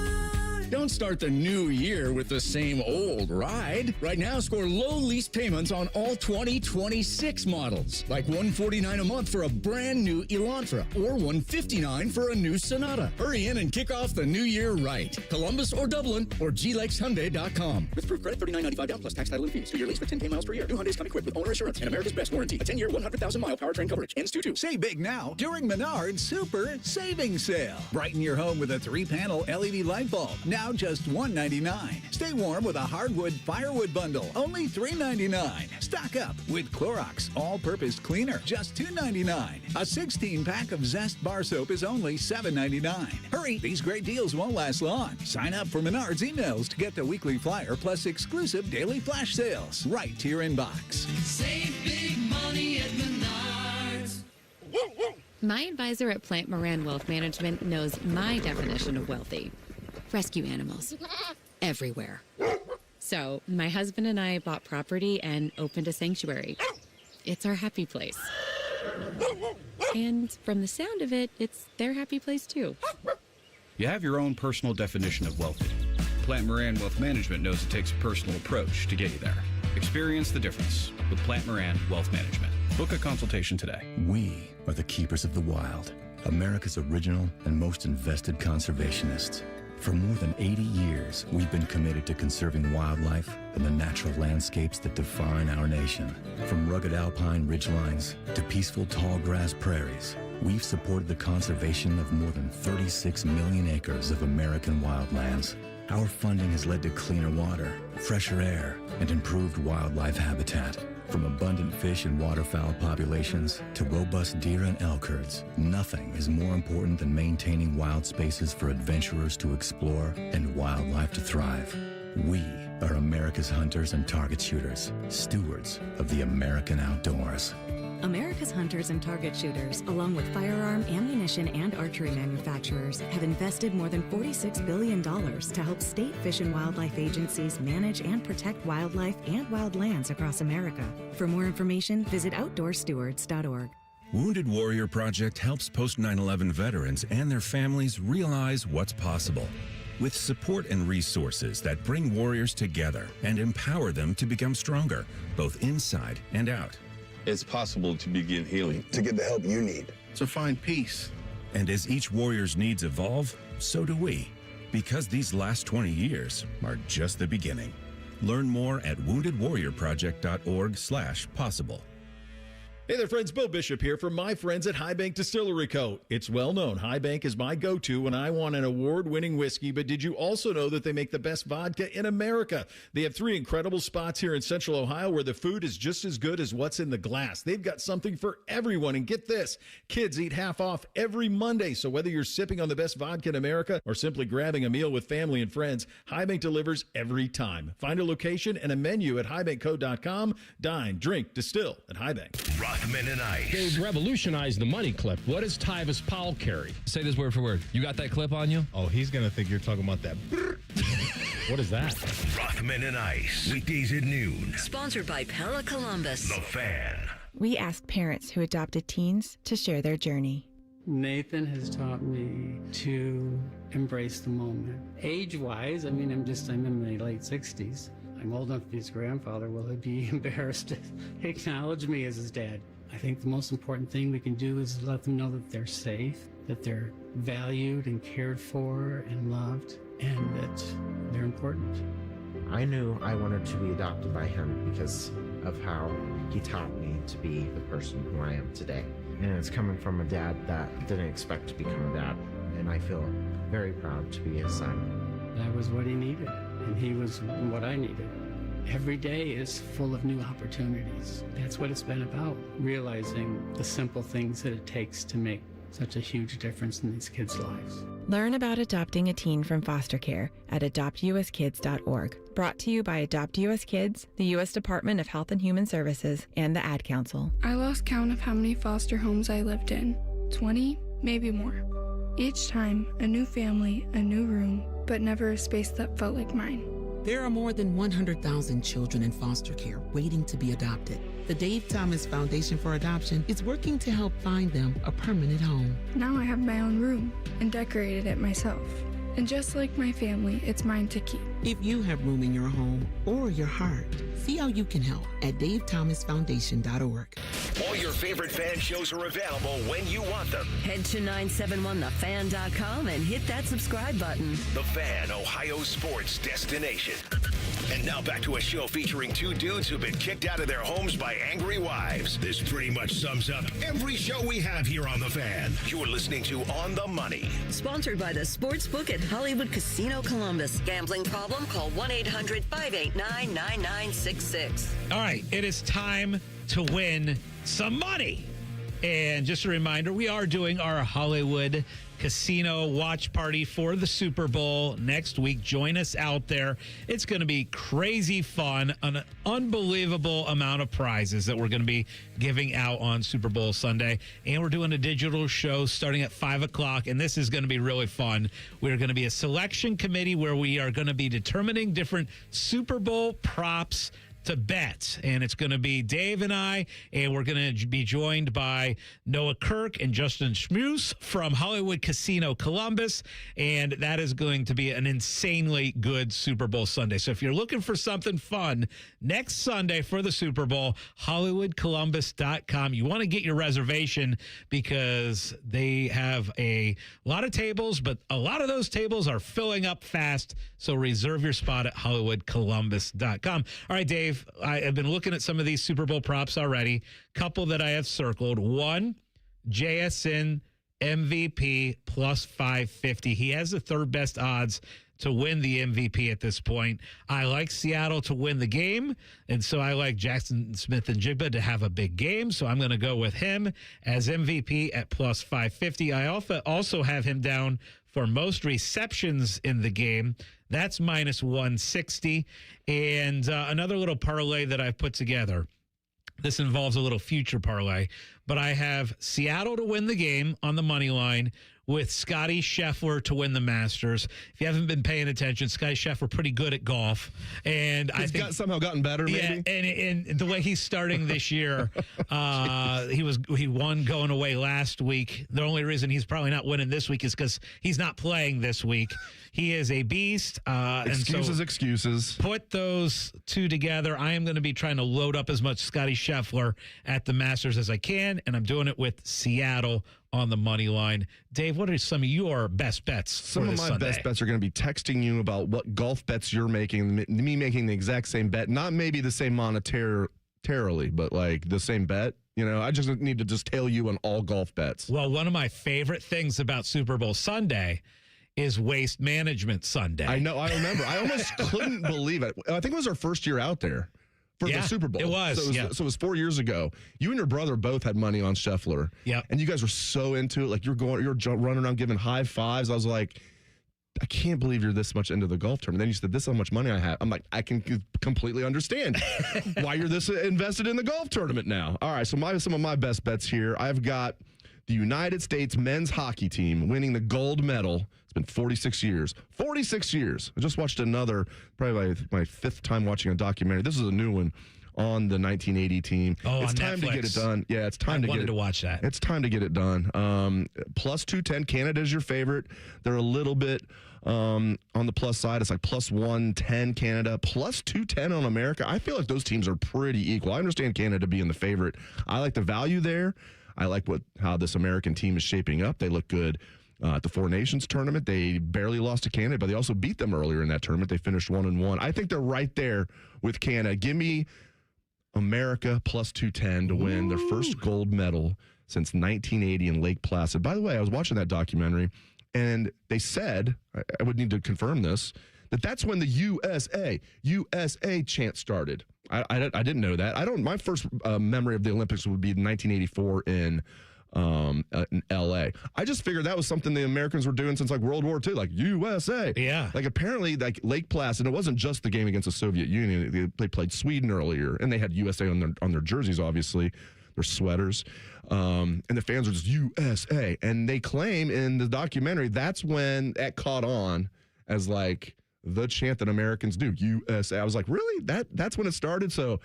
Don't start the new year with the same old ride. Right now, score low lease payments on all 2026 models, like $149 a month for a brand new Elantra or $159 for a new Sonata. Hurry in and kick off the new year right. Columbus or Dublin or glakeshyundai.com. With approved credit, $39.95 down plus tax, title, and fees. 2-year lease with 10K miles per year. New Hyundais come equipped with owner assurance and America's best warranty. A 10-year, 100,000-mile powertrain coverage. Ends 2/2. Say big now during Menard's Super Savings Sale. Brighten your home with a 3-panel LED light bulb. Now just $199. Stay warm with a hardwood firewood bundle. Only $3.99. Stock up with Clorox all-purpose cleaner. Just $2.99. A 16-pack of Zest bar soap is only $7.99. Hurry, these great deals won't last long. Sign up for Menard's emails to get the weekly flyer plus exclusive daily flash sales right to your inbox. Save big money at Menards. My advisor at Plant Moran Wealth Management knows my definition of wealthy. Rescue animals. Everywhere. So, my husband and I bought property and opened a sanctuary. It's our happy place. And from the sound of it, it's their happy place too. You have your own personal definition of wealthy. Plant Moran Wealth Management knows it takes a personal approach to get you there. Experience the difference with Plant Moran Wealth Management. Book a consultation today. We are the keepers of the wild, America's original and most invested conservationists. For more than 80 years, we've been committed to conserving wildlife and the natural landscapes that define our nation. From rugged alpine ridgelines to peaceful tall grass prairies, we've supported the conservation of more than 36 million acres of American wildlands. Our funding has led to cleaner water, fresher air, and improved wildlife habitat. From abundant fish and waterfowl populations to robust deer and elk herds, nothing is more important than maintaining wild spaces for adventurers to explore and wildlife to thrive. We are America's hunters and target shooters, stewards of the American outdoors. America's hunters and target shooters, along with firearm, ammunition, and archery manufacturers, have invested more than $46 billion to help state fish and wildlife agencies manage and protect wildlife and wildlands across America. For more information, visit outdoorstewards.org. Wounded Warrior Project helps post 9/11 veterans and their families realize what's possible. With support and resources that bring warriors together and empower them to become stronger, both inside and out. It's possible to begin healing, to get the help you need, to find peace. And as each warrior's needs evolve, so do we. Because these last 20 years are just the beginning. Learn more at woundedwarriorproject.org/possible. Hey there, friends. Bo Bishop here from my friends at High Bank Distillery Co. It's well known High Bank is my go-to when I want an award-winning whiskey, but did you also know that they make the best vodka in America? They have 3 incredible spots here in Central Ohio where the food is just as good as what's in the glass. They've got something for everyone, and get this, kids eat half off every Monday, so whether you're sipping on the best vodka in America or simply grabbing a meal with family and friends, High Bank delivers every time. Find a location and a menu at highbankco.com. Dine, drink, distill at High Bank. Rothman and Ice. They've revolutionized the money clip. What does Tyvis Powell carry? Say this word for word. You got that clip on you? Oh, he's going to think you're talking about that. What is that? Rothman and Ice. Weekdays at noon. Sponsored by Pella Columbus. The Fan. We ask parents who adopted teens to share their journey. Nathan has taught me to embrace the moment. Age-wise, I'm in my late 60s. I'm old enough to be his grandfather. Will he be embarrassed to acknowledge me as his dad? I think the most important thing we can do is let them know that they're safe, that they're valued and cared for and loved, and that they're important. I knew I wanted to be adopted by him because of how he taught me to be the person who I am today. And it's coming from a dad that didn't expect to become a dad, and I feel very proud to be his son. That was what he needed, and he was what I needed. Every day is full of new opportunities. That's what it's been about, realizing the simple things that it takes to make such a huge difference in these kids' lives. Learn about adopting a teen from foster care at adoptuskids.org. Brought to you by Adopt US Kids, the U.S. Department of Health and Human Services, and the Ad Council. I lost count of how many foster homes I lived in. 20, maybe more. Each time, a new family, a new room, but never a space that felt like mine. There are more than 100,000 children in foster care waiting to be adopted. The Dave Thomas Foundation for Adoption is working to help find them a permanent home. Now I have my own room and decorated it myself. And just like my family, it's mine to keep. If you have room in your home or your heart, see how you can help at davethomasfoundation.org. All your favorite fan shows are available when you want them. Head to 971thefan.com and hit that subscribe button. The Fan, Ohio sports destination. And now back to a show featuring 2 dudes who've been kicked out of their homes by angry wives. This pretty much sums up every show we have here on The Fan. You're listening to On the Money. Sponsored by the Sportsbook at Hollywood Casino Columbus. Gambling problem? Call 1-800-589-9966. All right, it is time to win some money. And just a reminder, we are doing our Hollywood Casino watch party for the Super Bowl next week. Join us out there. It's going to be crazy fun, an unbelievable amount of prizes that we're going to be giving out on Super Bowl Sunday. And we're doing a digital show starting at 5 o'clock, and this is going to be really fun. We're going to be a selection committee where we are going to be determining different Super Bowl props to bet, and it's going to be Dave and I, and we're going to be joined by Noah Kirk and Justin Schmuse from Hollywood Casino Columbus, and that is going to be an insanely good Super Bowl Sunday. So if you're looking for something fun next Sunday for the Super Bowl, HollywoodColumbus.com. You want to get your reservation because they have a lot of tables, but a lot of those tables are filling up fast, so reserve your spot at HollywoodColumbus.com. All right, Dave, I have been looking at some of these Super Bowl props already. Couple that I have circled. One, JSN MVP plus 550. He has the third best odds to win the MVP at this point. I like Seattle to win the game, and so I like Jackson Smith and Jigba to have a big game, so I'm going to go with him as MVP at plus 550. I also have him down for most receptions in the game. That's minus 160. And another little parlay that I've put together. This involves a little future parlay, but I have Seattle to win the game on the money line with Scotty Scheffler to win the Masters. If you haven't been paying attention, Scotty Scheffler pretty good at golf, and I think somehow gotten better. Maybe, and the way he's starting this year, he won going away last week. The only reason he's probably not winning this week is because he's not playing this week. He is a beast. Excuses. Put those two together. I am going to be trying to load up as much Scotty Scheffler at the Masters as I can, and I'm doing it with Seattle on the money line. Dave, what are some of your best bets? Some of my best bets are going to be texting you about what golf bets you're making, me making the exact same bet, not maybe the same monetarily, but like the same bet. You know, I just need to just tell you on all golf bets. Well, one of my favorite things about Super Bowl Sunday is Waste Management Sunday. I know. I remember. I almost couldn't believe it. I think it was our first year out there for the Super Bowl. It was. So it was 4 years ago. You and your brother both had money on Scheffler. Yeah. And you guys were so into it. Like you're running around giving high fives. I was like, I can't believe you're this much into the golf tournament. Then you said, this is how much money I have. I'm like, I can completely understand why you're this invested in the golf tournament now. All right. So some of my best bets here. I've got the United States men's hockey team winning the gold medal. It's been 46 years. 46 years. I just watched another, probably my fifth time watching a documentary. This is a new one on the 1980 team. Oh, it's on time Netflix. to get it done. Yeah, it's time to get it. I wanted to watch that. It's time to get it done. Plus 210. Canada's your favorite. They're a little bit on the plus side. It's like plus 110 Canada, plus 210 on America. I feel like those teams are pretty equal. I understand Canada being the favorite. I like the value there. I like how this American team is shaping up. They look good at the Four Nations tournament. They barely lost to Canada, but they also beat them earlier in that tournament. They finished 1-1. I think they're right there with Canada. Give me America plus 210 to win their first gold medal since 1980 in Lake Placid. By the way, I was watching that documentary, and they said, I would need to confirm this, that's when the USA chant started. I didn't know that. My first memory of the Olympics would be 1984 in L.A. I just figured that was something the Americans were doing since like World War II, like USA. Yeah. Like apparently like Lake Placid, and it wasn't just the game against the Soviet Union. They played Sweden earlier, and they had USA on their jerseys, obviously, their sweaters. And the fans were just USA. And they claim in the documentary that's when that caught on as like the chant that Americans do, USA. I was like, really? That's when it started? So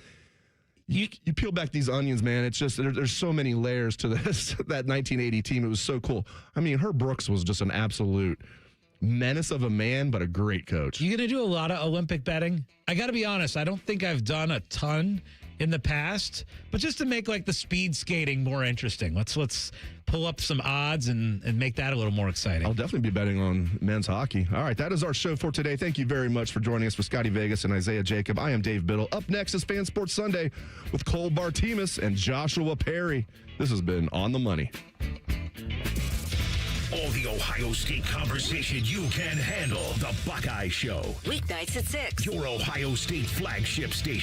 you peel back these onions, man. It's just there's so many layers to this. That 1980 team, it was so cool. I mean, Herb Brooks was just an absolute menace of a man, but a great coach. You gonna do a lot of Olympic betting? I got to be honest. I don't think I've done a ton in the past, but just to make like the speed skating more interesting, let's pull up some odds and make that a little more exciting. I'll definitely be betting on men's hockey. All right, that is our show for today. Thank you very much for joining us. For Scotty Vegas and Isaiah Jacob, I am Dave Biddle. Up next is Fan Sports Sunday with Cole Bartemus and Joshua Perry. This has been On the Money. All the Ohio State conversation you can handle. The Buckeye Show. Weeknights at 6. Your Ohio State flagship station.